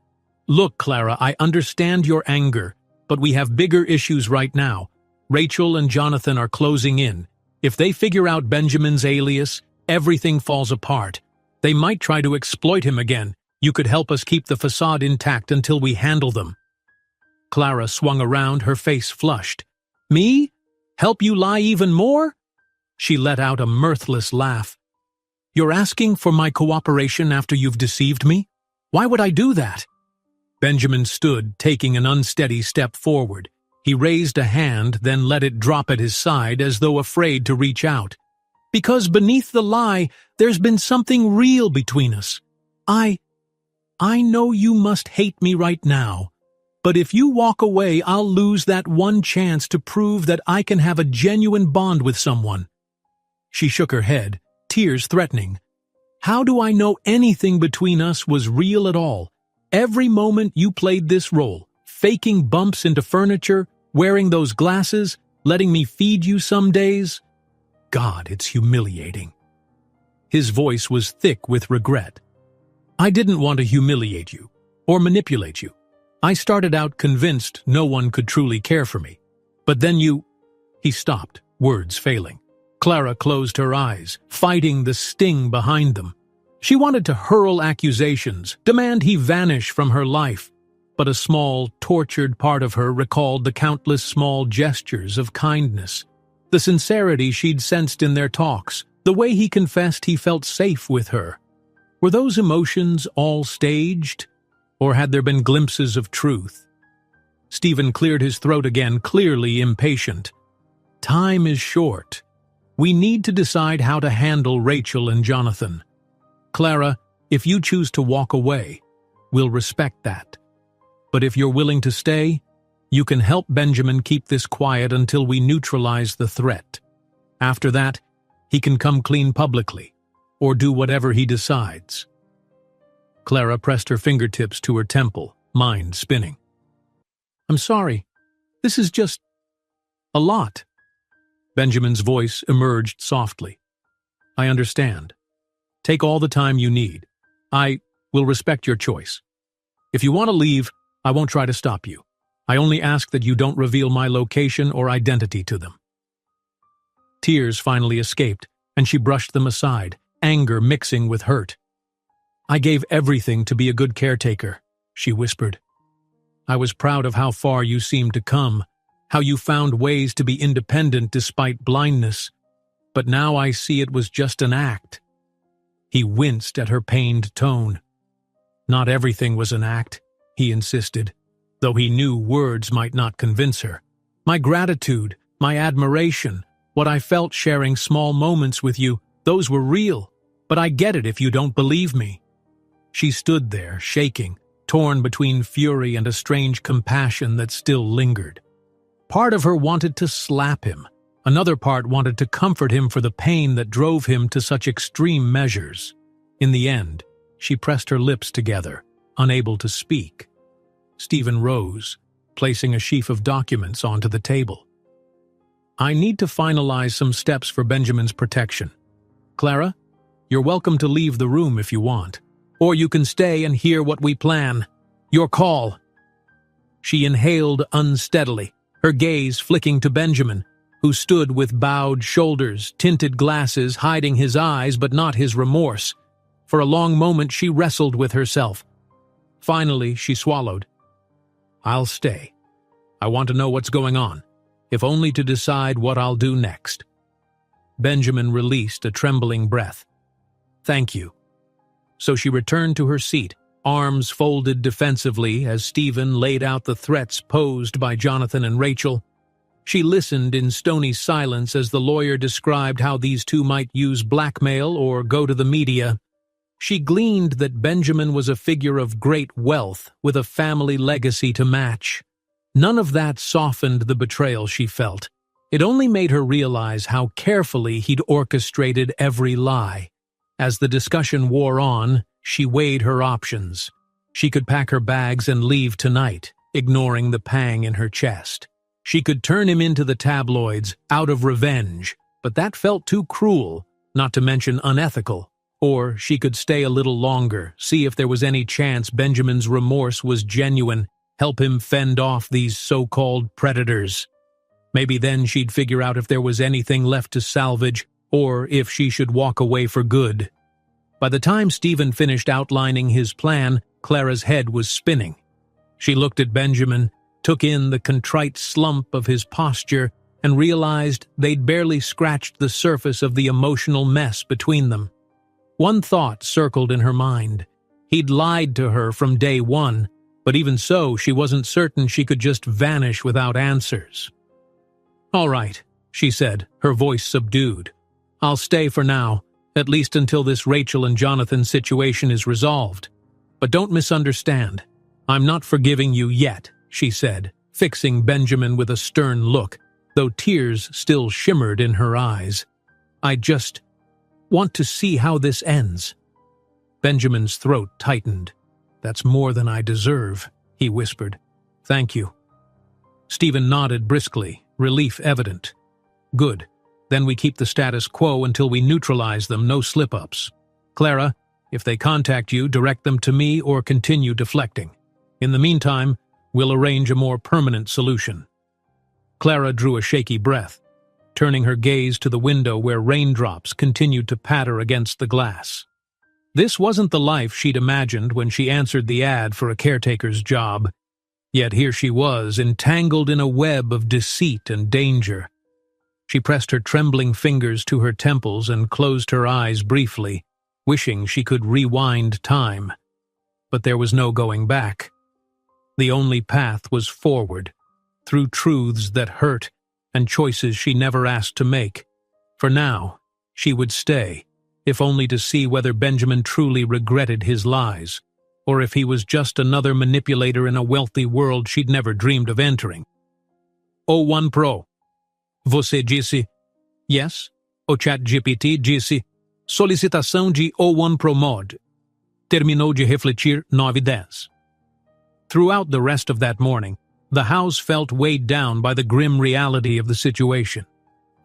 Look, Clara, I understand your anger, but we have bigger issues right now. Rachel and Jonathan are closing in. If they figure out Benjamin's alias, everything falls apart. They might try to exploit him again. You could help us keep the facade intact until we handle them. Clara swung around, her face flushed. Me? Help you lie even more? She let out a mirthless laugh. You're asking for my cooperation after you've deceived me? Why would I do that? Benjamin stood, taking an unsteady step forward. He raised a hand, then let it drop at his side as though afraid to reach out. Because beneath the lie, there's been something real between us. I know you must hate me right now, but if you walk away, I'll lose that one chance to prove that I can have a genuine bond with someone. She shook her head, tears threatening. How do I know anything between us was real at all? Every moment you played this role, faking bumps into furniture, wearing those glasses, letting me feed you some days. God, it's humiliating. His voice was thick with regret. "I didn't want to humiliate you or manipulate you. I started out convinced no one could truly care for me. But then you—" He stopped, words failing. Clara closed her eyes, fighting the sting behind them. She wanted to hurl accusations, demand he vanish from her life. But a small, tortured part of her recalled the countless small gestures of kindness, the sincerity she'd sensed in their talks, the way he confessed he felt safe with her. Were those emotions all staged, or had there been glimpses of truth? Stephen cleared his throat again, clearly impatient. "Time is short. We need to decide how to handle Rachel and Jonathan. Clara, if you choose to walk away, we'll respect that. But if you're willing to stay, you can help Benjamin keep this quiet until we neutralize the threat. After that, he can come clean publicly, or do whatever he decides." Clara pressed her fingertips to her temple, mind spinning. "I'm sorry. This is just a lot." Benjamin's voice emerged softly. "I understand. Take all the time you need. I will respect your choice. If you want to leave, I won't try to stop you. I only ask that you don't reveal my location or identity to them." Tears finally escaped, and she brushed them aside, anger mixing with hurt. "I gave everything to be a good caretaker," she whispered. "I was proud of how far you seemed to come, how you found ways to be independent despite blindness. But now I see it was just an act." He winced at her pained tone. "Not everything was an act," he insisted, though he knew words might not convince her. "My gratitude, my admiration, what I felt sharing small moments with you, those were real. But I get it if you don't believe me." She stood there, shaking, torn between fury and a strange compassion that still lingered. Part of her wanted to slap him. Another part wanted to comfort him for the pain that drove him to such extreme measures. In the end, she pressed her lips together, unable to speak. Stephen rose, placing a sheaf of documents onto the table. "I need to finalize some steps for Benjamin's protection. Clara, you're welcome to leave the room if you want, or you can stay and hear what we plan. Your call." She inhaled unsteadily, her gaze flicking to Benjamin, who stood with bowed shoulders, tinted glasses hiding his eyes but not his remorse. For a long moment she wrestled with herself. Finally, she swallowed. "I'll stay. I want to know what's going on, if only to decide what I'll do next." Benjamin released a trembling breath. "Thank you." So she returned to her seat, arms folded defensively as Stephen laid out the threats posed by Jonathan and Rachel. She listened in stony silence as the lawyer described how these two might use blackmail or go to the media. She gleaned that Benjamin was a figure of great wealth with a family legacy to match. None of that softened the betrayal she felt. It only made her realize how carefully he'd orchestrated every lie. As the discussion wore on, she weighed her options. She could pack her bags and leave tonight, ignoring the pang in her chest. She could turn him into the tabloids, out of revenge, but that felt too cruel, not to mention unethical. Or she could stay a little longer, see if there was any chance Benjamin's remorse was genuine, help him fend off these so-called predators. Maybe then she'd figure out if there was anything left to salvage, or if she should walk away for good. By the time Stephen finished outlining his plan, Clara's head was spinning. She looked at Benjamin, took in the contrite slump of his posture, and realized they'd barely scratched the surface of the emotional mess between them. One thought circled in her mind. He'd lied to her from day one, but even so, she wasn't certain she could just vanish without answers. "All right," she said, her voice subdued. "I'll stay for now, at least until this Rachel and Jonathan situation is resolved. But don't misunderstand. I'm not forgiving you yet," she said, fixing Benjamin with a stern look, though tears still shimmered in her eyes. "I just want to see how this ends." Benjamin's throat tightened. "That's more than I deserve," he whispered. "Thank you." Stephen nodded briskly, relief evident. "Good. Then we keep the status quo until we neutralize them, no slip-ups. Clara, if they contact you, direct them to me or continue deflecting. In the meantime, we'll arrange a more permanent solution." Clara drew a shaky breath, turning her gaze to the window where raindrops continued to patter against the glass. This wasn't the life she'd imagined when she answered the ad for a caretaker's job. Yet here she was, entangled in a web of deceit and danger. She pressed her trembling fingers to her temples and closed her eyes briefly, wishing she could rewind time. But there was no going back. The only path was forward, through truths that hurt and choices she never asked to make. For now, she would stay, if only to see whether Benjamin truly regretted his lies, or if he was just another manipulator in a wealthy world she'd never dreamed of entering. O1 Pro. Você disse? Yes. O ChatGPT disse: solicitação de O1 Pro Mod. Terminou de refletir 9:10. Throughout the rest of that morning, the house felt weighed down by the grim reality of the situation.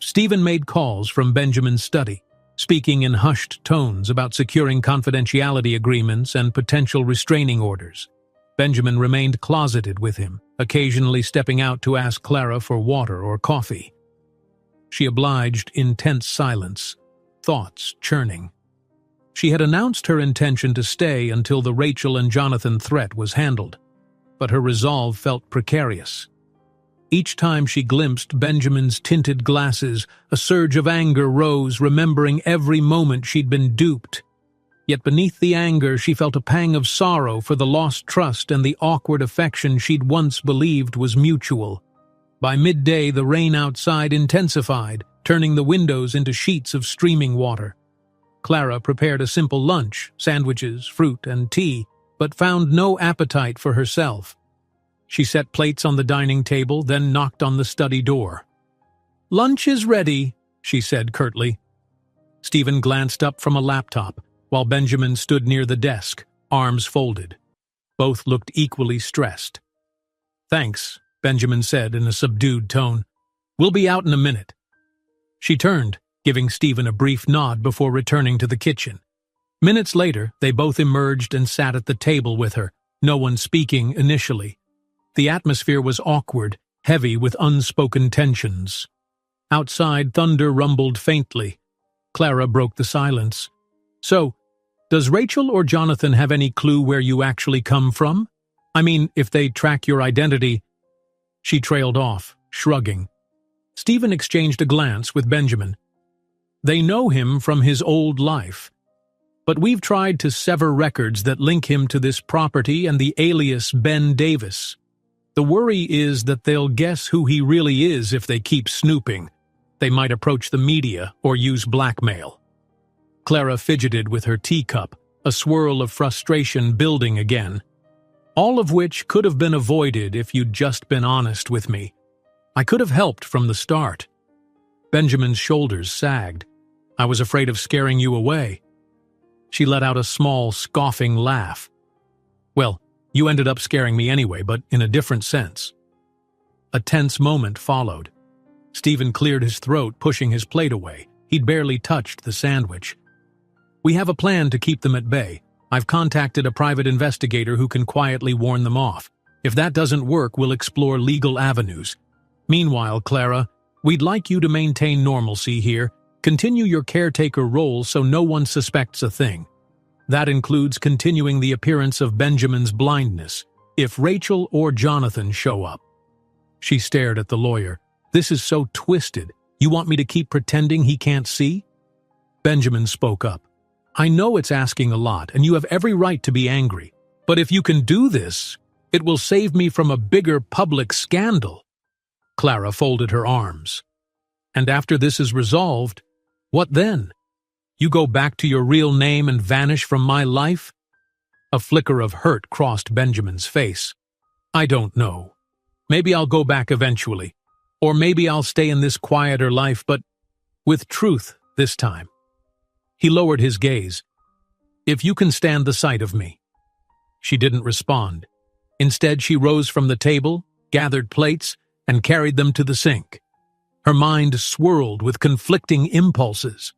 Stephen made calls from Benjamin's study, speaking in hushed tones about securing confidentiality agreements and potential restraining orders. Benjamin remained closeted with him, occasionally stepping out to ask Clara for water or coffee. She obliged in tense silence, thoughts churning. She had announced her intention to stay until the Rachel and Jonathan threat was handled, but her resolve felt precarious. Each time she glimpsed Benjamin's tinted glasses, a surge of anger rose, remembering every moment she'd been duped. Yet beneath the anger, she felt a pang of sorrow for the lost trust and the awkward affection she'd once believed was mutual. By midday, the rain outside intensified, turning the windows into sheets of streaming water. Clara prepared a simple lunch, sandwiches, fruit, and tea, but found no appetite for herself. She set plates on the dining table, then knocked on the study door. "Lunch is ready," she said curtly. Stephen glanced up from a laptop, while Benjamin stood near the desk, arms folded. Both looked equally stressed. "Thanks," Benjamin said in a subdued tone. "We'll be out in a minute." She turned, giving Stephen a brief nod before returning to the kitchen. Minutes later, they both emerged and sat at the table with her, no one speaking initially. The atmosphere was awkward, heavy with unspoken tensions. Outside, thunder rumbled faintly. Clara broke the silence. "So, does Rachel or Jonathan have any clue where you actually come from? I mean, if they track your identity—" She trailed off, shrugging. Stephen exchanged a glance with Benjamin. "They know him from his old life. But we've tried to sever records that link him to this property and the alias Ben Davis. The worry is that they'll guess who he really is if they keep snooping. They might approach the media or use blackmail." Clara fidgeted with her teacup, a swirl of frustration building again. "All of which could have been avoided if you'd just been honest with me. I could have helped from the start." Benjamin's shoulders sagged. "I was afraid of scaring you away." She let out a small, scoffing laugh. "Well, you ended up scaring me anyway, but in a different sense." A tense moment followed. Stephen cleared his throat, pushing his plate away. He'd barely touched the sandwich. "We have a plan to keep them at bay. I've contacted a private investigator who can quietly warn them off. If that doesn't work, we'll explore legal avenues. Meanwhile, Clara, we'd like you to maintain normalcy here. Continue your caretaker role so no one suspects a thing. That includes continuing the appearance of Benjamin's blindness, if Rachel or Jonathan show up." She stared at the lawyer. "This is so twisted. You want me to keep pretending he can't see?" Benjamin spoke up. "I know it's asking a lot, and you have every right to be angry. But if you can do this, it will save me from a bigger public scandal." Clara folded her arms. "And after this is resolved, what then? You go back to your real name and vanish from my life?" A flicker of hurt crossed Benjamin's face. "I don't know. Maybe I'll go back eventually. Or maybe I'll stay in this quieter life, but with truth this time." He lowered his gaze. "If you can stand the sight of me." She didn't respond. Instead, she rose from the table, gathered plates, and carried them to the sink. Her mind swirled with conflicting impulses.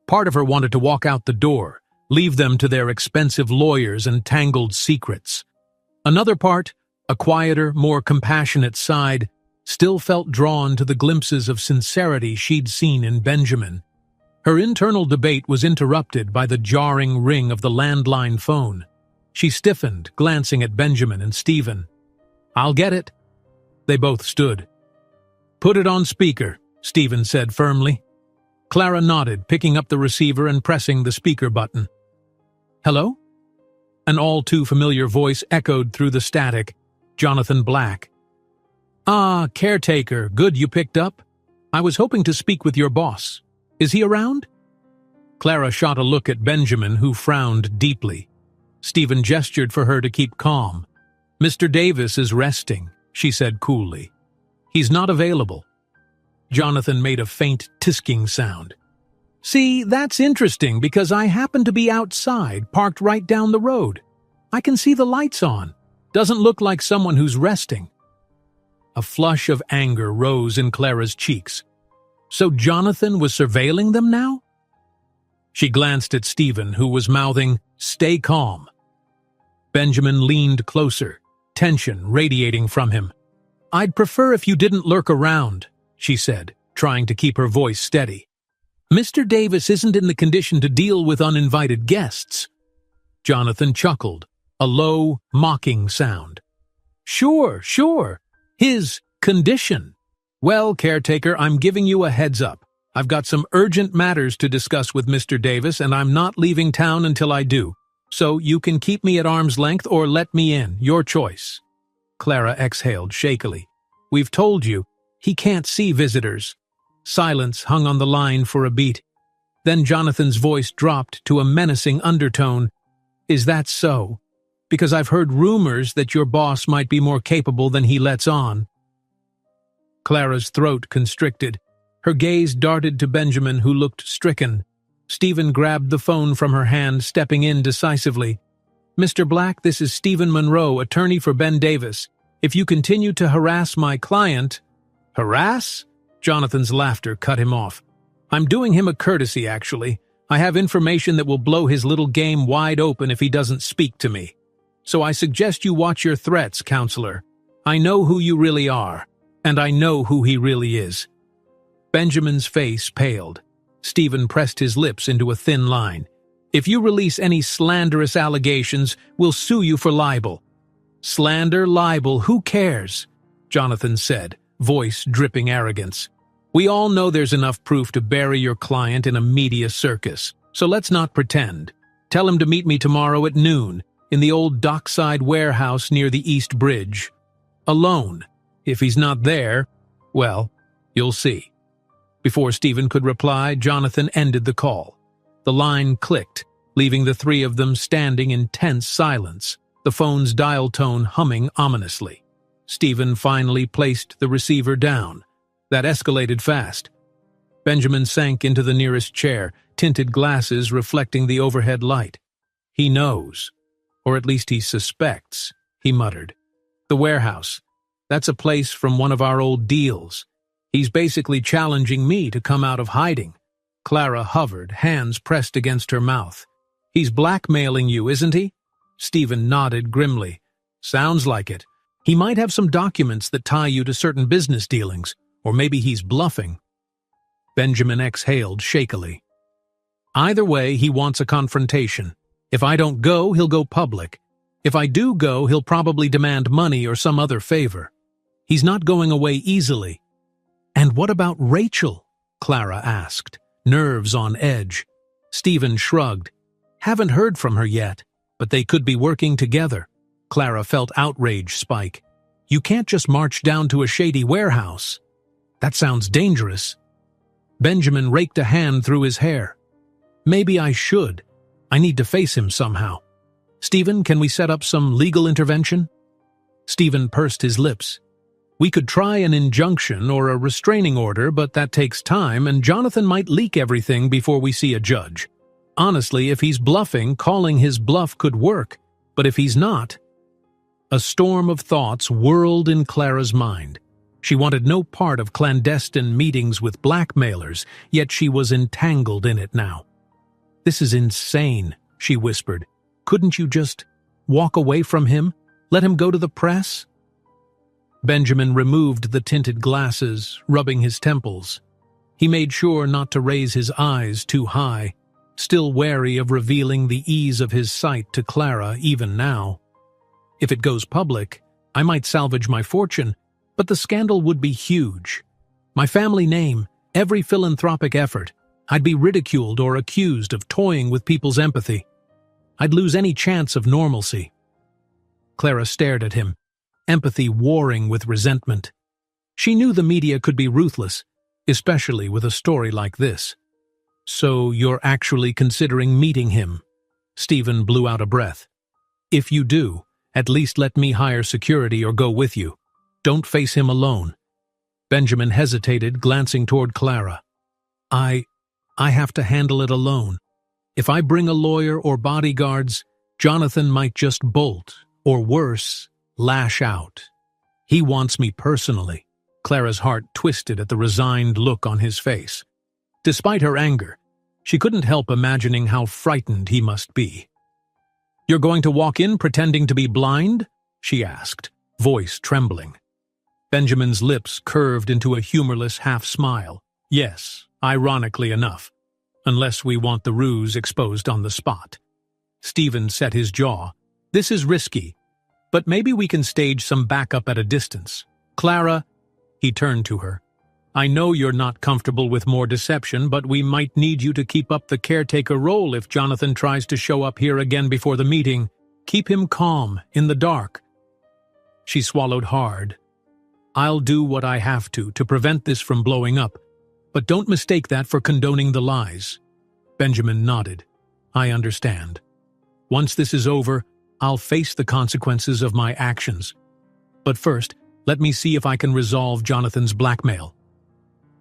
Part of her wanted to walk out the door, leave them to their expensive lawyers and tangled secrets. Another part, a quieter, more compassionate side, still felt drawn to the glimpses of sincerity she'd seen in Benjamin. Her internal debate was interrupted by the jarring ring of the landline phone. She stiffened, glancing at Benjamin and Stephen. "I'll get it." They both stood. "Put it on speaker," Stephen said firmly. Clara nodded, picking up the receiver and pressing the speaker button. "Hello?" An all-too-familiar voice echoed through the static. Jonathan Black. "Ah, caretaker, good you picked up. I was hoping to speak with your boss. Is he around?" Clara shot a look at Benjamin, who frowned deeply. Stephen gestured for her to keep calm. "Mr. Davis is resting," she said coolly. "He's not available." Jonathan made a faint tisking sound. "See, that's interesting because I happen to be outside, parked right down the road. I can see the lights on. Doesn't look like someone who's resting." A flush of anger rose in Clara's cheeks. So Jonathan was surveilling them now? She glanced at Stephen, who was mouthing, "Stay calm." Benjamin leaned closer, tension radiating from him. "I'd prefer if you didn't lurk around," she said, trying to keep her voice steady. "Mr. Davis isn't in the condition to deal with uninvited guests." Jonathan chuckled, a low, mocking sound. Sure. His condition. Well, caretaker, I'm giving you a heads up. I've got some urgent matters to discuss with Mr. Davis, and I'm not leaving town until I do. So you can keep me at arm's length or let me in, your choice." Clara exhaled shakily. "We've told you, he can't see visitors." Silence hung on the line for a beat. Then Jonathan's voice dropped to a menacing undertone. "Is that so? Because I've heard rumors that your boss might be more capable than he lets on." Clara's throat constricted. Her gaze darted to Benjamin, who looked stricken. Stephen grabbed the phone from her hand, stepping in decisively. "Mr. Black, this is Stephen Monroe, attorney for Ben Davis. If you continue to harass my client—" "Harass?" Jonathan's laughter cut him off. "I'm doing him a courtesy, actually. I have information that will blow his little game wide open if he doesn't speak to me. So I suggest you watch your threats, counselor. I know who you really are, and I know who he really is." Benjamin's face paled. Stephen pressed his lips into a thin line. "If you release any slanderous allegations, we'll sue you for libel." "Slander, libel, who cares?" Jonathan said, voice dripping arrogance. "We all know there's enough proof to bury your client in a media circus, so let's not pretend. Tell him to meet me tomorrow at noon in the old dockside warehouse near the East Bridge. Alone. If he's not there, well, you'll see." Before Stephen could reply, Jonathan ended the call. The line clicked, leaving the three of them standing in tense silence, the phone's dial tone humming ominously. Stephen finally placed the receiver down. That escalated fast. Benjamin sank into the nearest chair, tinted glasses reflecting the overhead light. "He knows. Or at least he suspects," he muttered. "The warehouse. That's a place from one of our old deals. He's basically challenging me to come out of hiding." Clara hovered, hands pressed against her mouth. "He's blackmailing you, isn't he?" Stephen nodded grimly. "Sounds like it. He might have some documents that tie you to certain business dealings, or maybe he's bluffing." Benjamin exhaled shakily. "Either way, he wants a confrontation. If I don't go, he'll go public. If I do go, he'll probably demand money or some other favor. He's not going away easily." "And what about Rachel?" Clara asked, nerves on edge. Stephen shrugged. "Haven't heard from her yet, but they could be working together." Clara felt outrage spike. "You can't just march down to a shady warehouse. That sounds dangerous." Benjamin raked a hand through his hair. "Maybe I should. I need to face him somehow. Stephen, can we set up some legal intervention?" Stephen pursed his lips. "We could try an injunction or a restraining order, but that takes time, and Jonathan might leak everything before we see a judge. Honestly, if he's bluffing, calling his bluff could work, but if he's not—" A storm of thoughts whirled in Clara's mind. She wanted no part of clandestine meetings with blackmailers, yet she was entangled in it now. "This is insane," she whispered. "Couldn't you just walk away from him? Let him go to the press?" Benjamin removed the tinted glasses, rubbing his temples. He made sure not to raise his eyes too high, still wary of revealing the ease of his sight to Clara even now. "If it goes public, I might salvage my fortune, but the scandal would be huge. My family name, every philanthropic effort, I'd be ridiculed or accused of toying with people's empathy. I'd lose any chance of normalcy." Clara stared at him, empathy warring with resentment. She knew the media could be ruthless, especially with a story like this. "So you're actually considering meeting him?" Stephen blew out a breath. "If you do, at least let me hire security or go with you. Don't face him alone." Benjamin hesitated, glancing toward Clara. I have to handle it alone. If I bring a lawyer or bodyguards, Jonathan might just bolt, or worse, lash out. He wants me personally." Clara's heart twisted at the resigned look on his face. Despite her anger, she couldn't help imagining how frightened he must be. "You're going to walk in pretending to be blind?" she asked, voice trembling. Benjamin's lips curved into a humorless half-smile. "Yes, ironically enough, unless we want the ruse exposed on the spot." Stephen set his jaw. "This is risky, but maybe we can stage some backup at a distance. Clara," he turned to her, "I know you're not comfortable with more deception, but we might need you to keep up the caretaker role if Jonathan tries to show up here again before the meeting. Keep him calm, in the dark." She swallowed hard. "I'll do what I have to prevent this from blowing up, but don't mistake that for condoning the lies." Benjamin nodded. "I understand. Once this is over, I'll face the consequences of my actions. But first, let me see if I can resolve Jonathan's blackmail."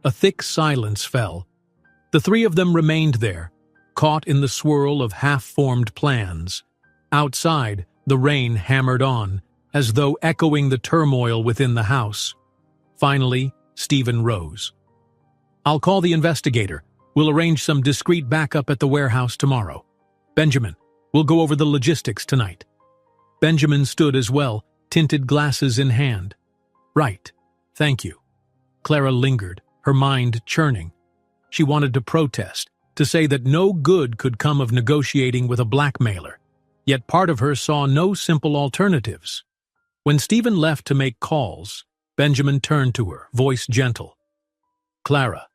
A thick silence fell. The three of them remained there, caught in the swirl of half-formed plans. Outside, the rain hammered on, as though echoing the turmoil within the house. Finally, Stephen rose. "I'll call the investigator. We'll arrange some discreet backup at the warehouse tomorrow. Benjamin, we'll go over the logistics tonight." Benjamin stood as well, tinted glasses in hand. "Right. Thank you." Clara lingered, her mind churning. She wanted to protest, to say that no good could come of negotiating with a blackmailer, yet part of her saw no simple alternatives. When Stephen left to make calls, Benjamin turned to her, voice gentle. "Clara,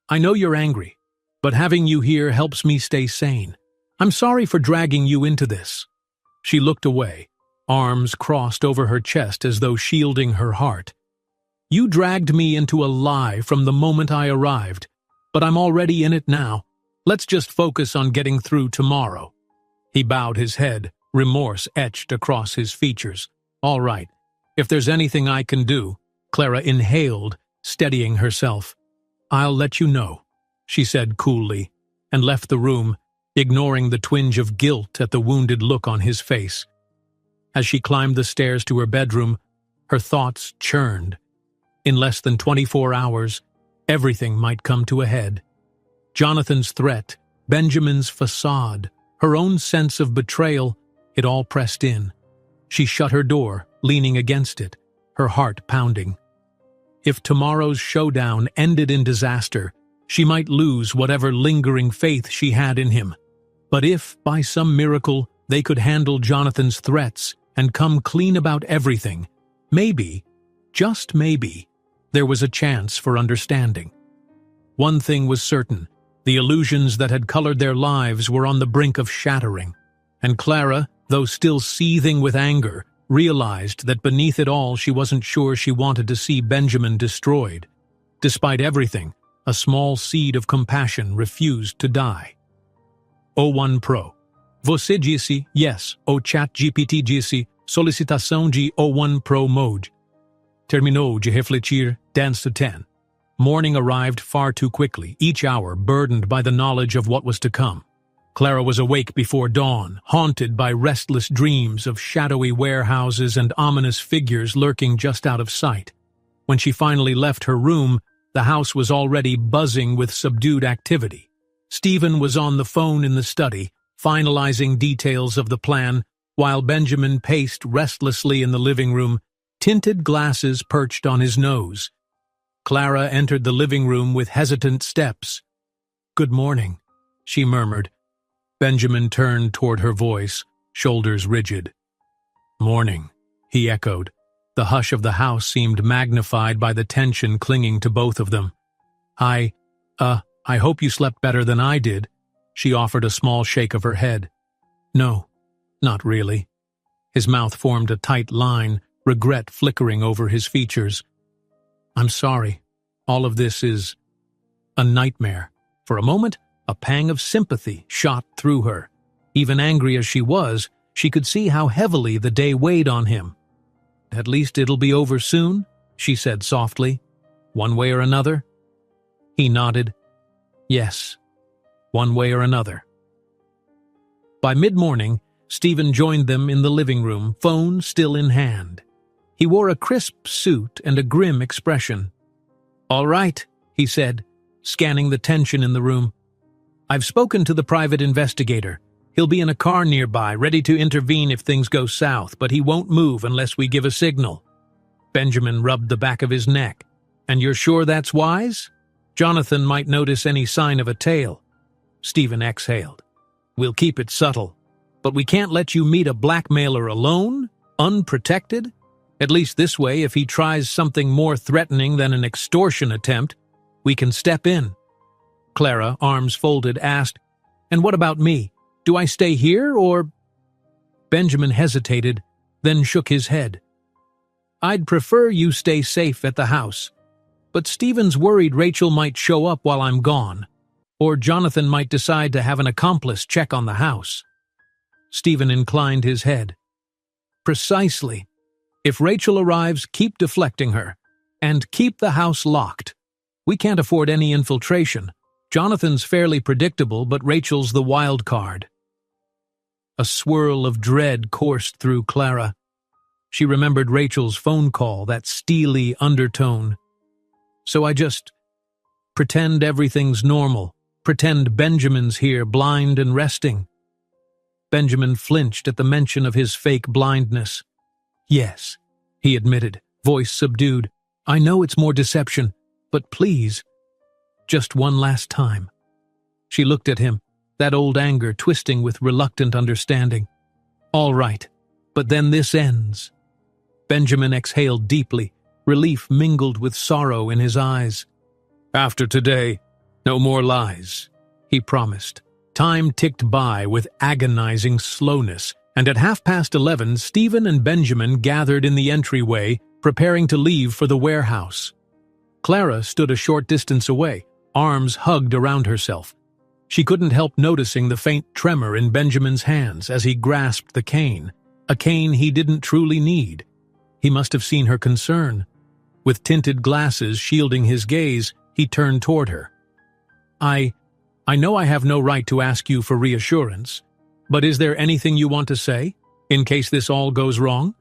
I know you're angry, but having you here helps me stay sane. I'm sorry for dragging you into this." She looked away, arms crossed over her chest as though shielding her heart. "You dragged me into a lie from the moment I arrived, but I'm already in it now. Let's just focus on getting through tomorrow." He bowed his head, remorse etched across his features. "All right, if there's anything I can do," Clara inhaled, steadying herself. "I'll let you know," she said coolly, and left the room, ignoring the twinge of guilt at the wounded look on his face. As she climbed the stairs to her bedroom, her thoughts churned. In less than 24 hours, everything might come to a head. Jonathan's threat, Benjamin's facade, her own sense of betrayal, it all pressed in. She shut her door, leaning against it, her heart pounding. If tomorrow's showdown ended in disaster, she might lose whatever lingering faith she had in him. But if, by some miracle, they could handle Jonathan's threats and come clean about everything, maybe, just maybe, there was a chance for understanding. One thing was certain, the illusions that had colored their lives were on the brink of shattering, and Clara, though still seething with anger, realized that beneath it all she wasn't sure she wanted to see Benjamin destroyed. Despite everything, a small seed of compassion refused to die. O1 Pro. Você disse yes o chat GPT disse solicitação de O1 Pro mode. Terminou de refletir, dance to 10. Morning arrived far too quickly, each hour burdened by the knowledge of what was to come. Clara was awake before dawn, haunted by restless dreams of shadowy warehouses and ominous figures lurking just out of sight. When she finally left her room, the house was already buzzing with subdued activity. Stephen was on the phone in the study, finalizing details of the plan, while Benjamin paced restlessly in the living room, tinted glasses perched on his nose. Clara entered the living room with hesitant steps. "Good morning," she murmured. Benjamin turned toward her voice, shoulders rigid. "Morning," he echoed. The hush of the house seemed magnified by the tension clinging to both of them. I hope you slept better than I did," she offered a small shake of her head. "No, not really." His mouth formed a tight line, regret flickering over his features. "I'm sorry. All of this is a nightmare." For a moment, a pang of sympathy shot through her. Even angry as she was, she could see how heavily the day weighed on him. "At least it'll be over soon," she said softly. "One way or another?" He nodded. "Yes, one way or another." By mid-morning, Stephen joined them in the living room, phone still in hand. He wore a crisp suit and a grim expression. "All right," he said, scanning the tension in the room. "I've spoken to the private investigator. He'll be in a car nearby, ready to intervene if things go south, but he won't move unless we give a signal." Benjamin rubbed the back of his neck. "And you're sure that's wise? Jonathan might notice any sign of a tail." Stephen exhaled. "We'll keep it subtle. But we can't let you meet a blackmailer alone, unprotected. At least this way, if he tries something more threatening than an extortion attempt, we can step in." Clara, arms folded, asked, "And what about me? Do I stay here, or—" Benjamin hesitated, then shook his head. "I'd prefer you stay safe at the house. But Stephen's worried Rachel might show up while I'm gone, or Jonathan might decide to have an accomplice check on the house." Stephen inclined his head. "Precisely. If Rachel arrives, keep deflecting her. And keep the house locked. We can't afford any infiltration. Jonathan's fairly predictable, but Rachel's the wild card." A swirl of dread coursed through Clara. She remembered Rachel's phone call, that steely undertone. "So I just pretend everything's normal, pretend Benjamin's here, blind and resting." Benjamin flinched at the mention of his fake blindness. "Yes," he admitted, voice subdued. "I know it's more deception, but please, just one last time." She looked at him, that old anger twisting with reluctant understanding. "All right, but then this ends." Benjamin exhaled deeply, relief mingled with sorrow in his eyes. "After today, no more lies," he promised. Time ticked by with agonizing slowness, and at 11:30, Stephen and Benjamin gathered in the entryway, preparing to leave for the warehouse. Clara stood a short distance away, arms hugged around herself. She couldn't help noticing the faint tremor in Benjamin's hands as he grasped the cane, a cane he didn't truly need. He must have seen her concern. With tinted glasses shielding his gaze, he turned toward her. I know I have no right to ask you for reassurance, but is there anything you want to say, in case this all goes wrong?"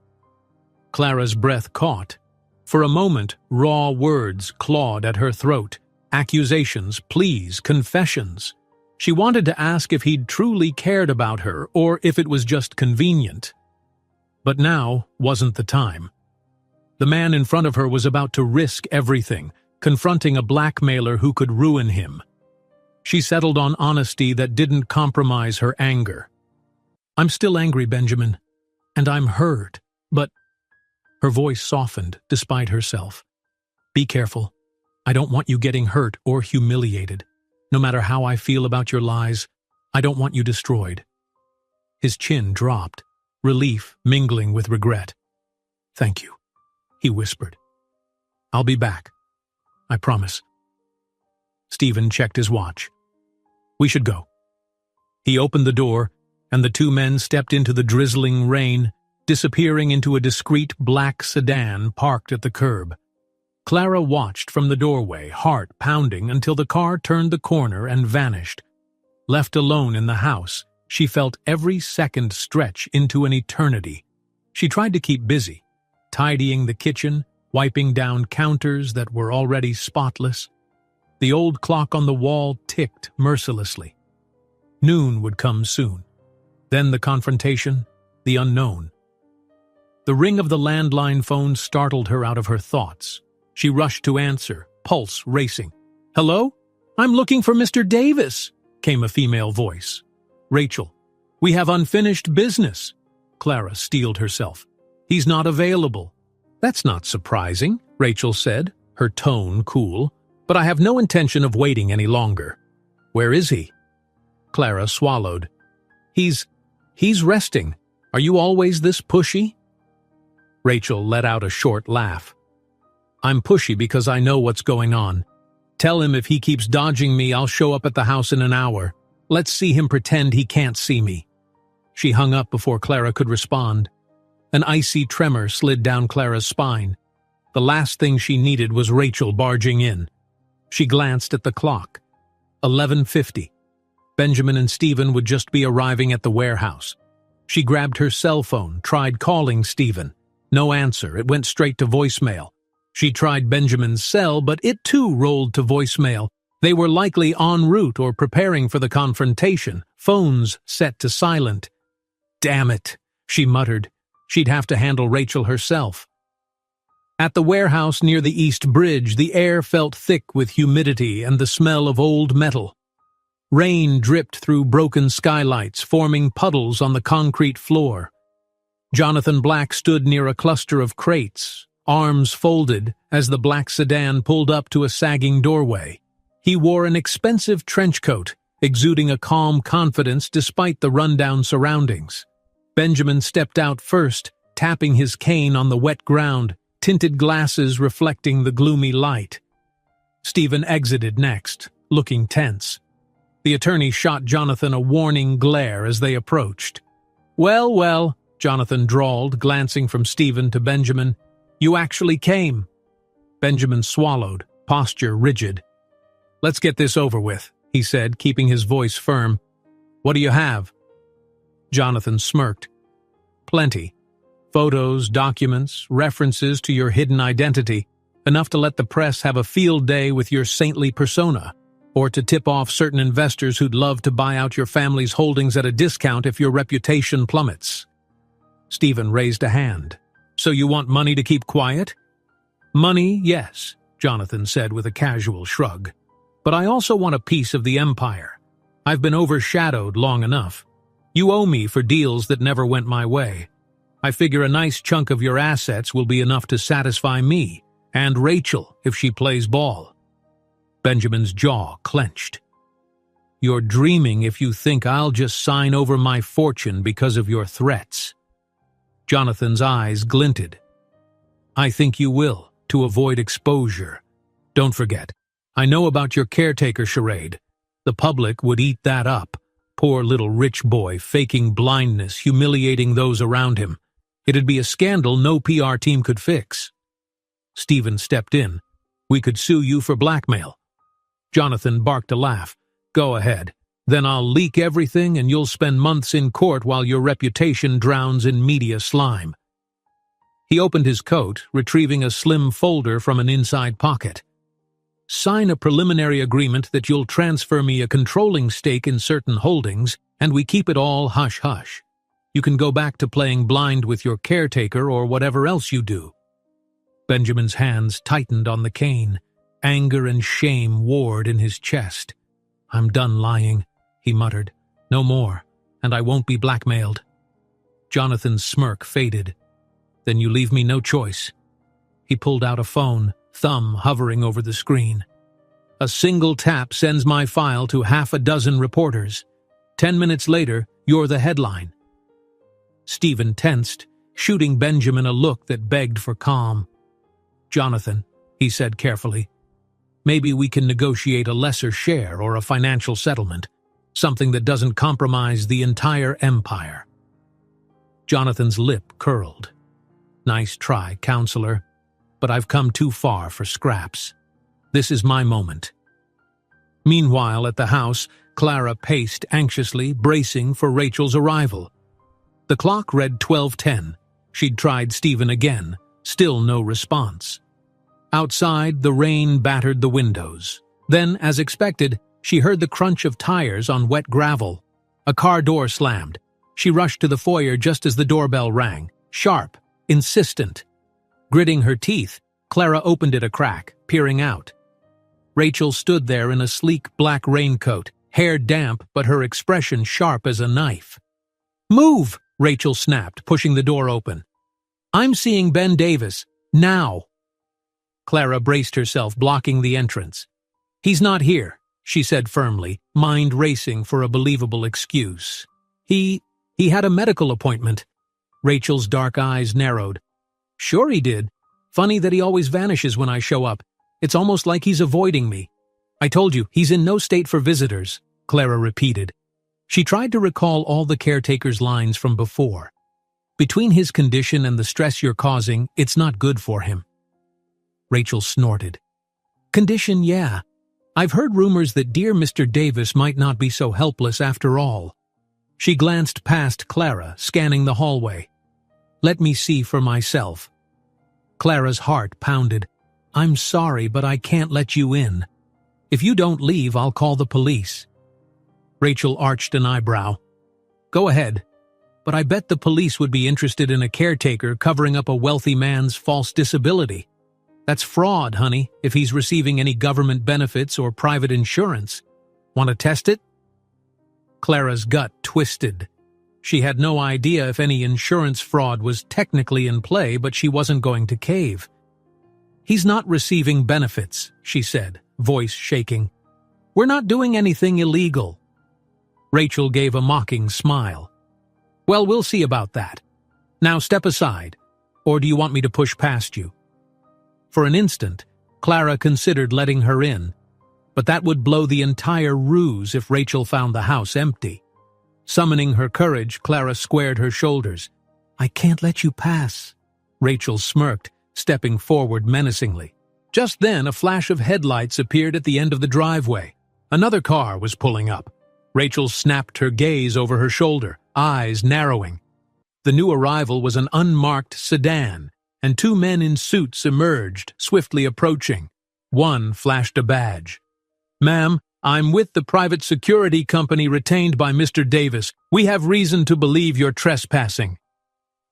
Clara's breath caught. For a moment, raw words clawed at her throat, accusations, pleas, confessions. She wanted to ask if he'd truly cared about her or if it was just convenient. But now wasn't the time. The man in front of her was about to risk everything, confronting a blackmailer who could ruin him. She settled on honesty that didn't compromise her anger. "I'm still angry, Benjamin, and I'm hurt, but—" Her voice softened despite herself. "Be careful. I don't want you getting hurt or humiliated. No matter how I feel about your lies, I don't want you destroyed." His chin dropped, relief mingling with regret. "Thank you," he whispered. "I'll be back. I promise." Stephen checked his watch. "We should go." He opened the door, and the two men stepped into the drizzling rain, disappearing into a discreet black sedan parked at the curb. Clara watched from the doorway, heart pounding, until the car turned the corner and vanished. Left alone in the house, she felt every second stretch into an eternity. She tried to keep busy, tidying the kitchen, wiping down counters that were already spotless. The old clock on the wall ticked mercilessly. Noon would come soon. Then the confrontation, the unknown. The ring of the landline phone startled her out of her thoughts. She rushed to answer, pulse racing. "Hello? I'm looking for Mr. Davis," came a female voice. "Rachel, we have unfinished business." Clara steeled herself. "He's not available." "That's not surprising," Rachel said, her tone cool, "but I have no intention of waiting any longer." "Where is he?" Clara swallowed. He's resting. Are you always this pushy?" Rachel let out a short laugh. "I'm pushy because I know what's going on. Tell him if he keeps dodging me, I'll show up at the house in an hour. Let's see him pretend he can't see me." She hung up before Clara could respond. An icy tremor slid down Clara's spine. The last thing she needed was Rachel barging in. She glanced at the clock. 11:50. Benjamin and Stephen would just be arriving at the warehouse. She grabbed her cell phone, tried calling Stephen. No answer, it went straight to voicemail. She tried Benjamin's cell, but it too rolled to voicemail. They were likely en route or preparing for the confrontation, phones set to silent. "Damn it," she muttered. She'd have to handle Rachel herself. At the warehouse near the East Bridge, the air felt thick with humidity and the smell of old metal. Rain dripped through broken skylights, forming puddles on the concrete floor. Jonathan Black stood near a cluster of crates, arms folded, as the black sedan pulled up to a sagging doorway. He wore an expensive trench coat, exuding a calm confidence despite the rundown surroundings. Benjamin stepped out first, tapping his cane on the wet ground, tinted glasses reflecting the gloomy light. Stephen exited next, looking tense. The attorney shot Jonathan a warning glare as they approached. "Well, well," Jonathan drawled, glancing from Stephen to Benjamin. "You actually came." Benjamin swallowed, posture rigid. "Let's get this over with," he said, keeping his voice firm. "What do you have?" Jonathan smirked. "Plenty. Photos, documents, references to your hidden identity, enough to let the press have a field day with your saintly persona, or to tip off certain investors who'd love to buy out your family's holdings at a discount if your reputation plummets." Stephen raised a hand. "So you want money to keep quiet?" "Money, yes," Jonathan said with a casual shrug. "But I also want a piece of the empire. I've been overshadowed long enough. You owe me for deals that never went my way. I figure a nice chunk of your assets will be enough to satisfy me, and Rachel, if she plays ball." Benjamin's jaw clenched. "You're dreaming if you think I'll just sign over my fortune because of your threats." Jonathan's eyes glinted. "I think you will, to avoid exposure. Don't forget, I know about your caretaker charade. The public would eat that up. Poor little rich boy faking blindness, humiliating those around him. It'd be a scandal no PR team could fix." Stephen stepped in. "We could sue you for blackmail." Jonathan barked a laugh. "Go ahead. Then I'll leak everything and you'll spend months in court while your reputation drowns in media slime." He opened his coat, retrieving a slim folder from an inside pocket. "Sign a preliminary agreement that you'll transfer me a controlling stake in certain holdings, and we keep it all hush-hush. You can go back to playing blind with your caretaker or whatever else you do." Benjamin's hands tightened on the cane. Anger and shame warred in his chest. "I'm done lying," he muttered. "No more, and I won't be blackmailed." Jonathan's smirk faded. "Then you leave me no choice." He pulled out a phone, thumb hovering over the screen. "A single tap sends my file to half a dozen reporters. 10 minutes later, you're the headline." Stephen tensed, shooting Benjamin a look that begged for calm. "Jonathan," he said carefully, "maybe we can negotiate a lesser share or a financial settlement, something that doesn't compromise the entire empire." Jonathan's lip curled. "Nice try, counselor, but I've come too far for scraps. This is my moment." Meanwhile, at the house, Clara paced anxiously, bracing for Rachel's arrival. The clock read 12:10. She'd tried Stephen again, Still no response. Outside, the rain battered the windows. Then, as expected, she heard the crunch of tires on wet gravel. A car door slammed. She rushed to the foyer just as the doorbell rang. Sharp, insistent. Gritting her teeth, Clara opened it a crack, peering out. Rachel stood there in a sleek black raincoat, hair damp but her expression sharp as a knife. "Move!" Rachel snapped, pushing the door open. "I'm seeing Ben Davis. Now!" Clara braced herself, blocking the entrance. "He's not here," she said firmly, mind racing for a believable excuse. He had a medical appointment." Rachel's dark eyes narrowed. "Sure he did. Funny that he always vanishes when I show up. It's almost like he's avoiding me." "I told you, he's in no state for visitors," Clara repeated. She tried to recall all the caretaker's lines from before. "Between his condition and the stress you're causing, it's not good for him." Rachel snorted. "Condition, yeah. I've heard rumors that dear Mr. Davis might not be so helpless after all." She glanced past Clara, scanning the hallway. "Let me see for myself." Clara's heart pounded. "I'm sorry, but I can't let you in. If you don't leave, I'll call the police." Rachel arched an eyebrow. "Go ahead, but I bet the police would be interested in a caretaker covering up a wealthy man's false disability. That's fraud, honey, if he's receiving any government benefits or private insurance. Want to test it?" Clara's gut twisted. She had no idea if any insurance fraud was technically in play, but she wasn't going to cave. "He's not receiving benefits," she said, voice shaking. "We're not doing anything illegal." Rachel gave a mocking smile. "Well, we'll see about that. Now step aside, or do you want me to push past you?" For an instant, Clara considered letting her in, but that would blow the entire ruse if Rachel found the house empty. Summoning her courage, Clara squared her shoulders. "I can't let you pass." Rachel smirked, stepping forward menacingly. Just then, a flash of headlights appeared at the end of the driveway. Another car was pulling up. Rachel snapped her gaze over her shoulder, eyes narrowing. The new arrival was an unmarked sedan, and two men in suits emerged, swiftly approaching. One flashed a badge. "Ma'am, I'm with the private security company retained by Mr. Davis. We have reason to believe you're trespassing."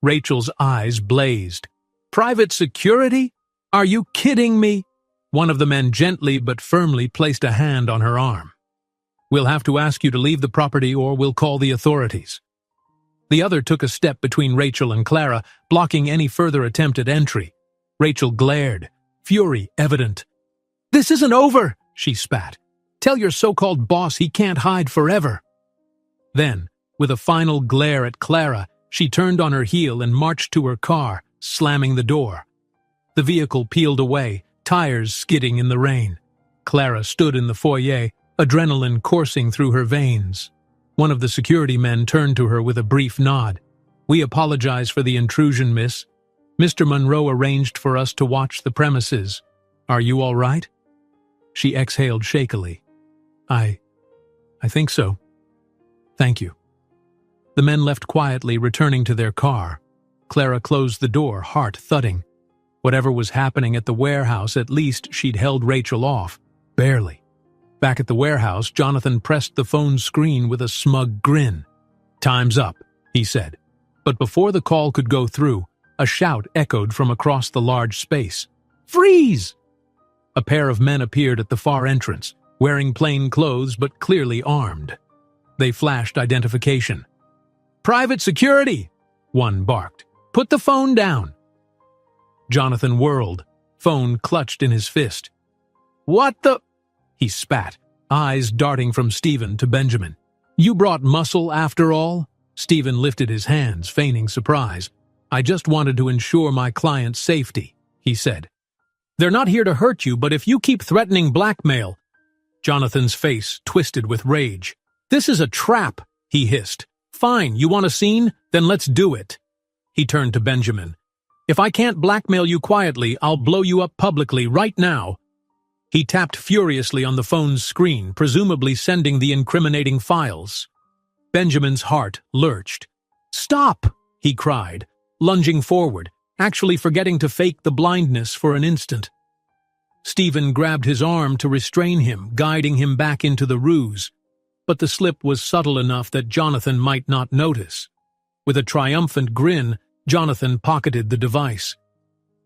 Rachel's eyes blazed. "Private security? Are you kidding me?" One of the men gently but firmly placed a hand on her arm. "We'll have to ask you to leave the property or we'll call the authorities." The other took a step between Rachel and Clara, blocking any further attempt at entry. Rachel glared, fury evident. "This isn't over," she spat. "Tell your so-called boss he can't hide forever." Then, with a final glare at Clara, she turned on her heel and marched to her car, slamming the door. The vehicle peeled away, tires skidding in the rain. Clara stood in the foyer, adrenaline coursing through her veins. One of the security men turned to her with a brief nod. "We apologize for the intrusion, miss. Mr. Monroe arranged for us to watch the premises. Are you all right?" She exhaled shakily. I think so. Thank you." The men left quietly, returning to their car. Clara closed the door, heart thudding. Whatever was happening at the warehouse, at least she'd held Rachel off. Barely. Back at the warehouse, Jonathan pressed the phone screen with a smug grin. "Time's up," he said. But before the call could go through, a shout echoed from across the large space. "Freeze!" A pair of men appeared at the far entrance, wearing plain clothes but clearly armed. They flashed identification. "Private security!" one barked. "Put the phone down!" Jonathan whirled, phone clutched in his fist. "What the—" he spat, eyes darting from Stephen to Benjamin. "You brought muscle after all?" Stephen lifted his hands, feigning surprise. "I just wanted to ensure my client's safety," he said. "They're not here to hurt you, but if you keep threatening blackmail—" Jonathan's face twisted with rage. "This is a trap," he hissed. "Fine, you want a scene? Then let's do it." He turned to Benjamin. "If I can't blackmail you quietly, I'll blow you up publicly right now." He tapped furiously on the phone's screen, presumably sending the incriminating files. Benjamin's heart lurched. "Stop!" he cried, lunging forward. actually forgetting to fake the blindness for an instant. Stephen grabbed his arm to restrain him, guiding him back into the ruse, but the slip was subtle enough that Jonathan might not notice. With a triumphant grin, Jonathan pocketed the device.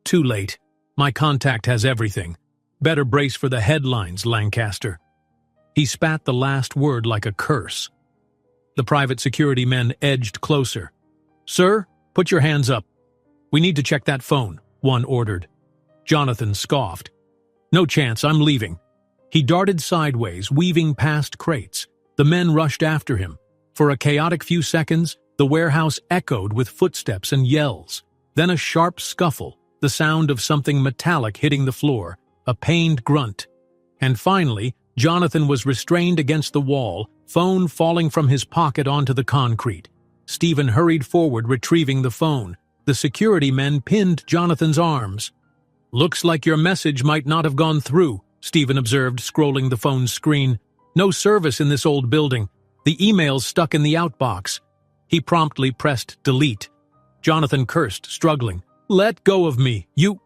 Too late. My contact has everything. Better brace for the headlines, Lancaster. He spat the last word like a curse. The private security men edged closer. Sir, put your hands up. We need to check that phone, one ordered. Jonathan scoffed. No chance, I'm leaving. He darted sideways, weaving past crates. The men rushed after him. For a chaotic few seconds, the warehouse echoed with footsteps and yells. Then a sharp scuffle, the sound of something metallic hitting the floor, a pained grunt. And finally, Jonathan was restrained against the wall, phone falling from his pocket onto the concrete. Stephen hurried forward, retrieving the phone. The security men pinned Jonathan's arms. Looks like your message might not have gone through, Stephen observed, scrolling the phone's screen. No service in this old building. The email's stuck in the outbox. He promptly pressed delete. Jonathan cursed, struggling. Let go of me, you...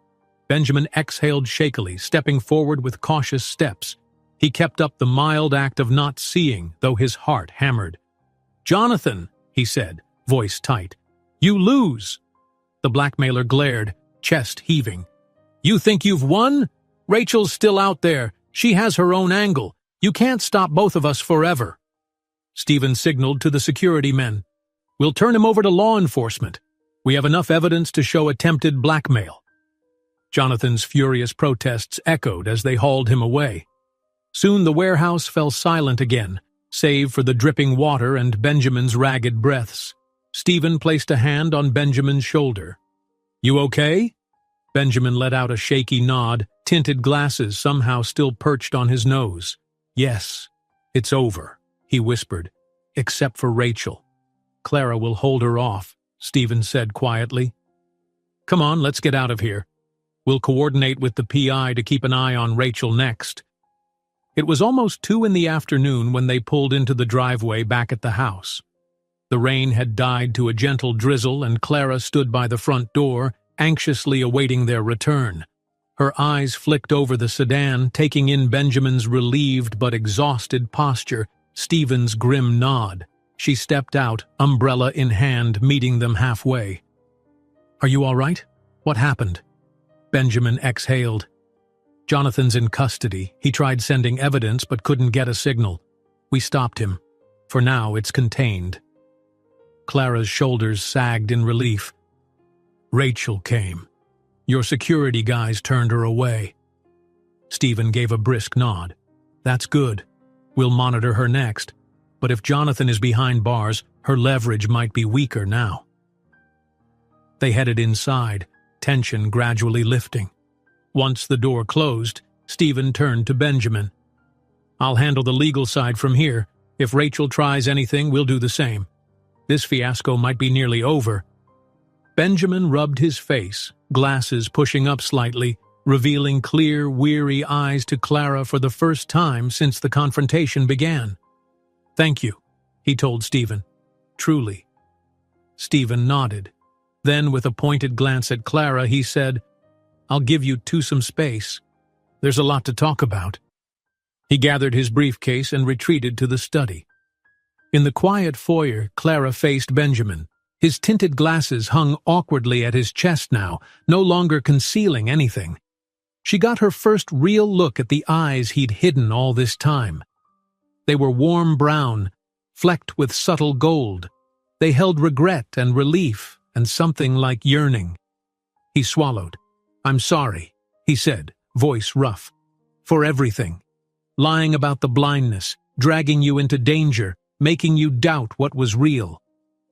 Benjamin exhaled shakily, stepping forward with cautious steps. He kept up the mild act of not seeing, though his heart hammered. Jonathan, he said, voice tight. You lose. The blackmailer glared, chest heaving. You think you've won? Rachel's still out there. She has her own angle. You can't stop both of us forever. Stephen signaled to the security men. We'll turn him over to law enforcement. We have enough evidence to show attempted blackmail. Jonathan's furious protests echoed as they hauled him away. Soon the warehouse fell silent again, save for the dripping water and Benjamin's ragged breaths. Stephen placed a hand on Benjamin's shoulder. You okay? Benjamin let out a shaky nod, tinted glasses somehow still perched on his nose. Yes, it's over, he whispered, except for Rachel. Clara will hold her off, Stephen said quietly. Come on, let's get out of here. We'll coordinate with the PI to keep an eye on Rachel next. It was almost 2 in the afternoon when they pulled into the driveway back at the house. The rain had died to a gentle drizzle, and Clara stood by the front door, anxiously awaiting their return. Her eyes flicked over the sedan, taking in Benjamin's relieved but exhausted posture, Stephen's grim nod. She stepped out, umbrella in hand, meeting them halfway. Are you all right? What happened? Benjamin exhaled. Jonathan's in custody. He tried sending evidence but couldn't get a signal. We stopped him. For now, it's contained. Clara's shoulders sagged in relief. Rachel came. Your security guys turned her away. Stephen gave a brisk nod. That's good. We'll monitor her next. But if Jonathan is behind bars, her leverage might be weaker now. They headed inside, tension gradually lifting. Once the door closed, Stephen turned to Benjamin. I'll handle the legal side from here. If Rachel tries anything, we'll do the same. This fiasco might be nearly over. Benjamin rubbed his face, glasses pushing up slightly, revealing clear, weary eyes to Clara for the first time since the confrontation began. Thank you, he told Stephen. Truly. Stephen nodded. Then, with a pointed glance at Clara, he said, I'll give you two some space. There's a lot to talk about. He gathered his briefcase and retreated to the study. In the quiet foyer, Clara faced Benjamin. His tinted glasses hung awkwardly at his chest now, no longer concealing anything. She got her first real look at the eyes he'd hidden all this time. They were warm brown, flecked with subtle gold. They held regret and relief and something like yearning. He swallowed. I'm sorry, he said, voice rough. For everything. Lying about the blindness, dragging you into danger, making you doubt what was real.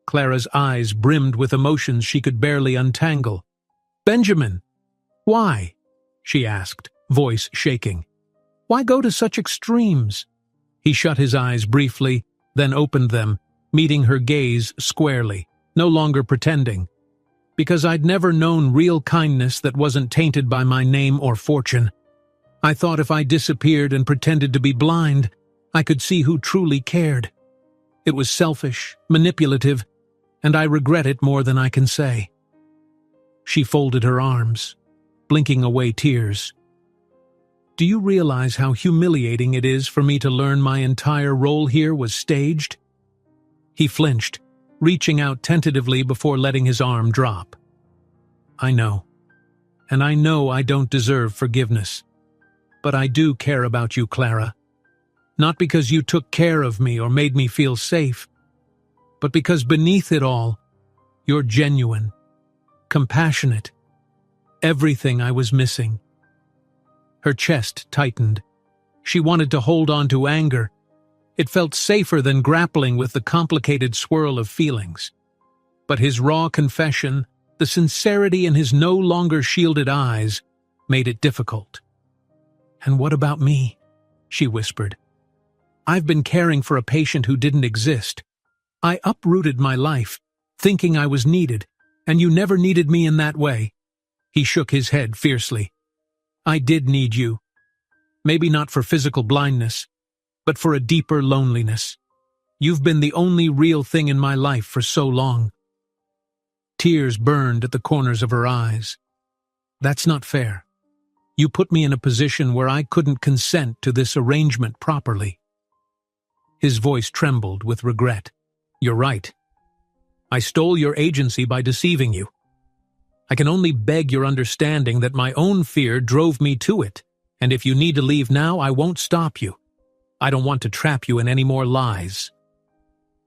Clara's eyes brimmed with emotions she could barely untangle. Benjamin, why? She asked, voice shaking. Why go to such extremes? He shut his eyes briefly, then opened them, meeting her gaze squarely, no longer pretending. Because I'd never known real kindness that wasn't tainted by my name or fortune. I thought if I disappeared and pretended to be blind, I could see who truly cared. It was selfish, manipulative, and I regret it more than I can say. She folded her arms, blinking away tears. Do you realize how humiliating it is for me to learn my entire role here was staged? He flinched, reaching out tentatively before letting his arm drop. I know. And I know I don't deserve forgiveness. But I do care about you, Clara. Not because you took care of me or made me feel safe, but because beneath it all, you're genuine, compassionate, everything I was missing. Her chest tightened. She wanted to hold on to anger. It felt safer than grappling with the complicated swirl of feelings. But his raw confession, the sincerity in his no longer shielded eyes, made it difficult. And what about me? She whispered. I've been caring for a patient who didn't exist. I uprooted my life, thinking I was needed, and you never needed me in that way. He shook his head fiercely. I did need you. Maybe not for physical blindness, but for a deeper loneliness. You've been the only real thing in my life for so long. Tears burned at the corners of her eyes. That's not fair. You put me in a position where I couldn't consent to this arrangement properly. His voice trembled with regret. You're right. I stole your agency by deceiving you. I can only beg your understanding that my own fear drove me to it, and if you need to leave now, I won't stop you. I don't want to trap you in any more lies.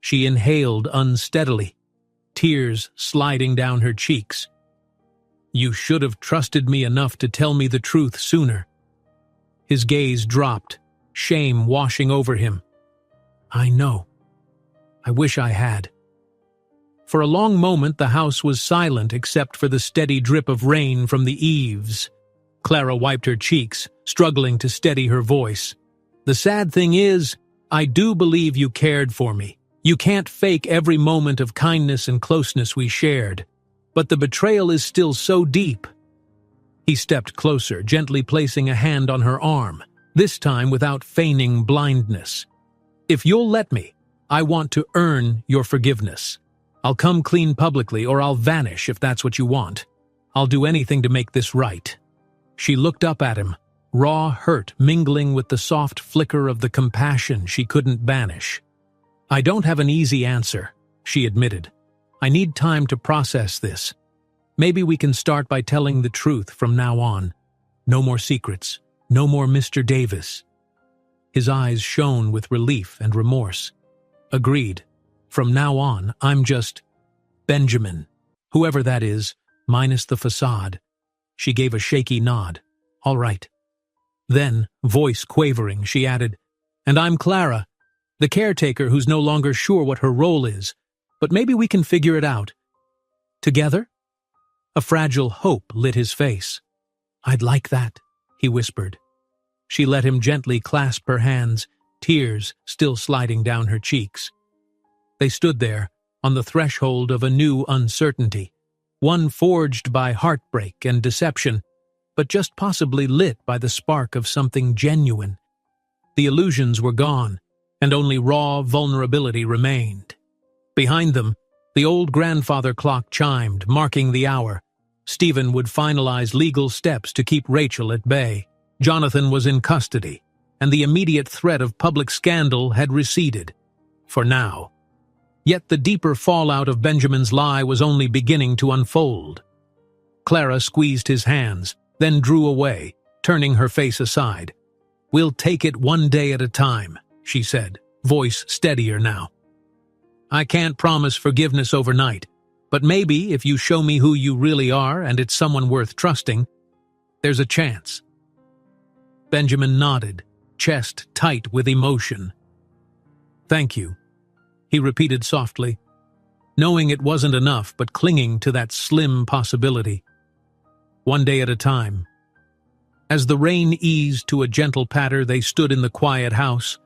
She inhaled unsteadily, tears sliding down her cheeks. You should have trusted me enough to tell me the truth sooner. His gaze dropped, shame washing over him. I know. I wish I had. For a long moment the house was silent except for the steady drip of rain from the eaves. Clara wiped her cheeks, struggling to steady her voice. The sad thing is, I do believe you cared for me. You can't fake every moment of kindness and closeness we shared. But the betrayal is still so deep. He stepped closer, gently placing a hand on her arm, this time without feigning blindness. If you'll let me, I want to earn your forgiveness. I'll come clean publicly or I'll vanish if that's what you want. I'll do anything to make this right. She looked up at him, raw hurt mingling with the soft flicker of the compassion she couldn't banish. I don't have an easy answer, she admitted. I need time to process this. Maybe we can start by telling the truth from now on. No more secrets. No more Mr. Davis. His eyes shone with relief and remorse. Agreed. From now on, I'm just Benjamin. Whoever that is, minus the facade. She gave a shaky nod. All right. Then, voice quavering, she added, and I'm Clara, the caretaker who's no longer sure what her role is, but maybe we can figure it out. Together? A fragile hope lit his face. I'd like that, he whispered. She let him gently clasp her hands, tears still sliding down her cheeks. They stood there, on the threshold of a new uncertainty, one forged by heartbreak and deception, but just possibly lit by the spark of something genuine. The illusions were gone, and only raw vulnerability remained. Behind them, the old grandfather clock chimed, marking the hour. Stephen would finalize legal steps to keep Rachel at bay. Jonathan was in custody, and the immediate threat of public scandal had receded. For now. Yet the deeper fallout of Benjamin's lie was only beginning to unfold. Clara squeezed his hands, then drew away, turning her face aside. We'll take it one day at a time, she said, voice steadier now. I can't promise forgiveness overnight, but maybe if you show me who you really are and it's someone worth trusting, there's a chance. Benjamin nodded, chest tight with emotion. Thank you, he repeated softly, knowing it wasn't enough but clinging to that slim possibility. One day at a time. As the rain eased to a gentle patter, they stood in the quiet house,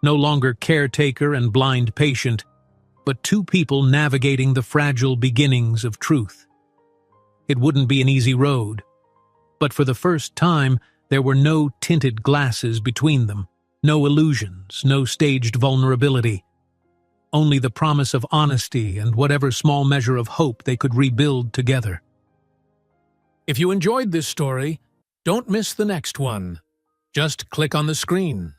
no longer caretaker and blind patient, but two people navigating the fragile beginnings of truth. It wouldn't be an easy road, but for the first time there were no tinted glasses between them, no illusions, no staged vulnerability. Only the promise of honesty and whatever small measure of hope they could rebuild together. If you enjoyed this story, don't miss the next one. Just click on the screen.